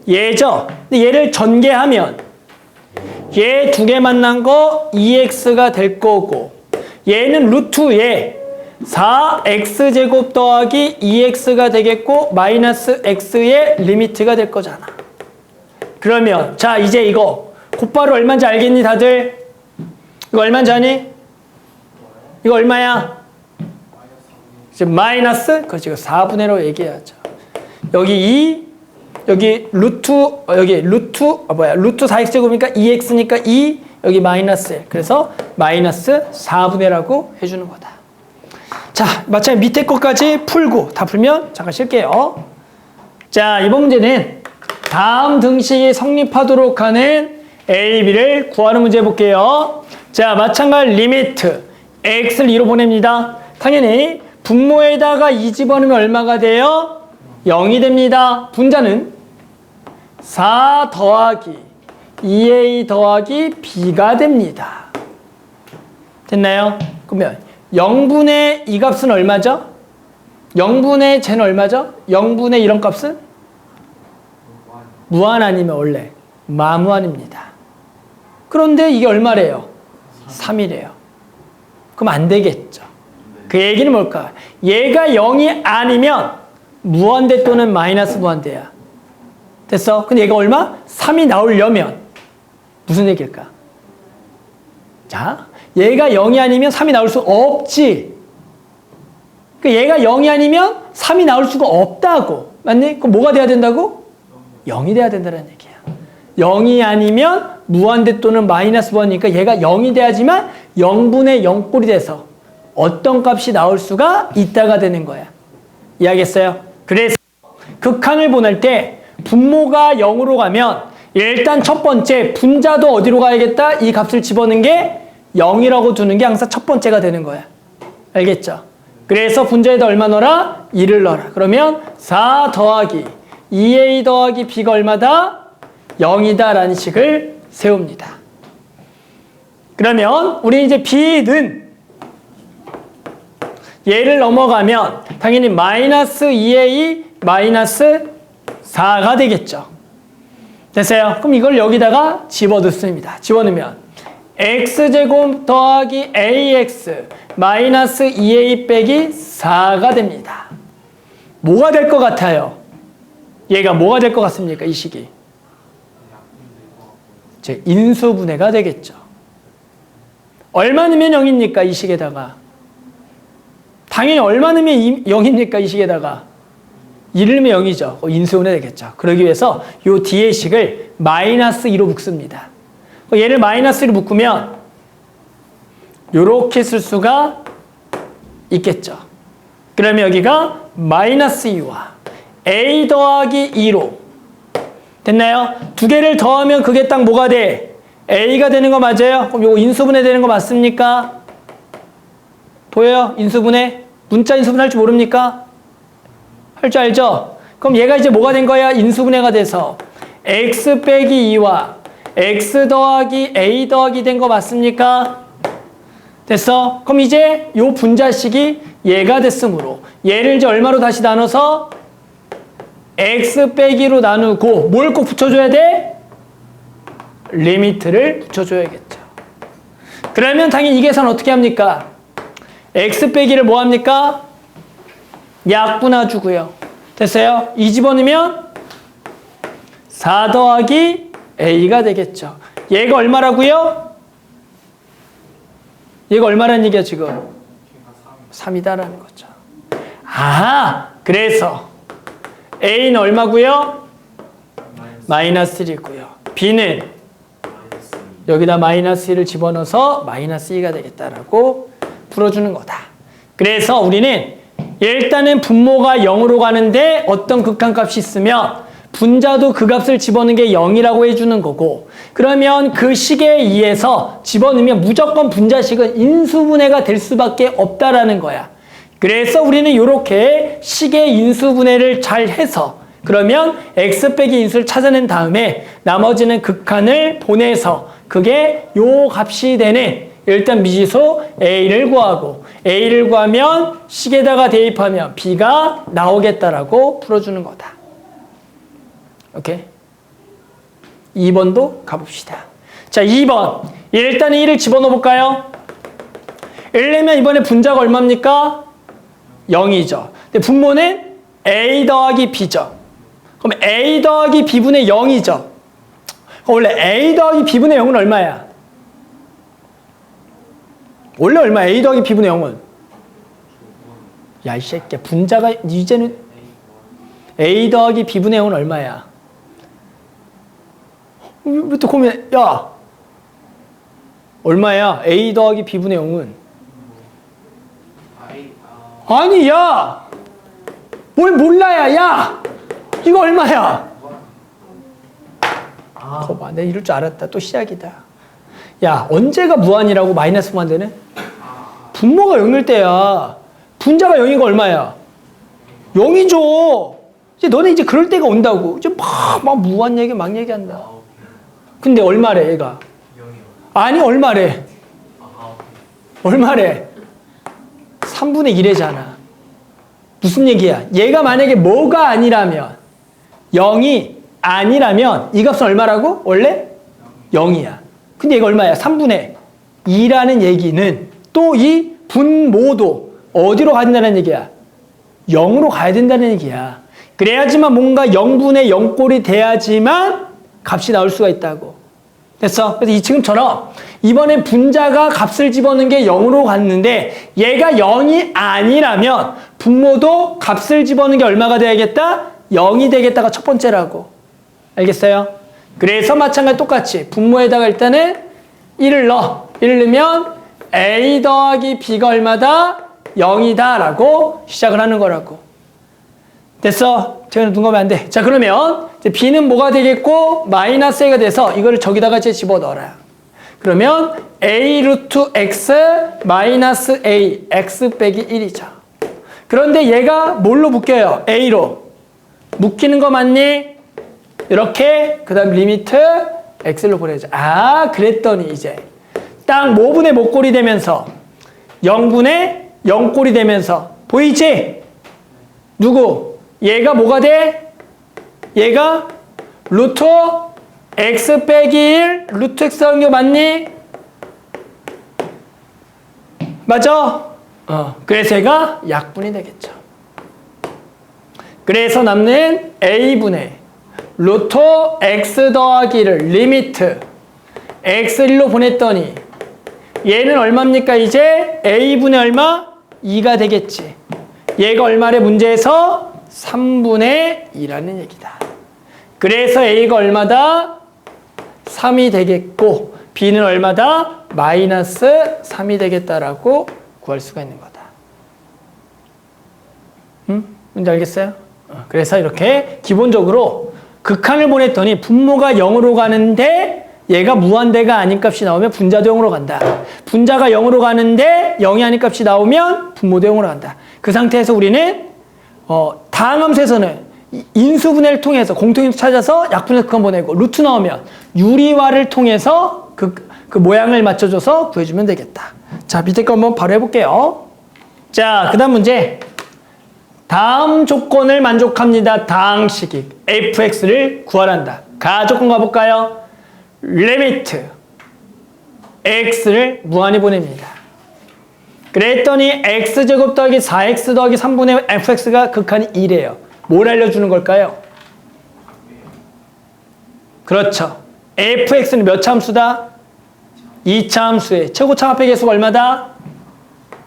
얘죠. 근데 얘를 전개하면 얘 두 개 만난 거 2x가 될 거고 얘는 루트 얘 4x제곱 더하기 2x가 되겠고 마이너스 x의 리미트가 될 거잖아. 그러면 자 이제 이거 곧바로 얼마인지 알겠니 다들? 이거 얼마인지 아니? 이거 얼마야? 이제 마이너스 그렇지 4분의 1로 얘기하죠. 여기 2 여기 루트 루트 4x제곱이니까 2x니까 2 여기 마이너스 1 그래서 마이너스 4분의 1라고 해주는 거다. 자, 마찬가지 밑에 것까지 풀고 다 풀면 잠깐 쉴게요. 자, 이번 문제는 다음 등식이 성립하도록 하는 A, B를 구하는 문제 볼게요. 자, 마찬가지 리미트 x를 2로 보냅니다. 당연히 분모에다가 2 집어넣으면 얼마가 돼요? 0이 됩니다. 분자는 4 더하기 2a 더하기 b가 됩니다. 됐나요? 그러면 0분의 이 값은 얼마죠? 0분의 쟤는 얼마죠? 0분의 이런 값은? 무한 아니면 원래 마무한입니다. 그런데 이게 얼마래요? 3이래요. 그럼 안 되겠죠. 그 얘기는 뭘까? 얘가 0이 아니면 무한대 또는 마이너스 무한대야. 됐어? 근데 얘가 얼마? 3이 나오려면 무슨 얘기일까? 자, 얘가 0이 아니면 3이 나올 수 없지. 그러니까 얘가 0이 아니면 3이 나올 수가 없다고. 맞니? 그럼 뭐가 돼야 된다고? 0이 돼야 된다는 얘기야. 0이 아니면 무한대 또는 마이너스 무한이니까 얘가 0이 돼야지만 0분의 0꼴이 돼서 어떤 값이 나올 수가 있다가 되는 거야. 이해하겠어요? 그래서 극한을 보낼 때 분모가 0으로 가면 일단 첫 번째 분자도 어디로 가야겠다? 이 값을 집어넣는 게 0이라고 두는 게 항상 첫 번째가 되는 거야. 알겠죠? 그래서 분자에다 얼마 넣어라? 2를 넣어라. 그러면 4 더하기 2a 더하기 b가 얼마다? 0이다 라는 식을 세웁니다. 그러면 우리 이제 b는 얘를 넘어가면 당연히 마이너스 2a 마이너스 4가 되겠죠. 됐어요? 그럼 이걸 여기다가 집어넣습니다. 집어넣으면 x제곱 더하기 ax 마이너스 2a 빼기 4가 됩니다. 뭐가 될 것 같아요? 얘가 뭐가 될 것 같습니까? 이 식이. 제 인수분해가 되겠죠. 얼마 넣으면 0입니까? 이 식에다가. 당연히 얼마 넣으면 0입니까? 이 식에다가. 1을 넣으면 0이죠. 인수분해 되겠죠. 그러기 위해서 요 뒤에 식을 마이너스 2로 묶습니다. 얘를 마이너스 2로 묶으면 요렇게 쓸 수가 있겠죠. 그러면 여기가 마이너스 2와 a 더하기 2로 됐나요? 두 개를 더하면 그게 딱 뭐가 돼? a가 되는 거 맞아요? 그럼 요거 인수분해 되는 거 맞습니까? 보여요? 인수분해? 문자 인수분해 할 줄 모릅니까? 할 줄 알죠? 그럼 얘가 이제 뭐가 된 거야? 인수분해가 돼서 x 빼기 2와 x 더하기 a 더하기 된 거 맞습니까? 됐어? 그럼 이제 요 분자식이 얘가 됐으므로 얘를 이제 얼마로 다시 나눠서 x 빼기로 나누고 뭘 꼭 붙여줘야 돼? 리미트를 붙여줘야겠죠. 그러면 당연히 이 계산 어떻게 합니까? x 빼기를 뭐 합니까? 약분해주고요. 됐어요? 이 집어넣으면 4 더하기 a가 되겠죠. 얘가 얼마라고요? 얘가 얼마라는 얘기야 지금? 3이다라는 거죠. 아, 그래서 a는 얼마고요? 마이너스 1이고요. b는 여기다 마이너스 1을 집어넣어서 마이너스 2가 되겠다라고 풀어주는 거다. 그래서 우리는 일단은 분모가 0으로 가는데 어떤 극한값이 있으면 분자도 그 값을 집어넣는 게 0이라고 해주는 거고, 그러면 그 식에 의해서 집어넣으면 무조건 분자식은 인수분해가 될 수밖에 없다라는 거야. 그래서 우리는 이렇게 식의 인수분해를 잘 해서 그러면 x 빼기 인수를 찾아낸 다음에 나머지는 극한을 보내서 그게 요 값이 되는 일단 미지수 a를 구하고 a를 구하면 식에다가 대입하면 b가 나오겠다라고 풀어주는 거다. 오케이? 2번도 가봅시다. 자, 2번. 일단 1을 집어넣어 볼까요? 1내면 이번에 분자가 얼마입니까? 0이죠. 근데 분모는 a 더하기 b죠. 그럼 a 더하기 b분의 0이죠. 원래 a 더하기 b분의 0은 얼마야? 원래 얼마? a 더하기 b분의 0은? 야, 이 새끼야. 분자가 이제는 a 더하기 b분의 0은 얼마야? 왜 또 고민해? 야! 얼마야? a 더하기 b분의 0은? 아니, 야! 뭘 몰라야, 야! 이거 얼마야? 거봐, 내가 이럴 줄 알았다. 또 시작이다. 야, 언제가 무한이라고 마이너스 무한되네? 분모가 0일 때야. 분자가 0이가 얼마야? 0이죠. 이제 너네 이제 그럴 때가 온다고. 이제 막 무한 얘기 막 얘기한다. 근데 얼마래, 얘가? 아니, 얼마래? 얼마래? 3분의 1이잖아. 무슨 얘기야? 얘가 만약에 뭐가 아니라면, 0이 아니라면 이 값은 얼마라고? 원래 0이야. 근데 얘가 얼마야? 3분의 2라는 얘기는 또 이 분모도 어디로 가야 된다는 얘기야? 0으로 가야 된다는 얘기야. 그래야지만 뭔가 0분의 0꼴이 돼야지만 값이 나올 수가 있다고. 됐어? 그래서 지금처럼 이번에 분자가 값을 집어넣는 게 0으로 갔는데 얘가 0이 아니라면 분모도 값을 집어넣는 게 얼마가 돼야겠다? 0이 되겠다가 첫 번째라고. 알겠어요? 그래서 마찬가지 똑같이 분모에다가 일단은 1을 넣어. 1을 넣으면 A 더하기 B가 얼마다? 0이다 라고 시작을 하는 거라고. 됐어? 제가 눈 감으면 안 돼. 자, 그러면 이제 B는 뭐가 되겠고 마이너스 A가 돼서 이거를 저기다가 이제 집어넣어라. 그러면 A 루트 X 마이너스 A X 빼기 1이죠. 그런데 얘가 뭘로 묶여요? A로. 묶이는 거 맞니? 이렇게 그 다음 리미트 X로 보내자. 아, 그랬더니 이제 딱 뭐분의 뭐꼴이 되면서 0분의 0꼴이 되면서 보이지? 누구? 얘가 뭐가 돼? 얘가 루트 X 빼기 1 루트 X 하는 게 맞니? 맞아? 그래서 얘가 약분이 되겠죠. 그래서 남는 A분의 루트 X 더하기 1을 리미트 X1로 보냈더니 얘는 얼마입니까? 이제 A분의 얼마? 2가 되겠지. 얘가 얼마래? 문제에서 3분의 2라는 얘기다. 그래서 A가 얼마다? 3이 되겠고 B는 얼마다? 마이너스 3이 되겠다라고 구할 수가 있는 거다. 뭔지 알겠어요? 그래서 이렇게 기본적으로 극한을 보냈더니 분모가 0으로 가는데 얘가 무한대가 아닌 값이 나오면 분자도 0으로 간다. 분자가 0으로 가는데 0이 아닌 값이 나오면 분모도 0으로 간다. 그 상태에서 우리는 다항함수에서는 인수분해를 통해서 공통인수 찾아서 약분해서 극한 보내고 루트 나오면 유리화를 통해서 그 모양을 맞춰줘서 구해주면 되겠다. 자, 밑에 거 한번 바로 해볼게요. 자, 그 다음 문제. 다음 조건을 만족합니다. 다항식이 fx를 구하란다. 가조건 가볼까요? 리미트 x를 무한히 보냅니다. 그랬더니 x제곱 더하기 4x 더하기 3분의 fx가 극한이 1이에요. 뭘 알려주는 걸까요? 그렇죠. fx는 몇 차 함수다? 2차 함수의 최고차 합의 계수가 얼마다?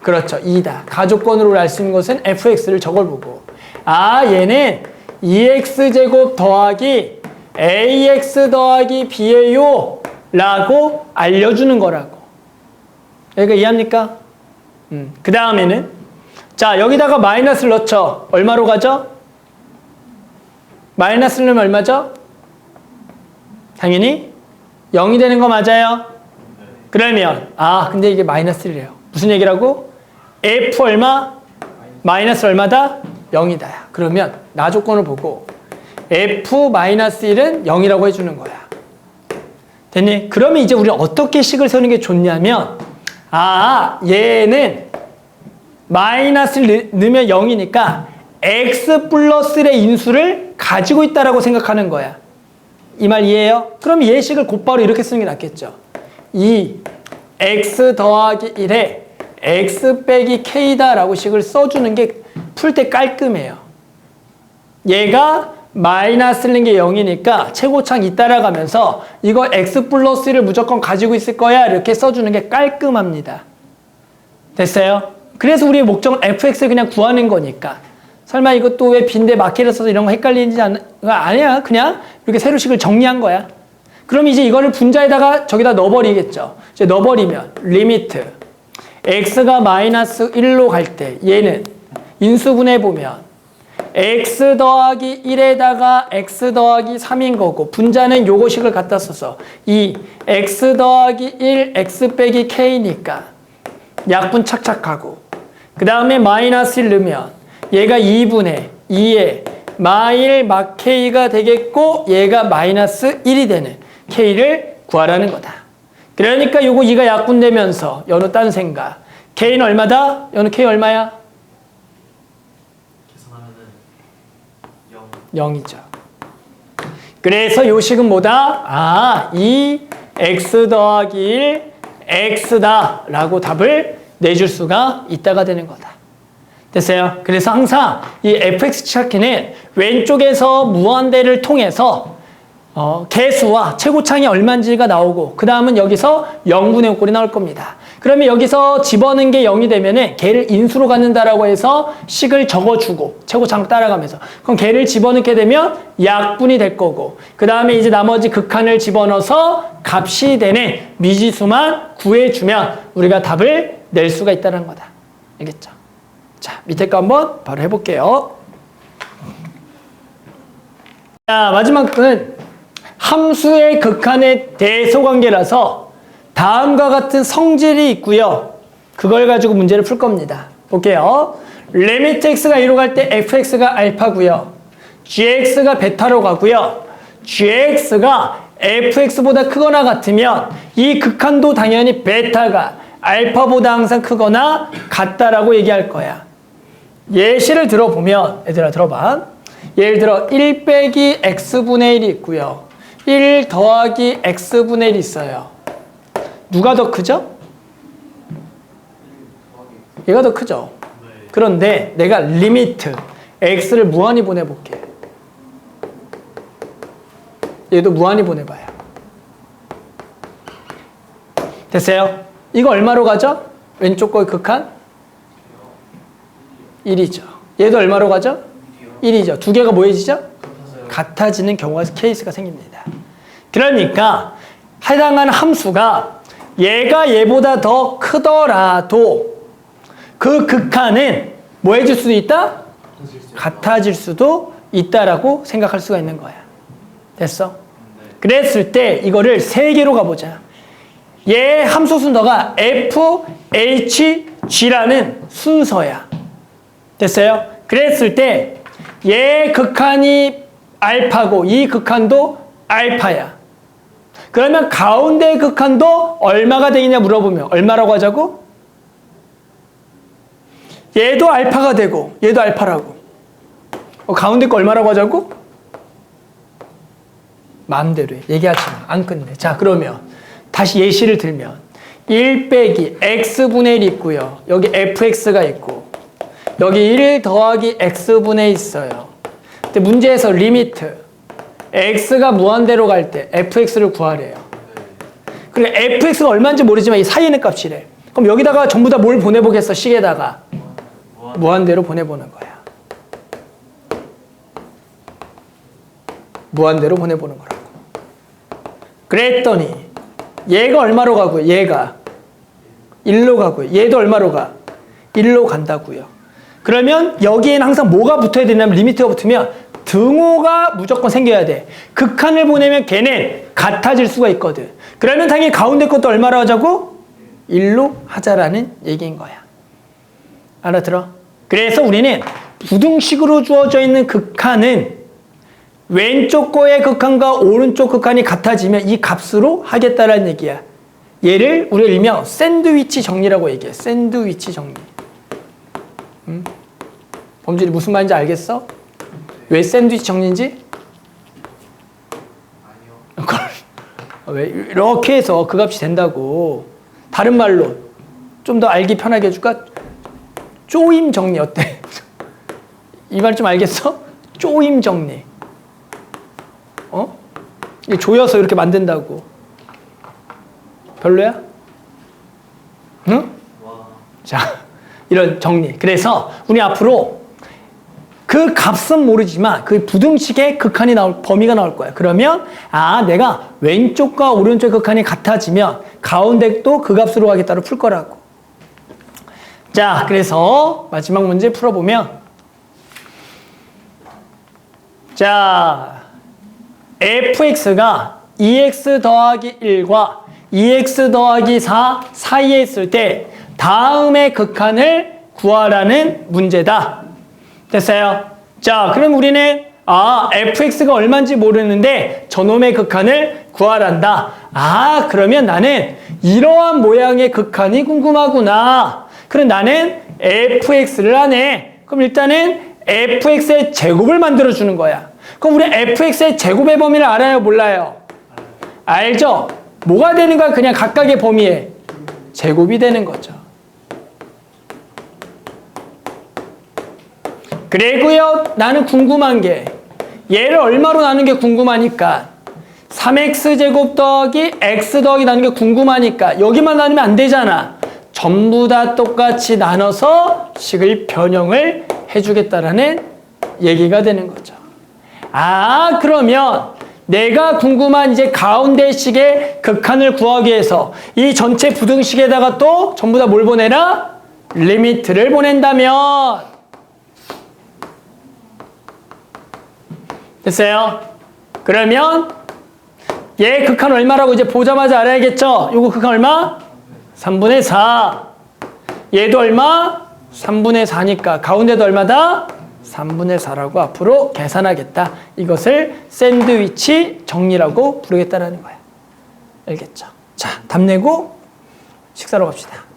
그렇죠. 2다. 가조건으로 알 수 있는 것은 fx를 저걸 보고 아, 얘는 2x제곱 더하기 ax 더하기 b예요 라고 알려주는 거라고. 여기가 이해합니까? 그 다음에는 자, 여기다가 마이너스를 넣죠. 얼마로 가죠? 마이너스를 넣으면 얼마죠? 당연히 0이 되는 거 맞아요? 그러면 근데 이게 마이너스1이래요. 무슨 얘기라고? f 얼마? 마이너스 얼마다? 0이다. 그러면 나 조건을 보고 f-1은 0이라고 해주는 거야. 됐니? 그러면 이제 우리는 어떻게 식을 세우는 게 좋냐면 얘는 마이너스를 넣으면 0이니까 x 플러스1의 인수를 가지고 있다라고 생각하는 거야. 이 말 이해해요? 그럼 얘식을 곧바로 이렇게 쓰는 게 낫겠죠. x 더하기 1에 x 빼기 k다 라고 식을 써주는 게 풀 때 깔끔해요. 얘가 마이너스를 넣은 게 0이니까 최고창 따라가면서 이거 x 플러스 1을 무조건 가지고 있을 거야 이렇게 써주는 게 깔끔합니다. 됐어요? 그래서 우리의 목적은 fx를 그냥 구하는 거니까 설마 이것도 왜 빈대 마켓을 써서 이런 거 헷갈리지 않는 거 아니야. 그냥 이렇게 세로식을 정리한 거야. 그럼 이제 이거를 분자에다가 저기다 넣어버리겠죠. 이제 넣어버리면 리미트 x가 마이너스 1로 갈 때 얘는 인수분해 보면 x 더하기 1에다가 x 더하기 3인 거고 분자는 요거식을 갖다 써서 이 x 더하기 1 x 빼기 k니까 약분 착착하고 그 다음에 마이너스 1 넣으면 얘가 2분의 2에 마1 마 k가 되겠고 얘가 마이너스 1이 되는 k를 구하라는 거다. 그러니까 요거 2가 약분되면서 연우 딴 생각. k는 얼마다? 연우 k 얼마야? 계산하면은 0이죠. 그래서 요 식은 뭐다? 이 x 더하기 1 x다 라고 답을 내줄 수가 있다가 되는 거다. 됐어요? 그래서 항상 이 fx 찾기는 왼쪽에서 무한대를 통해서 개수와 최고창이 얼마인지가 나오고 그 다음은 여기서 0분의 5꼴이 나올 겁니다. 그러면 여기서 집어넣은 게 0이 되면은 걔를 인수로 갖는다라고 해서 식을 적어주고 최고창을 따라가면서 그럼 걔를 집어넣게 되면 약분이 될 거고 그 다음에 이제 나머지 극한을 집어넣어서 값이 되는 미지수만 구해주면 우리가 답을 낼 수가 있다는 거다. 알겠죠? 자, 밑에 거 한번 바로 해볼게요. 자, 마지막은 함수의 극한의 대소관계라서 다음과 같은 성질이 있고요. 그걸 가지고 문제를 풀 겁니다. 볼게요. 리미트 x가 2로 갈 때 fx가 알파고요. gx가 베타로 가고요. gx가 fx보다 크거나 같으면 이 극한도 당연히 베타가 알파보다 항상 크거나 같다라고 얘기할 거야. 예시를 들어보면 얘들아 들어봐. 예를 들어 1 빼기 x분의 1이 있고요. 1 더하기 x분의 1이 있어요. 누가 더 크죠? 얘가 더 크죠? 그런데 내가 리미트 x를 무한히 보내볼게. 얘도 무한히 보내봐요. 됐어요? 이거 얼마로 가죠? 왼쪽 거의 극한? 1이죠. 얘도 얼마로 가죠? 1이죠. 두 개가 뭐해지죠? 같아지는 경우가 케이스가 생깁니다. 그러니까 해당하는 함수가 얘가 얘보다 더 크더라도 그 극한은 뭐 해질 수도 있다? 같아질 수도 있다라고 생각할 수가 있는 거야. 됐어? 그랬을 때 이거를 세 개로 가보자. 얘 함수 순서가 f, h, g라는 순서야. 됐어요? 그랬을 때 얘 극한이 알파고 이 극한도 알파야. 그러면 가운데 극한도 얼마가 되겠냐 물어보면 얼마라고 하자고? 얘도 알파가 되고 얘도 알파라고. 가운데 거 얼마라고 하자고? 마음대로 해. 얘기하지 마. 안 끝내. 자, 그러면 다시 예시를 들면 1 빼기 x분의 1이 있고요. 여기 fx가 있고 여기 1 더하기 x분의 1 있어요. 근데 문제에서 리미트 x가 무한대로 갈 때 fx를 구하래요. 그리고 fx가 얼마인지 모르지만 이 사이에 있는 값이래. 그럼 여기다가 전부 다 뭘 보내보겠어? 식에다가 무한대로 보내보는 거야. 무한대로 보내보는 거라고. 그랬더니 얘가 얼마로 가고요? 얘가 1로 가고요. 얘도 얼마로 가? 1로 간다고요. 그러면 여기에는 항상 뭐가 붙어야 되냐면 리미트가 붙으면 등호가 무조건 생겨야 돼. 극한을 보내면 걔는 같아질 수가 있거든. 그러면 당연히 가운데 것도 얼마로 하자고? 1로 하자라는 얘기인 거야. 알아들어? 그래서 우리는 부등식으로 주어져 있는 극한은 왼쪽 거의 극한과 오른쪽 극한이 같아지면 이 값으로 하겠다라는 얘기야. 얘를 우리가 일명 샌드위치 정리라고 얘기해. 샌드위치 정리. 범준이 무슨 말인지 알겠어? 왜 샌드위치 정리인지? 아니요. 왜 이렇게 해서 그 값이 된다고. 다른 말로 좀 더 알기 편하게 해줄까? 쪼임 정리 어때? 이 말 좀 알겠어? 쪼임 정리. 조여서 이렇게 만든다고. 별로야? 응? 자, 이런 정리. 그래서 우리 앞으로 그 값은 모르지만 그 부등식의 극한이 범위가 나올 거야. 그러면 내가 왼쪽과 오른쪽 극한이 같아지면 가운데도 그 값으로 가겠다로 풀 거라고. 자, 그래서 마지막 문제 풀어보면 자, fx가 2x 더하기 1과 2x 더하기 4 사이에 있을 때 다음의 극한을 구하라는 문제다. 됐어요? 자, 그럼 우리는 fx가 얼마인지 모르는데 저놈의 극한을 구하란다. 그러면 나는 이러한 모양의 극한이 궁금하구나. 그럼 나는 fx를 하네. 그럼 일단은 fx의 제곱을 만들어주는 거야. 그럼 우리 fx의 제곱의 범위를 알아요? 몰라요? 알죠? 뭐가 되는 거야? 그냥 각각의 범위에 제곱이 되는 거죠. 그리고요, 나는 궁금한 게 얘를 얼마로 나눈 게 궁금하니까 3x제곱 더하기 x 더하기 나누는 게 궁금하니까 여기만 나누면 안 되잖아. 전부 다 똑같이 나눠서 식을 변형을 해주겠다라는 얘기가 되는 거죠. 아, 그러면 내가 궁금한 이제 가운데 식의 극한을 구하기 위해서 이 전체 부등식에다가 또 전부 다 뭘 보내라? 리미트를 보낸다면 됐어요? 그러면 얘 극한 얼마라고 이제 보자마자 알아야겠죠? 요거 극한 얼마? 3분의 4. 얘도 얼마? 3분의 4니까 가운데도 얼마다? 3분의 4라고 앞으로 계산하겠다. 이것을 샌드위치 정리라고 부르겠다라는 거야. 알겠죠? 자, 답 내고 식사로 갑시다.